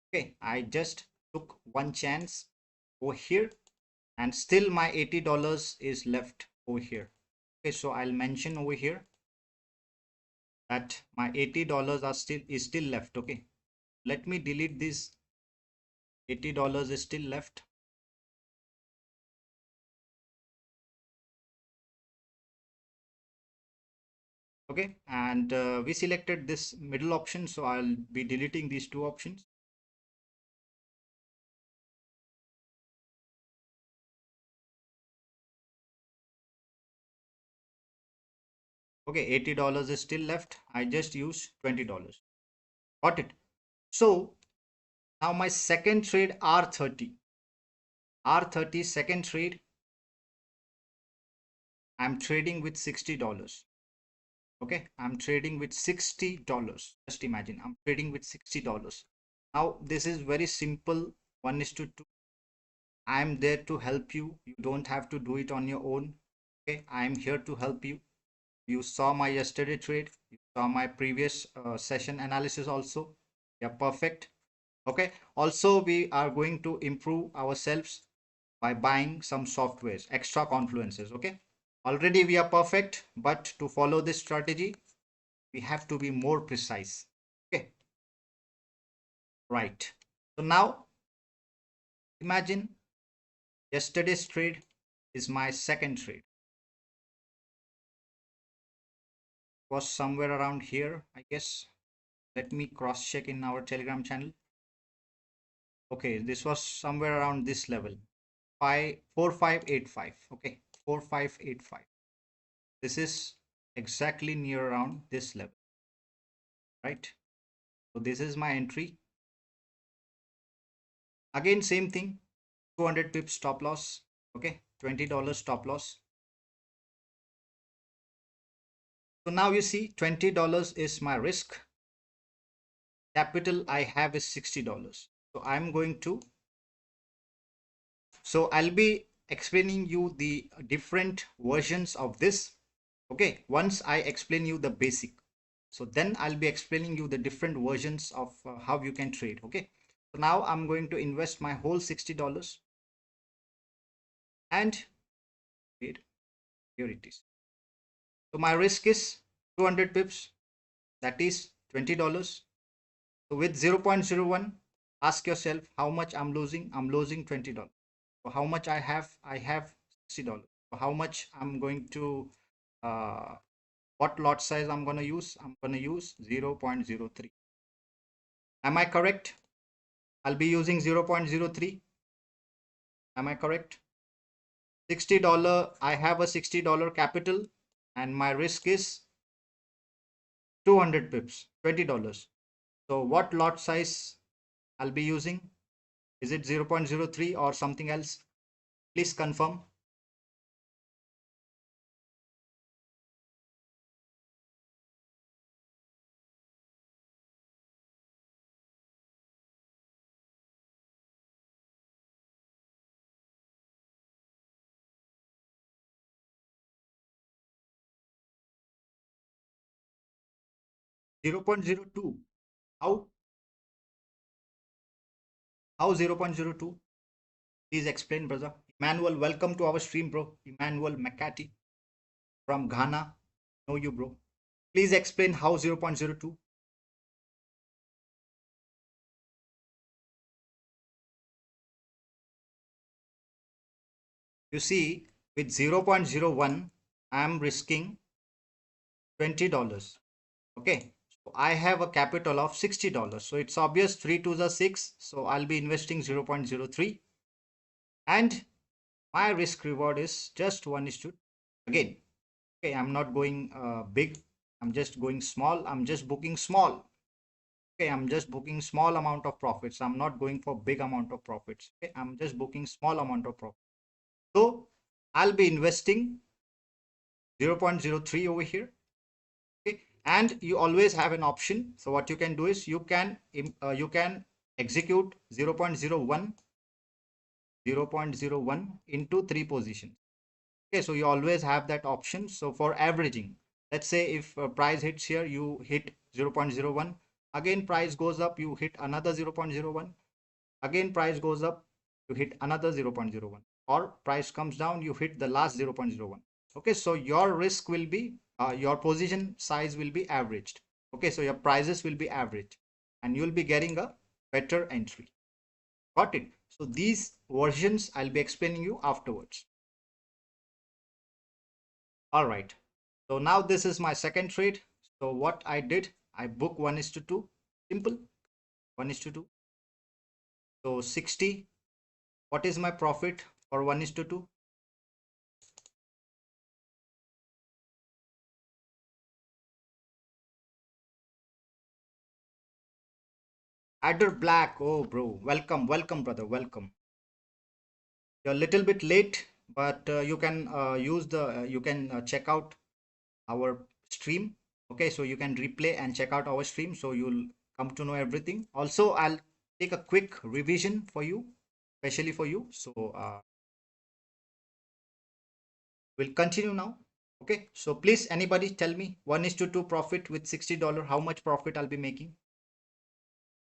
Okay, I just took one chance over here and still my $80 is left over here. Okay, so I'll mention over here that my $80 is still left. Okay, let me delete this. $80 is still left. Okay, and we selected this middle option, so I'll be deleting these two options. Okay, $80 is still left. I just use $20. Got it. So now my second trade, R30. R30 second trade, I'm trading with $60. Okay, I'm trading with $60. Just imagine I'm trading with $60. Now this is very simple. 1:2. I'm there to help you. You don't have to do it on your own. Okay, I'm here to help you. You saw my yesterday trade. You saw my previous session analysis also. Yeah, perfect. Okay, also we are going to improve ourselves by buying some softwares, extra confluences. Okay, already we are perfect, but to follow this strategy we have to be more precise. Okay, Right. So now imagine yesterday's trade is my second trade. Was somewhere around here, I guess. Let me cross check in our Telegram channel. Okay, this was somewhere around this level. 4585. Okay, 4585. This is exactly near around this level, right? So this is my entry. Again, same thing, 200 pips stop loss. Okay, $20 stop loss. So now you see $20 is my risk. Capital I have is $60. So I'm going to, so I'll be explaining you the different versions of this. Okay, once I explain you the basic, so then I'll be explaining you the different versions of how you can trade. Okay, so now I'm going to invest my whole $60 and here it is. So my risk is 200 pips, that is $20. So with 0.01, ask yourself how much I'm losing. I'm losing $20. So how much I have $60. So how much I'm going to what lot size I'm going to use? I'm going to use 0.03. Am I correct? I'll be using 0.03. Am I correct? $60. I have a $60 capital and my risk is 200 pips, $20. So what lot size I'll be using? Is it 0.03 or something else? Please confirm. 0.02. How? How 0.02? Please explain, brother. Emmanuel, welcome to our stream, bro. Emmanuel McCarthy from Ghana. Know you, bro. Please explain how 0.02. You see, with 0.01, I'm risking $20. Okay. So I have a capital of $60. So it's obvious 3 to the 6. So I'll be investing 0.03. And my risk reward is just 1 is to again. Okay, I'm not going big. I'm just going small. I'm just booking small. Okay, I'm just booking small amount of profits. I'm not going for big amount of profits. Okay, I'm just booking small amount of profit. So I'll be investing 0.03 over here. Okay, and you always have an option. So what you can do is you can execute 0.01 into 3 positions. Okay, so you always have that option. So for averaging, let's say if price hits here, you hit 0.01. Again, price goes up, you hit another 0.01. Again, price goes up, you hit another 0.01. Or price comes down, you hit the last 0.01. Okay, so your risk will be, your position size will be averaged. Okay, so your prices will be averaged and you'll be getting a better entry. Got it? So these versions I'll be explaining you afterwards. All right. So now this is my second trade. So what I did, I book 1 is to 2. Simple. 1 is to 2. So 60. What is my profit for 1 is to 2? Adder Black. Oh, bro. Welcome. Welcome, brother. Welcome. You're a little bit late, but you can use the, you can check out our stream. Okay. So you can replay and check out our stream. So you'll come to know everything. Also, I'll take a quick revision for you, especially for you. So, we'll continue now. Okay, so please anybody tell me 1 is to 2 profit with $60, how much profit I'll be making?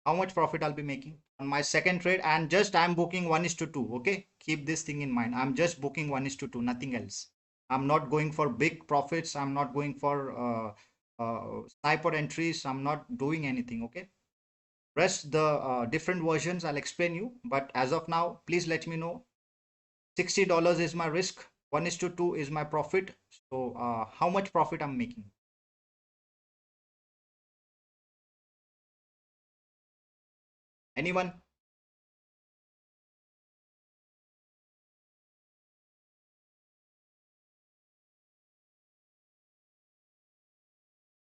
How much profit I'll be making on my second trade, and just I'm booking 1 is to 2. Okay, keep this thing in mind. I'm just booking 1 is to 2, nothing else. I'm not going for big profits. I'm not going for sniper entries. I'm not doing anything. Okay, Rest the different versions I'll explain you, but as of now, please let me know. $60 is my risk, 1:2 is my profit. So how much profit I'm making? Anyone?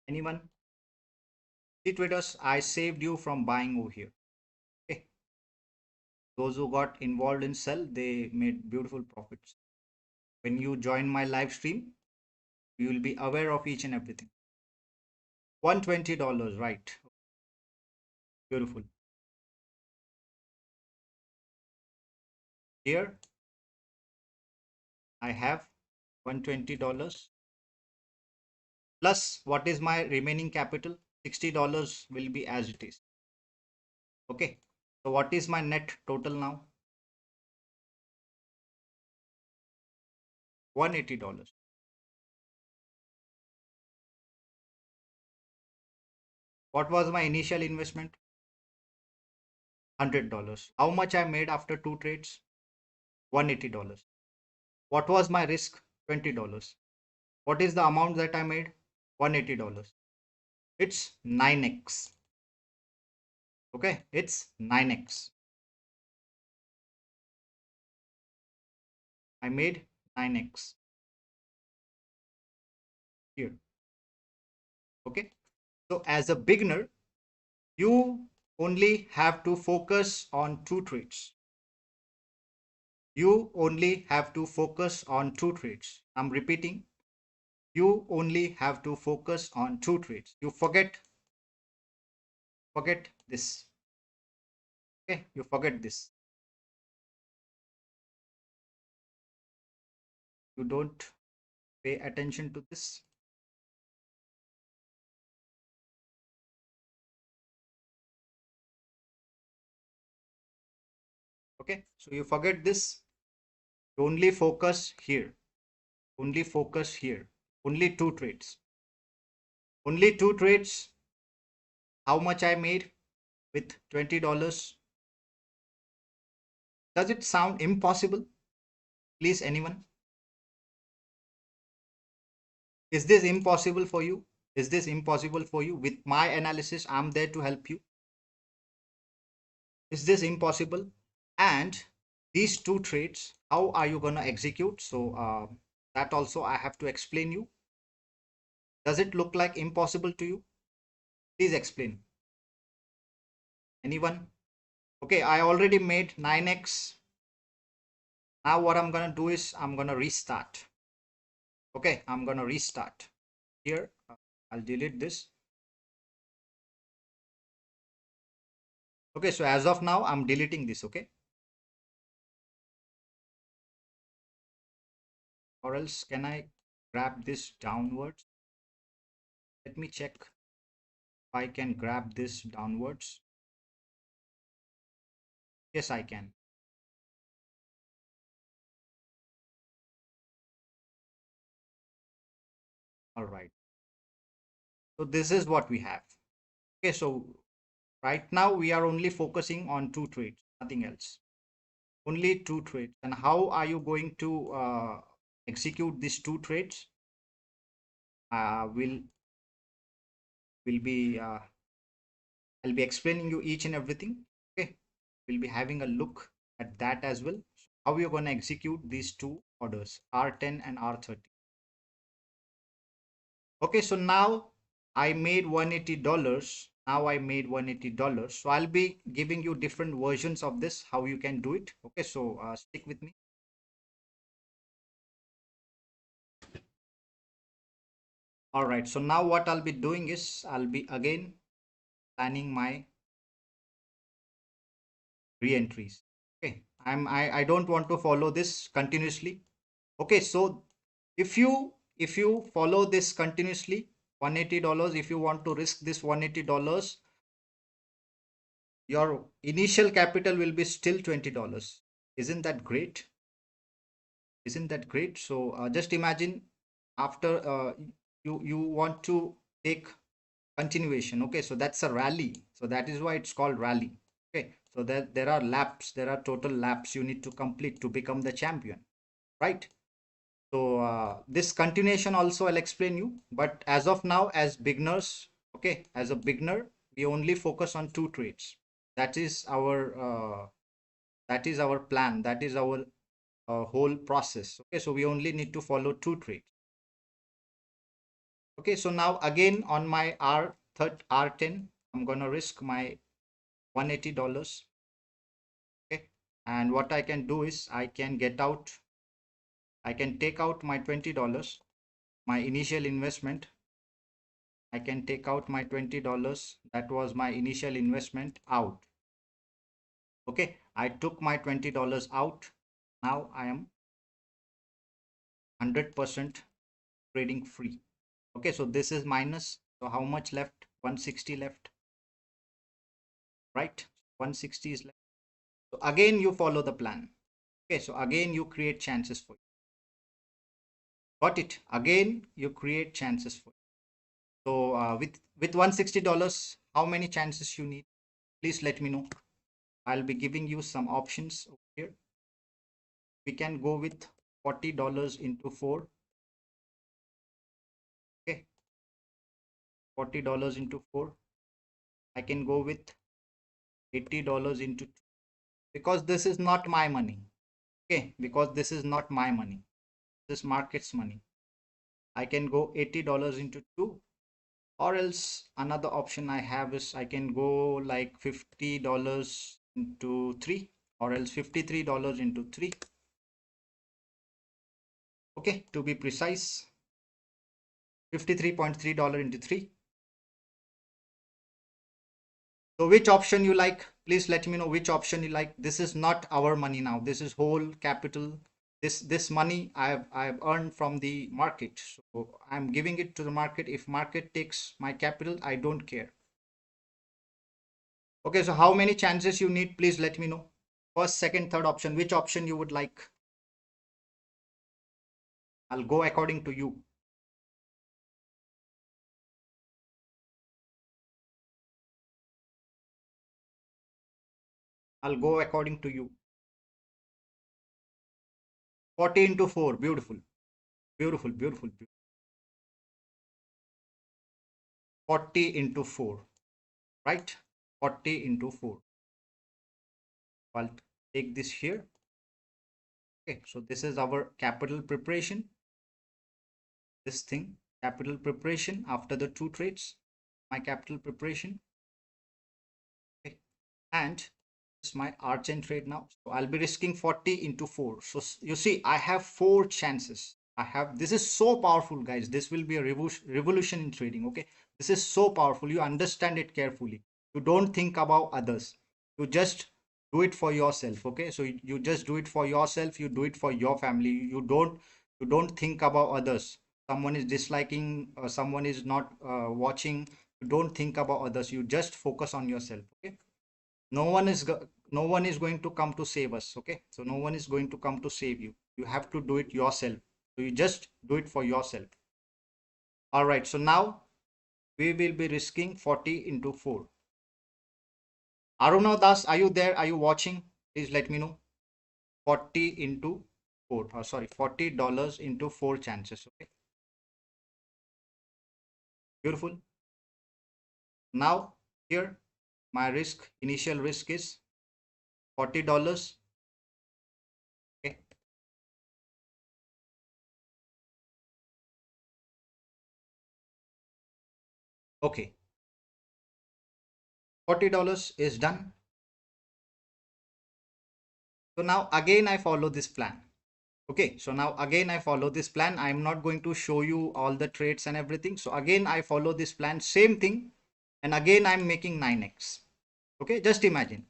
Anyone? See traders, I saved you from buying over here. Okay. Those who got involved in sell, they made beautiful profits. When you join my live stream, you will be aware of each and everything. $120, right? Beautiful. Here I have $120 plus what is my remaining capital? $60 will be as it is. Okay. So what is my net total now? $180. What was my initial investment? $100. How much I made after two trades? $180. What was my risk? $20. What is the amount that I made? $180. It's 9x. Okay, it's 9x. I made 9x here. Okay, so as a beginner, you only have to focus on two trades. You only have to focus on two trades. I'm repeating, you only have to focus on two trades. You forget this. Okay, you forget this. You don't pay attention to this. Okay, so you forget this. You only focus here. Only focus here. Only two trades. Only two trades. How much I made with $20? Does it sound impossible? Please, anyone? Is this impossible for you? Is this impossible for you? With my analysis, I'm there to help you. Is this impossible? And these two trades, how are you going to execute? So that also I have to explain you. Does it look like impossible to you? Please explain. Anyone? Okay, I already made 9x. Now what I'm going to do is I'm going to restart. Okay, I'm going to restart. Here, I'll delete this. Okay, so as of now, I'm deleting this, okay? Or else can I grab this downwards? Let me check if I can grab this downwards. Yes, I can. All right. So this is what we have. Okay, so right now we are only focusing on two trades, nothing else. Only two trades. And how are you going to execute these two trades? Will be I'll be explaining you each and everything. Okay, we'll be having a look at that as well. How you're going to execute these two orders, R10 and R30. Okay, so now I made $180. Now I made $180. So I'll be giving you different versions of this, how you can do it. Okay, so stick with me. All right, so now what I'll be doing is I'll be again planning my re-entries. Okay, I don't want to follow this continuously. Okay, so if you follow this continuously, $180, if you want to risk this $180, your initial capital will be still $20. Isn't that great? Isn't that great? So just imagine after you want to take continuation. Okay, so that's a rally, so that is why it's called rally. Okay, so there are laps, there are total laps you need to complete to become the champion, right? So this continuation also I'll explain you, but as of now, as beginners, okay, as a beginner, we only focus on two trades. That is our plan, that is our whole process. Okay, so we only need to follow two trades. Okay, so now again on my R10, I'm gonna risk my $180. Okay, and what I can do is I can take out my $20, my initial investment. I can take out my $20. That was my initial investment out. Okay, I took my $20 out. Now I am 100% trading free. Okay, so this is minus. So how much left? 160 left, right? 160 is left. So again, you follow the plan. Okay, so again, you create chances for you. Got it? Again, you create chances for you. So with $160, how many chances you need? Please let me know. I'll be giving you some options over here. We can go with $40 into 4. Okay, $40 into 4. I can go with $80 into 2, because this is not my money. Okay, because this is not my money, this market's money. I can go $80 into 2, or else another option I have is I can go like $50 into 3, or else $53 into 3. Okay, to be precise, $53.3 into 3. So which option you like? Please let me know which option you like. This is not our money now. This is whole capital. This money I've earned from the market. So I'm giving it to the market. If market takes my capital, I don't care. Okay, so how many chances you need? Please let me know. First, second, third option. Which option you would like? I'll go according to you. I'll go according to you. 40 into 4. Beautiful. Beautiful, beautiful, beautiful. 40 into 4. Right? 40 into 4. I'll take this here. Okay, so this is our capital preparation. This thing, capital preparation after the two trades, my capital preparation. Okay, and this is my argent trade now. So I'll be risking 40 into 4. So you see, I have 4 chances. This is so powerful, guys. This will be a revolution in trading. Okay, this is so powerful. You understand it carefully. You don't think about others. You just do it for yourself. Okay, so you just do it for yourself. You do it for your family. You don't think about others. Someone is disliking, someone is not watching. You don't think about others. You just focus on yourself. Okay, no one is going to come to save us. Okay, so no one is going to come to save you. You have to do it yourself. So you just do it for yourself. All right, so now we will be risking 40 into 4. Aruna Das, are you there? Are you watching? Please let me know. 40 into 4, sorry, $40 into 4 chances. Okay, beautiful. Now here my initial risk is $40. Okay, okay, $40 is done. So now again I follow this plan. Okay, so now again I follow this plan. I'm not going to show you all the trades and everything. So again I follow this plan, same thing, and again I'm making 9x. Okay, just imagine.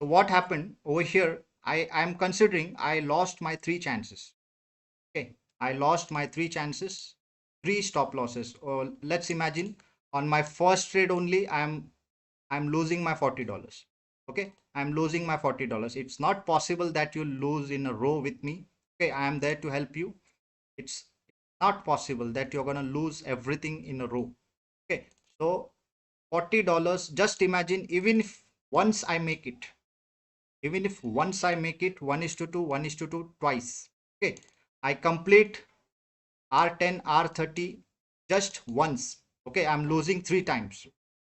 So what happened over here? I'm considering I lost my 3 chances. Okay, I lost my 3 chances, 3 stop losses. Or let's imagine on my first trade only I'm losing my $40. Okay, I'm losing my $40. It's not possible that you lose in a row with me. Okay, I am there to help you. It's not possible that you're gonna lose everything in a row. Okay, so $40. Just imagine, even if once I make it, even if once I make it 1:2, 1:2 twice. Okay, I complete R10, R30 just once. Okay, I'm losing three times.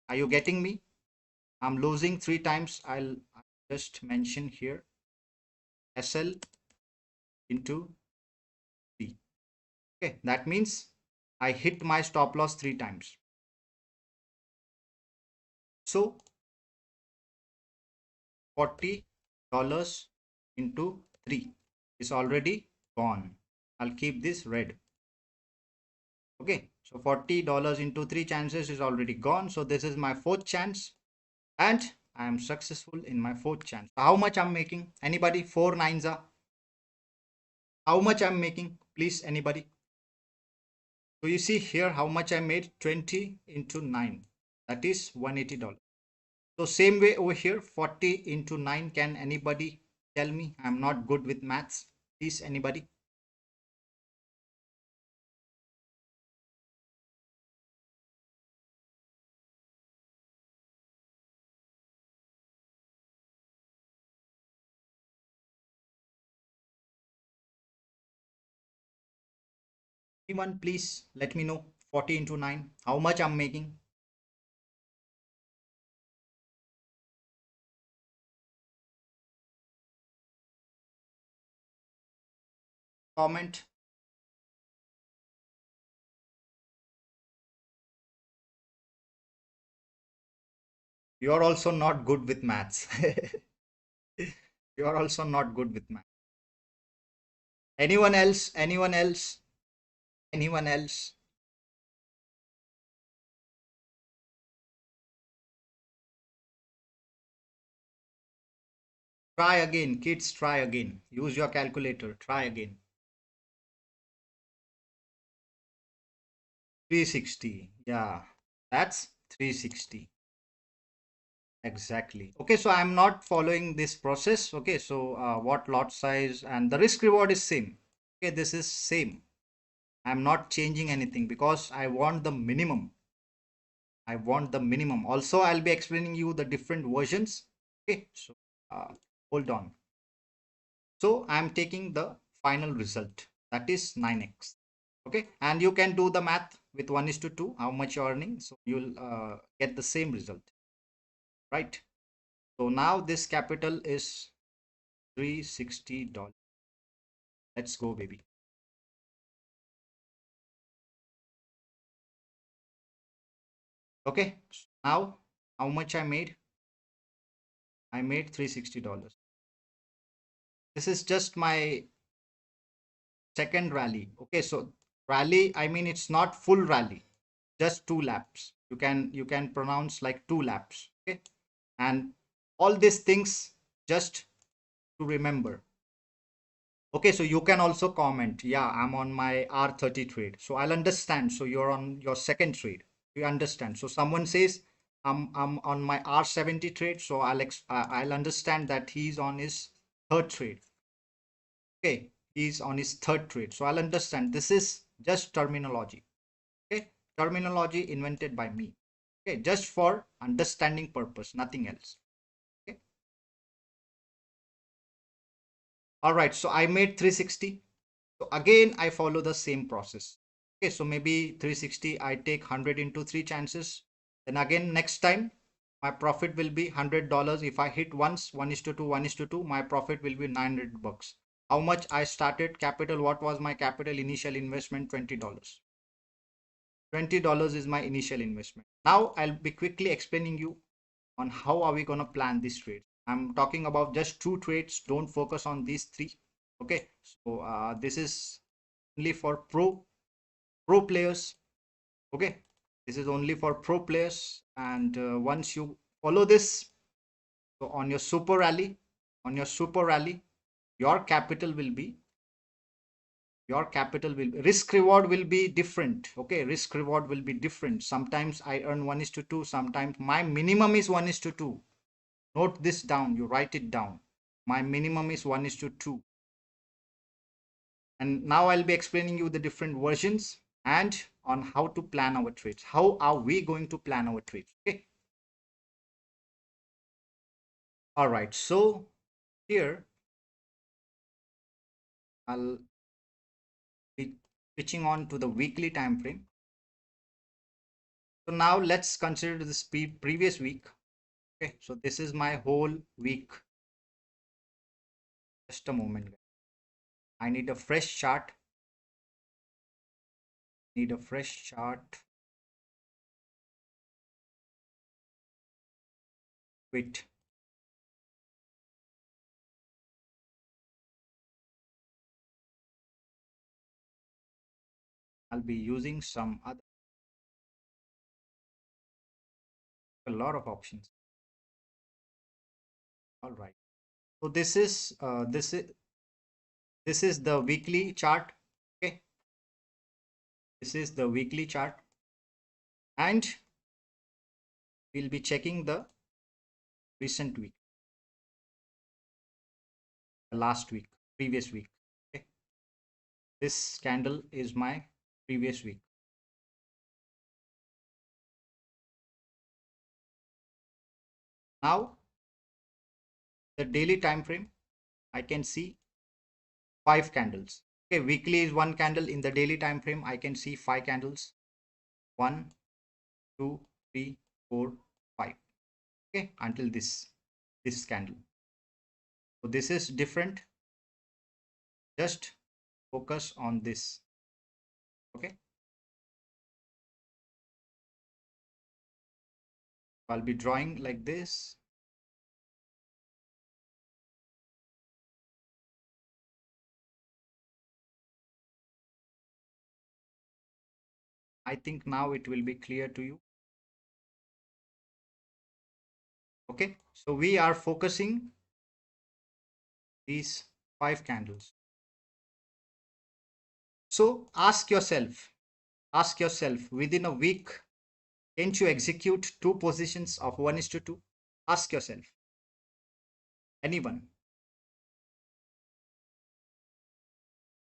Are you getting me? I'm losing three times. I'll just mention here SL into T. Okay, that means I hit my stop loss three times. So $40 into 3 is already gone. I'll keep this red. Okay, so $40 into 3 chances is already gone. So this is my fourth chance, and I am successful in my fourth chance. How much I'm making? Anybody? 4 nines are. How much I'm making? Please, anybody? So you see here how much I made. 20 into 9. That is $180. So same way over here, 40 into 9. Can anybody tell me? I'm not good with maths. Please, anybody? Anyone, please let me know. 40 into 9. How much I'm making? Comment. You're also not good with maths. You're also not good with maths. Anyone else? Anyone else? Anyone else? Try again, kids, try again. Use your calculator. Try again. 360. Yeah, that's 360. Exactly. Okay, so I'm not following this process. Okay, so what lot size and the risk reward is same. Okay, this is same. I'm not changing anything because I want the minimum. I want the minimum. Also, I'll be explaining you the different versions. Okay, so hold on. So I'm taking the final result, that is 9x. Okay, and you can do the math with 1:2, how much you're earning. So you'll get the same result, right? So now this capital is $360. Let's go, baby. Okay, so now how much I made? I made $360. This is just my second rally. Okay, so rally, I mean, it's not full rally, just 2 laps. You can pronounce like 2 laps. Okay, and all these things just to remember. Okay, so you can also comment, yeah, I'm on my R30 trade, so I'll understand. So you're on your second trade, you understand. So someone says I'm on my R70 trade, so I'll understand that he's on his third trade. Okay, he's on his third trade, so I'll understand. This is just terminology. Okay, terminology invented by me. Okay, just for understanding purpose, nothing else. Okay, all right, so I made 360. So again I follow the same process. Okay, so maybe 360, I take 100 into 3 chances. Then again next time my profit will be $100. If I hit once 1:2, 1:2, my profit will be $900. How much I started capital? What was my capital initial investment? $20. $20 is my initial investment. Now I'll be quickly explaining you on how are we going to plan this trade. I'm talking about just 2 trades. Don't focus on these 3. Okay, so this is only for pro players. Okay, this is only for pro players. And once you follow this, so on your super rally, your capital will be risk reward will be different. Okay, risk reward will be different. Sometimes I earn 1:2, sometimes my minimum is 1:2. Note this down, you write it down. My minimum is 1:2. And now I'll be explaining you the different versions, and on how to plan our trades. How are we going to plan our trades? Okay. All right. So here I'll be switching on to the weekly time frame. So now let's consider this previous week. Okay. So this is my whole week. Just a moment. I need a fresh chart. Need a fresh chart. Wait. I'll be using some other, a lot of options. All right. So this is the weekly chart. Okay. This is the weekly chart, and we'll be checking the recent week, the last week, previous week. Okay. This candle is my previous week. Now the daily time frame, I can see 5 candles. Okay, weekly is 1 candle. In the daily time frame, I can see 5 candles. 1, 2, 3, 4, 5. Okay, until this candle. So this is different. Just focus on this. Okay. I'll be drawing like this. I think now it will be clear to you. Okay, so we are focusing these 5 candles. So ask yourself within a week, can't you execute 2 positions of 1:2? Ask yourself. Anyone.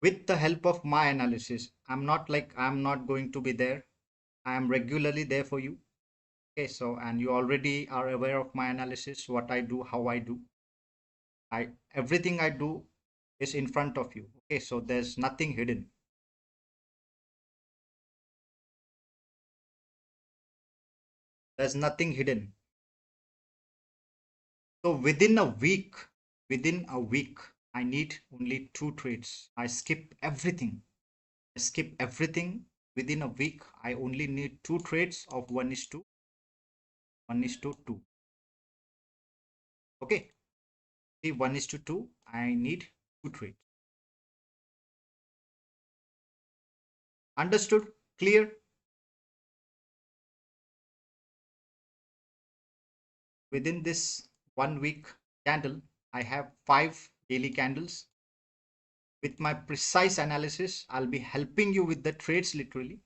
With the help of my analysis, I'm not going to be there. I am regularly there for you. Okay, so and you already are aware of my analysis, what I do, how I do. Everything I do is in front of you. Okay, so there's nothing hidden. There's nothing hidden. So within a week, I need only 2 trades. I skip everything. Within a week. I only need 2 trades of 1:2. Okay. See, 1:2. I need 2 trades. Understood? Clear? Within this 1 week candle, I have 5 daily candles. With my precise analysis, I'll be helping you with the trades literally.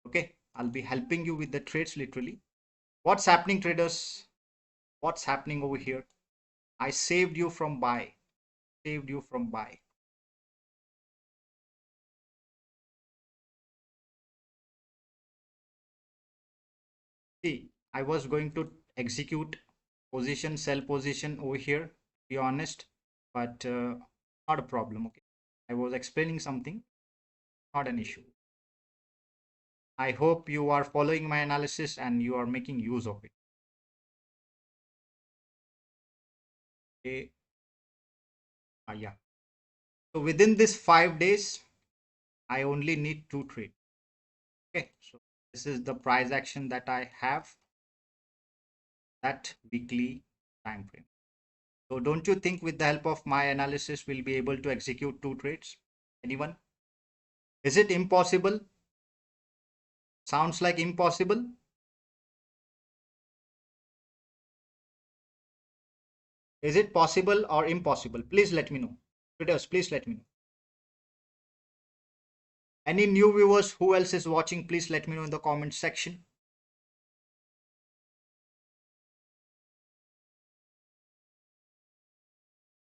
Okay, I'll be helping you with the trades literally. What's happening, traders? What's happening over here? I saved you from buy. See, I was going to execute sell position over here, to be honest, but not a problem. Okay, I was explaining something, not an issue. I hope you are following my analysis and you are making use of it. Okay. Yeah. So within this 5 days, I only need 2 trades. Okay. So this is the price action that I have, that weekly time frame. So don't you think with the help of my analysis, we'll be able to execute 2 trades? Anyone? Is it impossible? Sounds like impossible. Is it possible or impossible? Please let me know. Traders, please let me know. Any new viewers, who else is watching, please let me know in the comment section.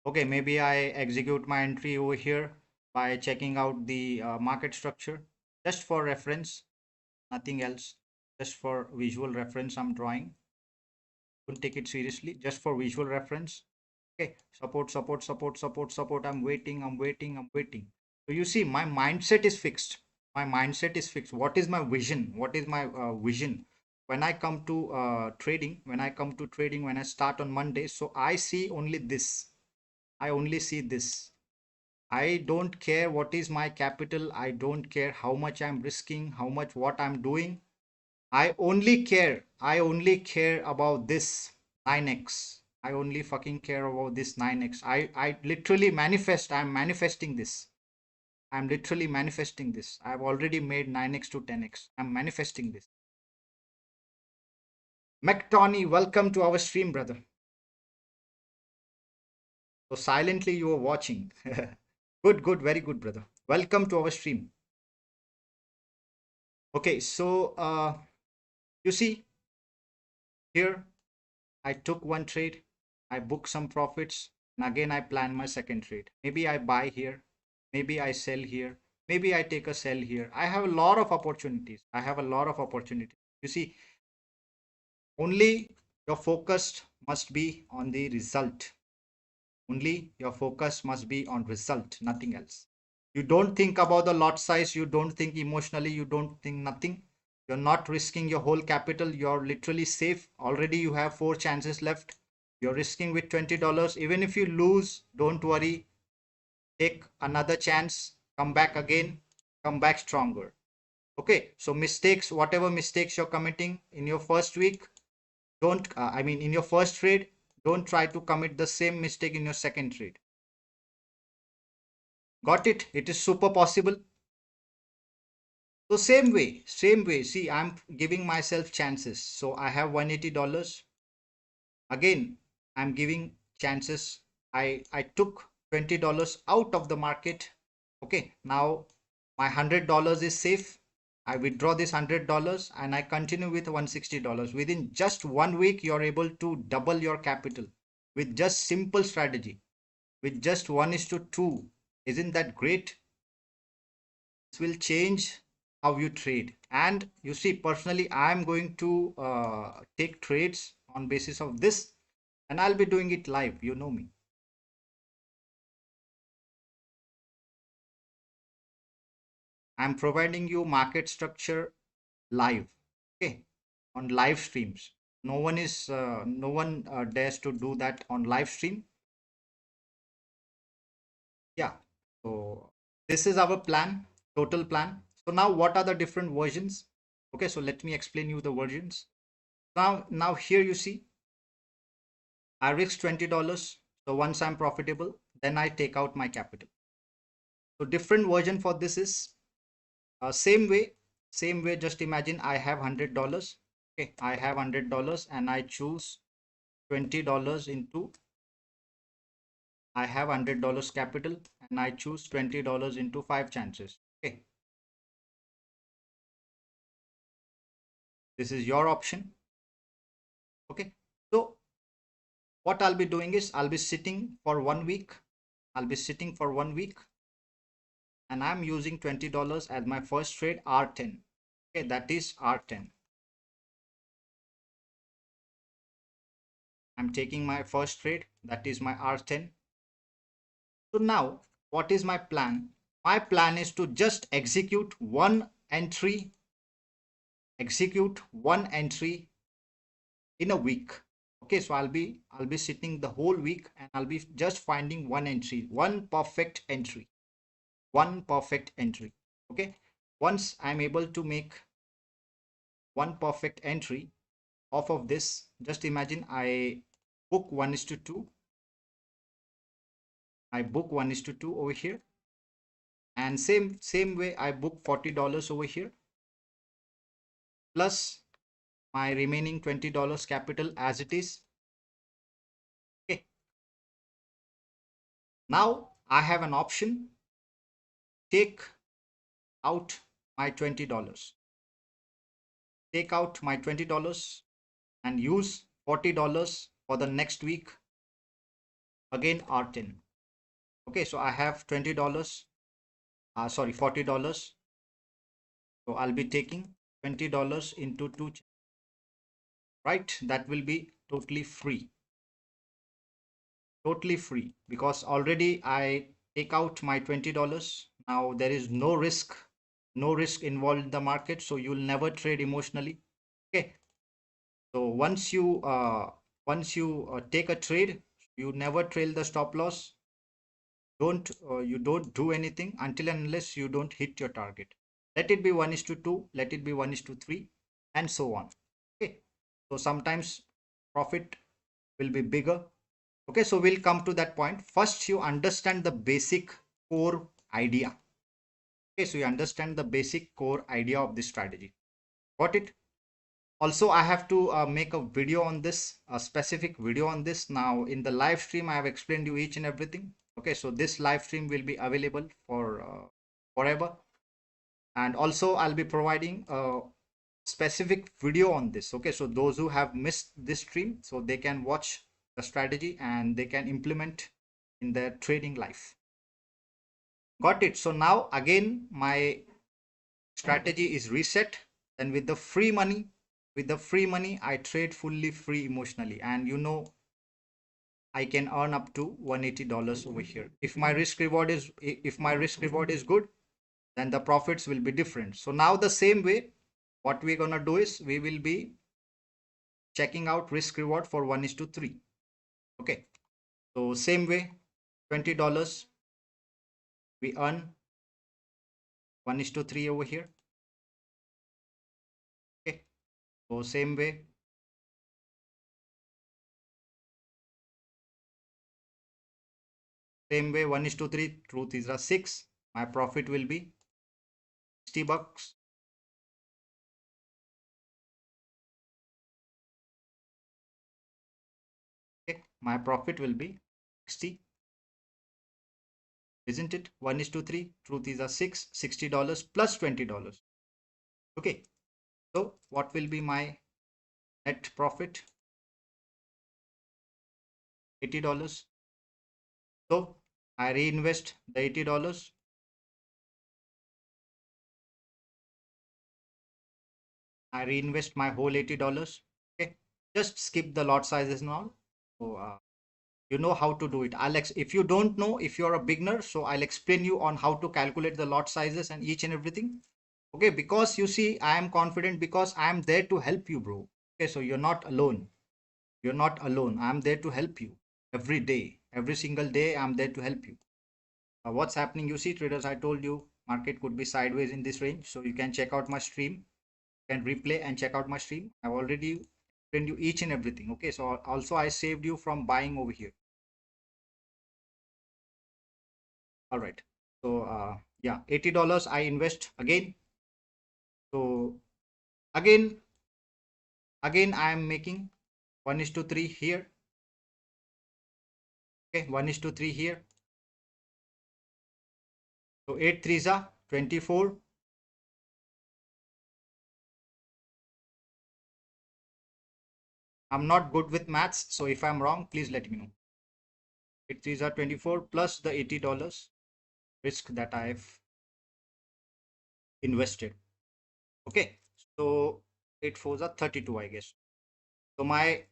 Okay, maybe I execute my entry over here by checking out the market structure just for reference. nothing else. Just for visual reference, I'm drawing. Don't take it seriously, just for visual reference. Okay, support, support, support, support, support. I'm waiting, I'm waiting, I'm waiting. So you see, my mindset is fixed. My mindset is fixed. What is my vision? What is my vision? When I come to trading, when I start on Monday, so I see only this. I only see this. I don't care what is my capital. I don't care how much I'm risking, how much what I'm doing. I only care about this 9x. I only fucking care about this 9x. I literally manifest. I'm manifesting this. I'm literally manifesting this. I've already made 9x to 10x. I'm manifesting this. McTony, welcome to our stream, brother. So silently you are watching. Good, good, very good, brother. Welcome to our stream. Okay, so you see here, I took one trade, I booked some profits, and again I plan my second trade. Maybe I buy here, maybe I sell here, maybe I take a sell here. I have a lot of opportunities. I have a lot of opportunities. You see, only your focus must be on the result. Only your focus must be on result, nothing else. You don't think about the lot size, you don't think emotionally, you don't think nothing. You're not risking your whole capital, you're literally safe. Already you have 4 chances left. You're risking with $20. Even if you lose, don't worry. Take another chance, come back again, come back stronger. Okay, so mistakes, whatever mistakes you're committing in your first week, don't, in your first trade, don't try to commit the same mistake in your second trade. Got it? It is super possible. So same way, see, I'm giving myself chances. So I have $180. Again, I'm giving chances. I took $20 out of the market. Okay, now my $100 is safe. I withdraw this $100 and I continue with $160. Within just 1 week, you're able to double your capital with just simple strategy, with just 1:2. Isn't that great? This will change how you trade. And you see, personally, I'm going to take trades on basis of this, and I'll be doing it live. You know me. I'm providing you market structure live, okay, on live streams. No one dares to do that on live stream. Yeah. So this is our plan, total plan. So now what are the different versions? Okay, so let me explain you the versions. Now here you see I risk $20. So once I'm profitable, then I take out my capital. So different version for this is same way. Just imagine I have $100. Okay, I have $100 and I choose $20 into. I have $100 capital and I choose $20 into 5 chances. Okay, this is your option. Okay, so what I'll be doing is I'll be sitting for 1 week. I'll be sitting for 1 week and I'm using $20 as my first trade, R10. Okay, that is R10. I'm taking my first trade, that is my R10. So now what is my plan? My plan is to just execute one entry in a week. Okay, so I'll be sitting the whole week and I'll be just finding one entry, one perfect entry. Okay, once I'm able to make one perfect entry off of this, just imagine I book 1:2. I book 1:2 over here, and same way I book $40 over here, plus my remaining $20 capital as it is. Okay, now I have an option. Take out my $20. Take out my $20 and use $40 for the next week. Again R10. Okay, so I have $20. Sorry, $40. So I'll be taking $20 into two, right? That will be totally free because already I take out my $20. Now there is no risk involved in the market, so you'll never trade emotionally. Okay, so once you take a trade, you never trail the stop loss. Don't You don't do anything until and unless you don't hit your target. Let it be 1:2, let it be 1:3, and so on. Okay, so sometimes profit will be bigger. Okay, so we'll come to that point. First, you understand the basic core idea. Okay, so you understand the basic core idea of this strategy. Got it? Also, I have to make a video on this, a specific video on this. Now in the live stream, I have explained you each and everything. Okay, so this live stream will be available for forever. And also I'll be providing a specific video on this. Okay, so those who have missed this stream, so they can watch the strategy and they can implement in their trading life. Got it? So now again, my strategy is reset, and with the free money, I trade fully free emotionally, and I can earn up to $180 over here. If my risk reward is good, then the profits will be different. So now the same way, what we're gonna do is we will be checking out risk reward for 1:3. Okay, so same way, $20 we earn 1:3 over here. Okay, so same way, 1:3, truth is a 6. My profit will be $60. Okay, my profit will be 60, isn't it? 1:3, truth is a 6, $60 plus $20. Okay, so what will be my net profit? $80. So I reinvest the $80. I reinvest my whole $80. Okay, just skip the lot sizes now. So you know how to do it. If you don't know, if you're a beginner, so I'll explain you on how to calculate the lot sizes and each and everything. Okay, because you see, I am confident because I am there to help you, bro. Okay, so you're not alone. You're not alone. I'm there to help you every day, every single day. I'm there to help you. What's happening? You see, traders, I told you market could be sideways in this range, so you can check out my stream. You can replay and check out my stream. I've already explained you each and everything. Okay, so also I saved you from buying over here. All right, so yeah, $80 I invest again. So again I am making 1:3 here. Okay, 1:3 here. So 8 threes are 24. I'm not good with maths, so if I'm wrong, please let me know. 8 threes are 24 plus the $80 risk that I've invested. Okay, so 8 fours are 32, I guess. So my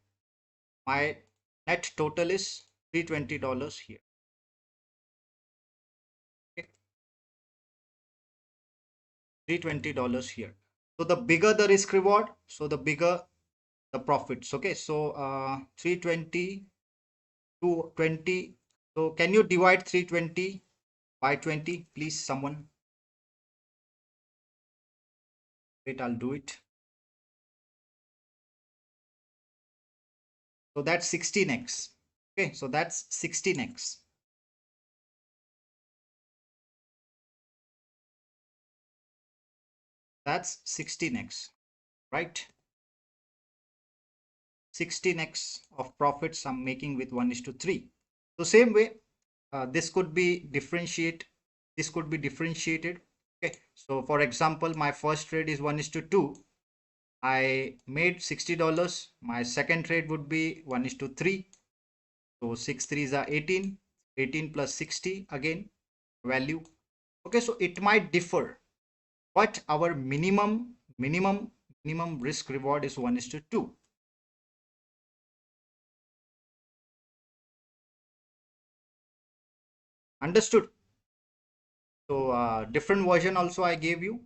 net total is $320 here. Okay, $320 here. So the bigger the risk reward, so the bigger the profits. Okay, so 320 to 20. So can you divide 320 by 20, please, someone? Wait, I'll do it. So that's 16x. Okay, so that's 16x. That's 16x, right? 16x of profits I'm making with 1:3. So same way, this could be differentiated. Okay, so for example, my first trade is 1:2. I made $60. My second trade would be 1:3. So 6 threes are 18. 18 plus 60 again value. Okay, so it might differ, but our minimum minimum risk reward is 1:2. Understood? So different version also I gave you.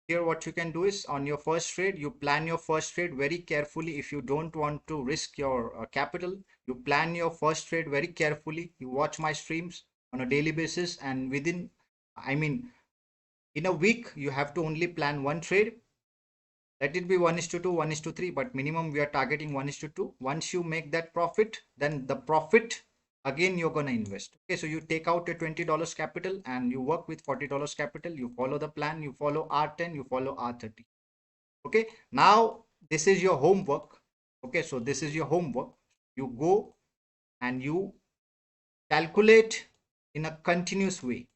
Here what you can do is on your first trade, you plan your first trade very carefully. If you don't want to risk your capital, you plan your first trade very carefully. You watch my streams on a daily basis, and within, I mean, in a week, you have to only plan one trade. Let it be 1:2, 1:3, but minimum we are targeting 1:2. Once you make that profit, then the profit again you're gonna invest. Okay, so you take out a $20 capital and you work with $40 capital. You follow the plan, you follow R10, you follow R30. Okay, now this is your homework. Okay, so this is your homework. You go and you calculate in a continuous way.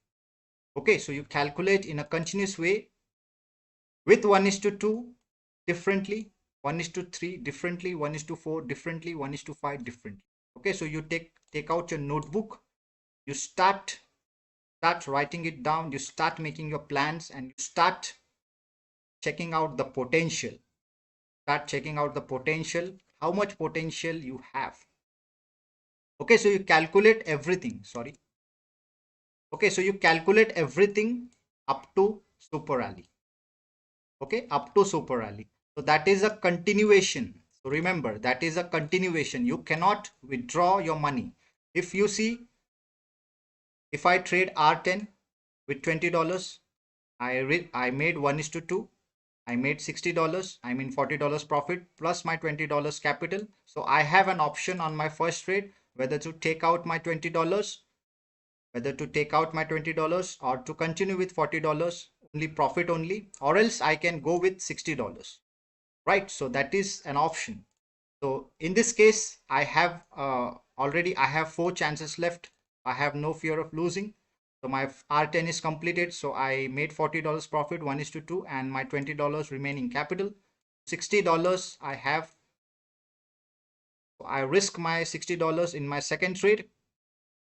Okay, so you calculate in a continuous way with 1:2 differently, 1:3 differently, 1:4 differently, 1:5 differently. Okay, so you take out your notebook, you start writing it down, you start making your plans, and you start checking out the potential. Start checking out the potential, how much potential you have. Okay, so you calculate everything. Sorry. Okay, so you calculate everything up to super rally. Okay, up to super rally. So that is a continuation. So remember, that is a continuation. You cannot withdraw your money. If you see, if I trade R10 with $20, I made 1:2. I made $60. I mean $40 profit plus my $20 capital. So I have an option on my first trade whether to take out my $20, or to continue with $40 only profit only, or else I can go with $60. Right, so that is an option. So in this case I have already I have 4 chances left. I have no fear of losing. So my R10 is completed, so I made $40 profit, 1:2, and my $20 remaining capital, $60 I have. I risk my $60 in my second trade.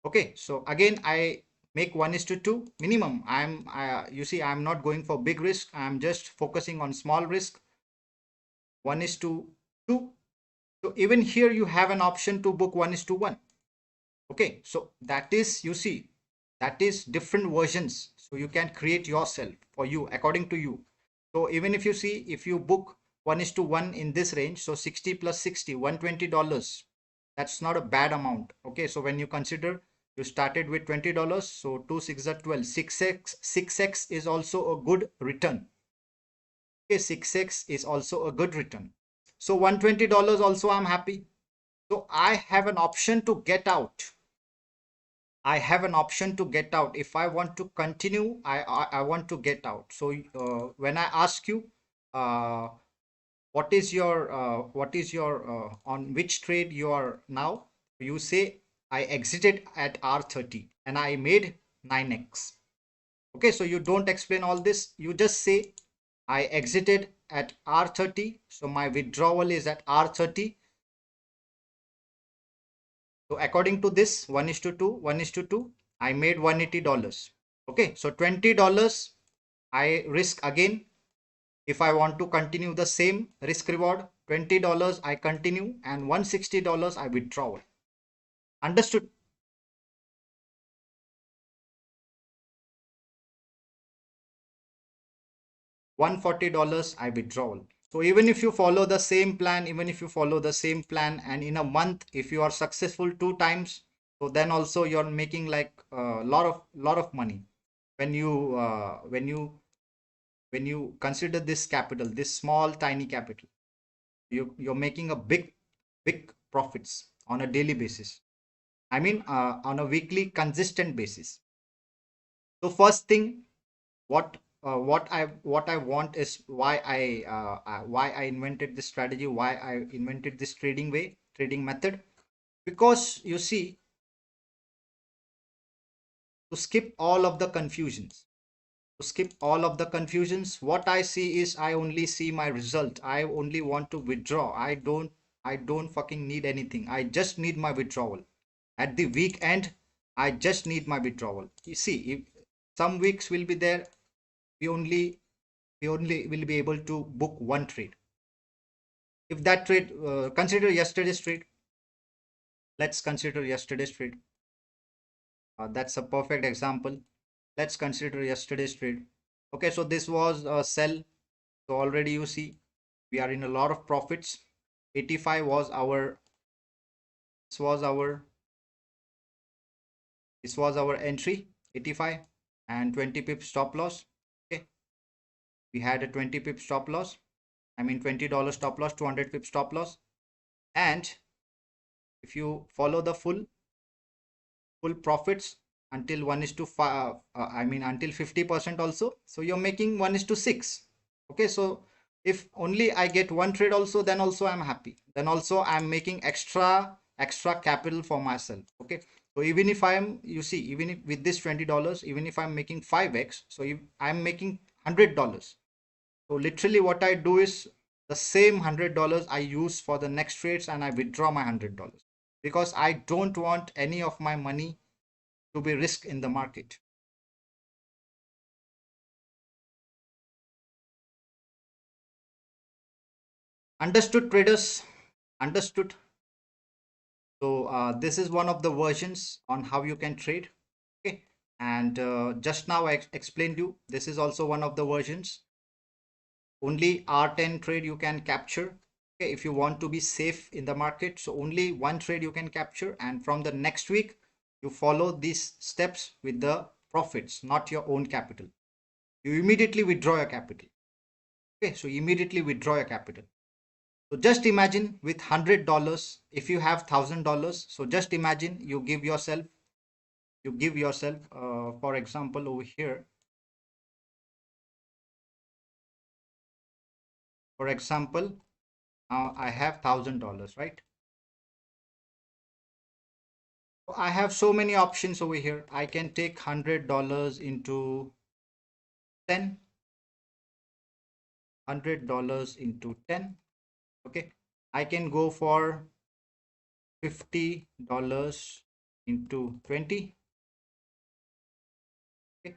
Okay, so again I make 1:2 minimum. You see, I'm not going for big risk, I'm just focusing on small risk. 1:2. So even here you have an option to book 1:1. Okay, so that is, you see, that is different versions. So you can create yourself for you according to you. So even if you see, if you book 1:1 in this range, so 60 plus 60, $120. That's not a bad amount. Okay, so when you consider you started with $20, so 2 6 are 12, 6x is also a good return. Okay, 6x is also a good return. So $120 also I'm happy. So I have an option to get out. I have an option to get out. If I want to continue, I want to get out. So when I ask you, what is your on which trade you are now, you say I exited at R30 and I made 9x. Okay, so you don't explain all this. You just say I exited at R30, so my withdrawal is at R30. So according to this 1:2, I made $180. Okay, so $20 I risk again. If I want to continue the same risk reward, $20 I continue, and $160 I withdraw. Understood? $140 I withdraw. So even if you follow the same plan, and in a month, if you are successful 2 times, so then also you're making like a lot of money. When you consider this capital, this small tiny capital, you're making a big profits on a daily basis. I mean on a weekly consistent basis. So first thing, what I want is why I invented this strategy, why I invented this trading method. Because you see, to skip all of the confusions, what I see is I only see my result. I only want to withdraw. I don't fucking need anything. I just need my withdrawal. At the weekend, I just need my withdrawal. You see, if some weeks will be there, we only we only will be able to book one trade. If that trade, consider yesterday's trade. Let's consider yesterday's trade. That's a perfect example. Let's consider yesterday's trade. Okay, so this was a sell. So already you see we are in a lot of profits. 85 was our, this was our, this was our entry, 85, and 20 pips stop loss. Okay, we had a 20 pip stop loss. I mean $20 stop loss, 200 pip stop loss. And if you follow the full profits until 1 is to 5, I mean until 50% also, so you're making 1 is to 6. Okay, so if only I get one trade also, then also I'm happy, then also I'm making extra capital for myself. Okay, so even if I'm, you see, even if with this $20, even if I'm making 5x, so if I'm making $100, so literally what I do is the same $100 I use for the next trades, and I withdraw my $100 because I don't want any of my money to be risk in the market. Understood, traders? Understood. So this is one of the versions on how you can trade. Okay, and just now I explained you, this is also one of the versions. Only R10 trade you can capture. Okay, if you want to be safe in the market, so only one trade you can capture, and from the next week you follow these steps with the profits, not your own capital. You immediately withdraw your capital. Okay, so immediately withdraw your capital. So just imagine with $100, if you have $1,000, so just imagine you give yourself, for example, over here, for example, I have $1,000, right? So I have so many options over here. I can take $100 into 10, $100 into 10. Okay, I can go for $50 into 20. Okay,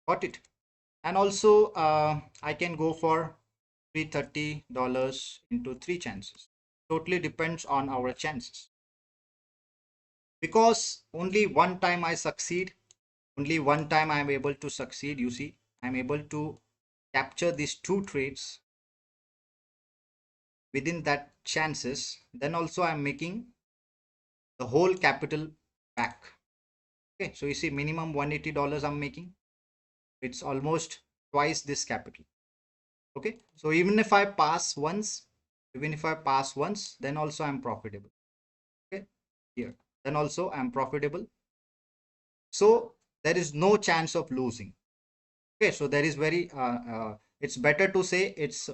got it. And also I can go for $330 into 3 chances. Totally depends on our chances, because only one time I succeed, only one time I am able to succeed. You see, I'm able to capture these 2 trades within that chances, then also I'm making the whole capital back. Okay, so you see, minimum $180 I'm making. It's almost twice this capital. Okay, so even if I pass once, then also I'm profitable. Okay, here, then also I'm profitable. So there is no chance of losing. Okay, so there is very it's better to say it's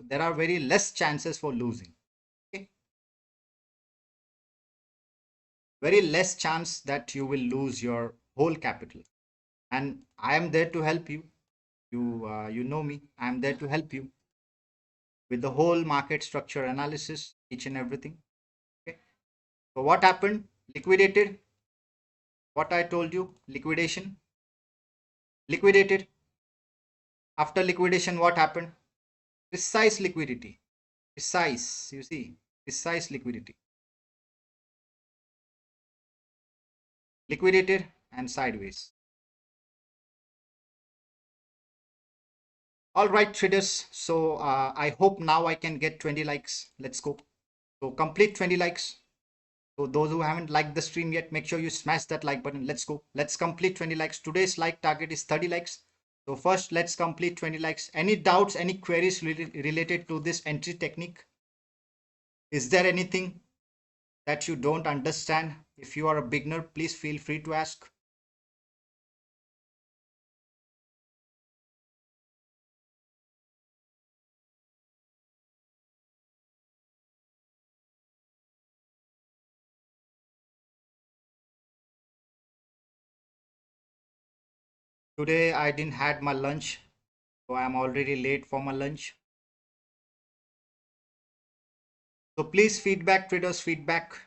there are very less chances for losing. Okay, very less chance that you will lose your whole capital, and I am there to help you. You know me, I am there to help you with the whole market structure analysis, each and everything. Okay, so what happened? Liquidated. What I told you, liquidated. After liquidation, what happened? Precise liquidity, precise, you see, precise liquidity, liquidated and sideways. All right, traders, so I hope now I can get 20 likes. Let's go. So complete 20 likes. So those who haven't liked the stream yet, make sure you smash that like button. Let's go. Let's complete 20 likes. Today's like target is 30 likes. So first, let's complete 20 likes. Any doubts, any queries related to this entry technique? Is there anything that you don't understand? If you are a beginner, please feel free to ask. Today I didn't had my lunch, so I'm already late for my lunch. So please feedback, traders, feedback.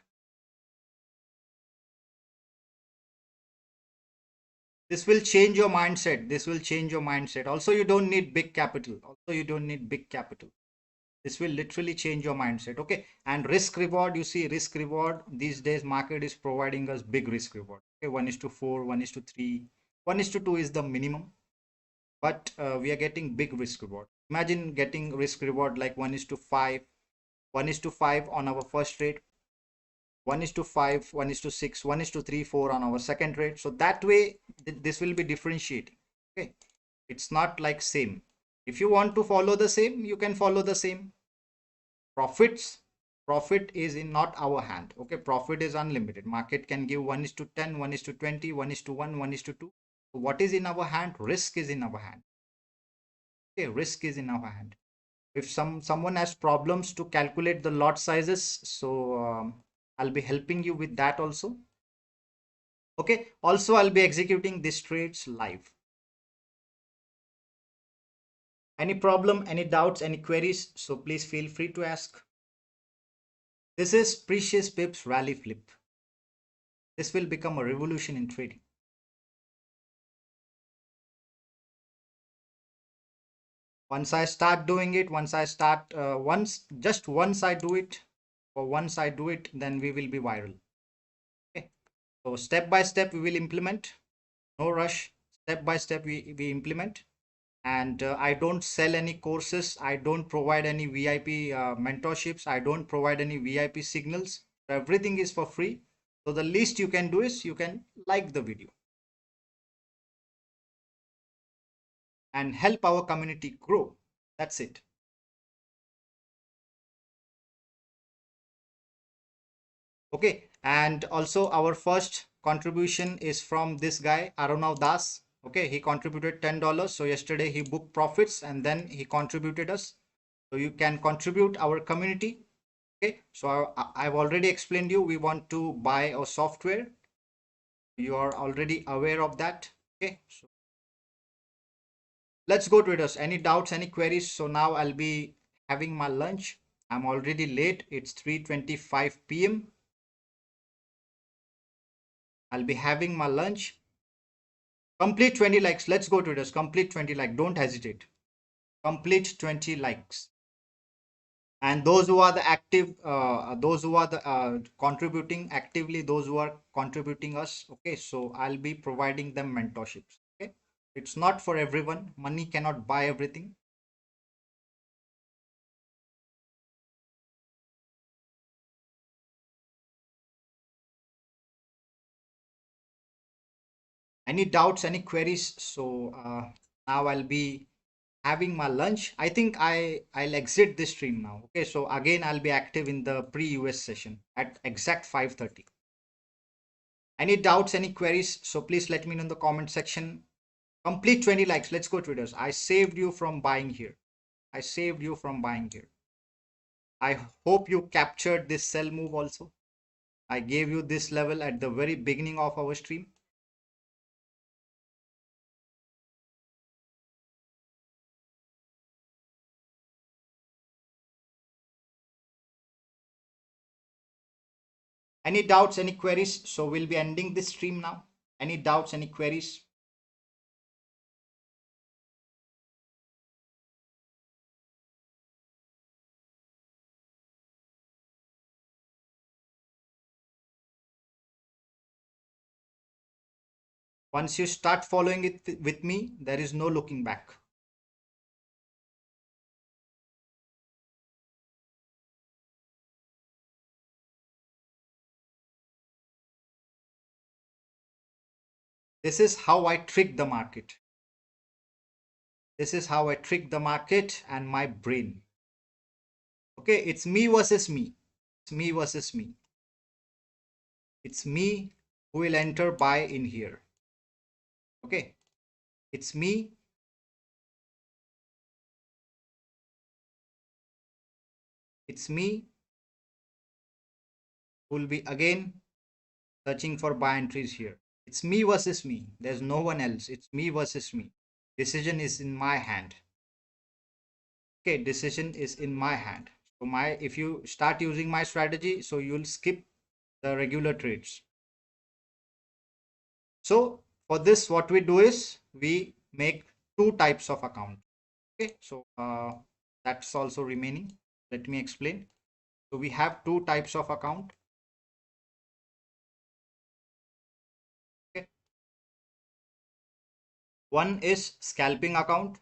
This will change your mindset. This will change your mindset. Also, you don't need big capital. Also, you don't need big capital. This will literally change your mindset. Okay. And risk reward, you see, risk reward these days, market is providing us big risk reward. Okay. 1:4, 1:3, 1:2 is the minimum, but we are getting big risk reward. Imagine getting risk reward like 1:5, 1:5 on our first trade, 1:5, 1:6, 1:3, 4 on our second trade. So that way, this will be differentiating. Okay. It's not like same. If you want to follow the same, you can follow the same. Profit is in not our hand. Okay. Profit is unlimited. Market can give 1:10, 1:20, 1:1, 1:2. So what is in our hand? Risk is in our hand. Okay. Risk is in our hand. If someone has problems to calculate the lot sizes, so I'll be helping you with that also. Okay. Also, I'll be executing these trades live. Any problem, any doubts, any queries? So please feel free to ask. This is precious pips rally flip. This will become a revolution in trading. Once I start doing it, once I do it, or once I do it, then we will be viral. Okay. So step by step we will implement. No rush. Step by step we implement. And I don't sell any courses. I don't provide any VIP mentorships. I don't provide any VIP signals. Everything is for free. So the least you can do is you can like the video and help our community grow. That's it. Okay. And also our first contribution is from this guy, Arunav Das. Okay. He contributed $10. So yesterday he booked profits and then he contributed us. So you can contribute our community. Okay. So I've already explained you, we want to buy a software. You are already aware of that. Okay. So let's go traders. Any doubts, any queries? So now I'll be having my lunch. I'm already late. It's 3:25 p.m. I'll be having my lunch. Complete 20 likes. Let's go traders. Complete 20 likes. Don't hesitate. Complete 20 likes. And those who are the active, those who are the contributing actively, those who are contributing us. Okay. So I'll be providing them mentorships. Okay. It's not for everyone. Money cannot buy everything. Any doubts, any queries? So now I'll be having my lunch. I think I'll exit this stream now. Okay, so again I'll be active in the pre-US session at exact 5:30. Any doubts, any queries? So please let me know in the comment section. Complete 20 likes. Let's go traders. I saved you from buying here. I saved you from buying here. I hope you captured this sell move also. I gave you this level at the very beginning of our stream. Any doubts, any queries? So we'll be ending this stream now. Any doubts, any queries? Once you start following it with me, there is no looking back. This is how I trick the market. This is how I trick the market and my brain. Okay, it's me versus me. It's me versus me. It's me who will enter buy in here. Okay, it's me. It's me who will be again searching for buy entries here. It's me versus me. There's no one else. It's me versus me. Decision is in my hand. Okay, decision is in my hand. So if you start using my strategy, so you'll skip the regular trades. So For this, what we do is we make two types of account. Okay, so that's also remaining. Let me explain. So we have two types of account. Okay. One is scalping account.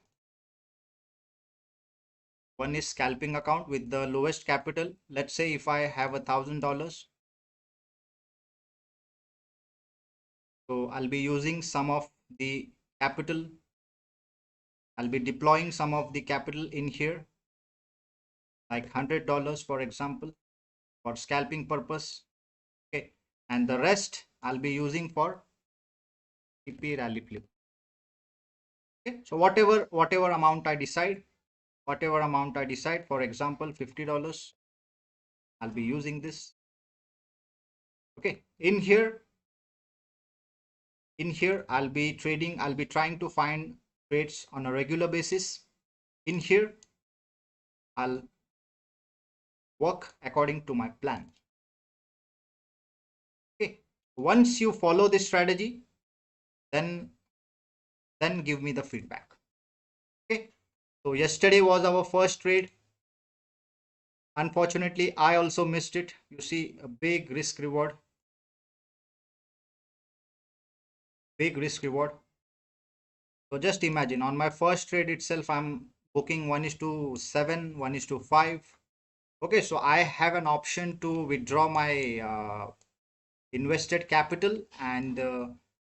One is scalping account with the lowest capital. Let's say if I have $1,000, so I'll be using some of the capital. I'll be deploying some of the capital in here, like $100, for example, for scalping purpose. Okay, and the rest I'll be using for TP rally flip. Okay, so whatever amount I decide, for example, $50, I'll be using this. Okay, in here I'll be trading. I'll be trying to find trades on a regular basis. In here I'll work according to my plan. Okay, once you follow this strategy, then give me the feedback. Okay, so yesterday was our first trade. Unfortunately, I also missed it. You see a big risk reward. So just imagine, on my first trade itself, I'm booking 1:7, 1:5. Okay, so I have an option to withdraw my invested capital, and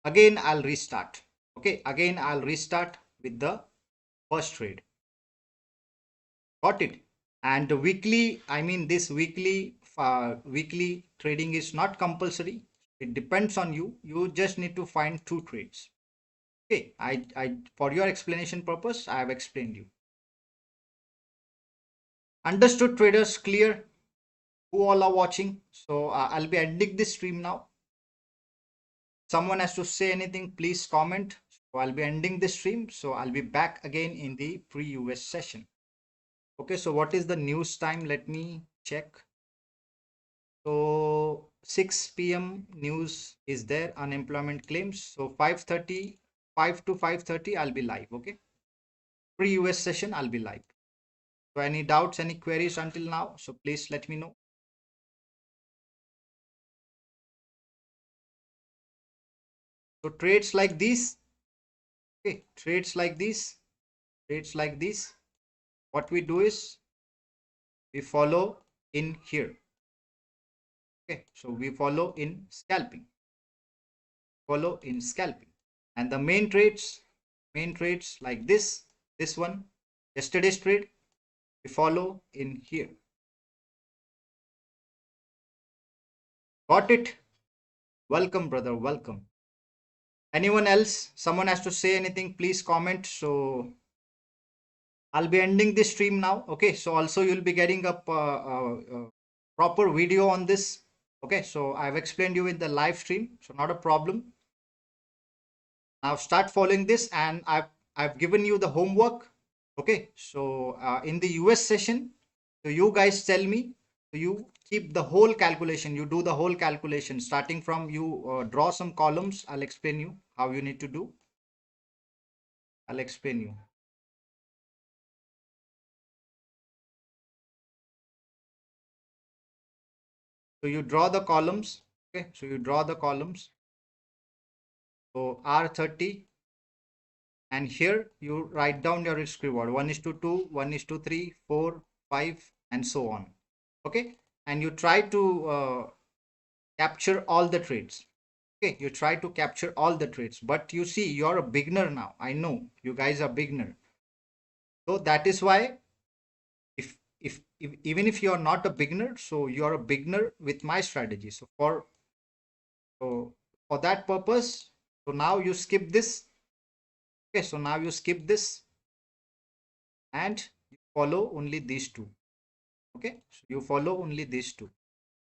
again I'll restart. Okay, again I'll restart with the first trade. Got it? And weekly, I mean, this weekly trading is not compulsory. It depends on you. You just need to find two trades. Okay, I for your explanation purpose, I have explained you. Understood, traders? Clear? Who all are watching? So I'll be ending this stream now. Someone has to say anything, please comment. So I'll be ending this stream. So I'll be back again in the pre-US session. Okay, so what is the news time? Let me check. So 6 p.m. news is there, unemployment claims. So 5:30, 5 to 5:30, I'll be live. Okay, pre-US session, I'll be live. So any doubts, any queries until now? So please let me know. So trades like these, okay, trades like these, what we do is we follow in here. Okay, so we follow in scalping, and the main trades like this one, yesterday's trade, we follow in here. Got it? Welcome, brother, welcome. Anyone else? Someone has to say anything, please comment. So I'll be ending this stream now. Okay, so also you'll be getting a proper video on this. Okay, so I've explained you in the live stream, so not a problem. Now start following this, and I've given you the homework. Okay, so in the US session, so you guys tell me, so you keep the whole calculation, you do the whole calculation starting from, you draw some columns. I'll explain you how you need to do. I'll explain you. So you draw the columns. Okay, so you draw the columns. So R30, and here you write down your risk reward, 1:2, 1:3, 4, 5, and so on. Okay, and you try to capture all the trades. Okay, you try to capture all the trades, but you see, you're a beginner now. I know you guys are beginner, so that is why, if even if you are not a beginner, so you are a beginner with my strategy. So for that purpose, so now you skip this. Okay, so now you skip this and you follow only these two. Okay, so you follow only these two,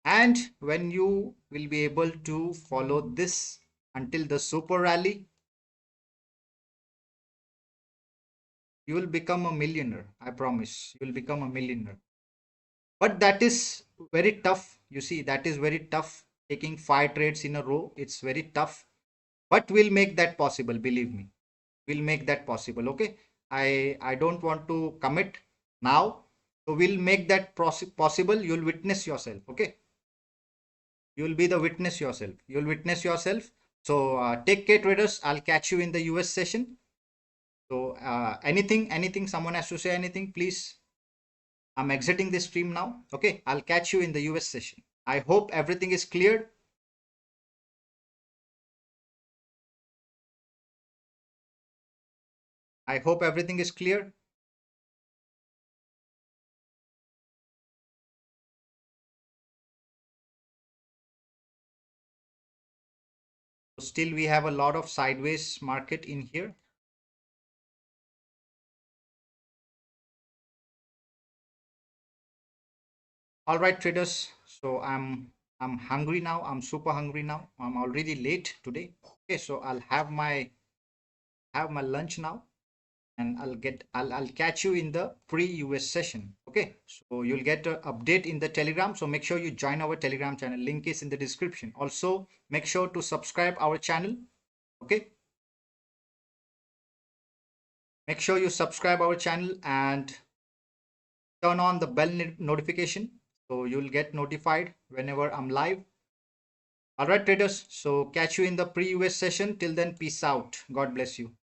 and when you will be able to follow this until the super rally, you will become a millionaire. I promise, you will become a millionaire. But that is very tough. You see, that is very tough. Taking 5 trades in a row, it's very tough. but we'll make that possible, believe me. We'll make that possible. Okay, I don't want to commit now, so we'll make that possible. You'll witness yourself. Okay, you'll be the witness yourself. You'll witness yourself. So take care, traders. I'll catch you in the US session. So anything someone has to say, anything, please. I'm exiting this stream now. Okay, I'll catch you in the US session. I hope everything is cleared. I hope everything is clear. Still, we have a lot of sideways market in here. All right, traders. So I'm hungry now. I'm super hungry now. I'm already late today. Okay, so I'll have my lunch now, and I'll catch you in the pre-US session. Okay, so you'll get an update in the Telegram. So make sure you join our Telegram channel. Link is in the description. Also, make sure to subscribe our channel. Okay, make sure you subscribe our channel and turn on the bell notification so you'll get notified whenever I'm live. All right, traders. So catch you in the pre-US session. Till then, peace out. God bless you.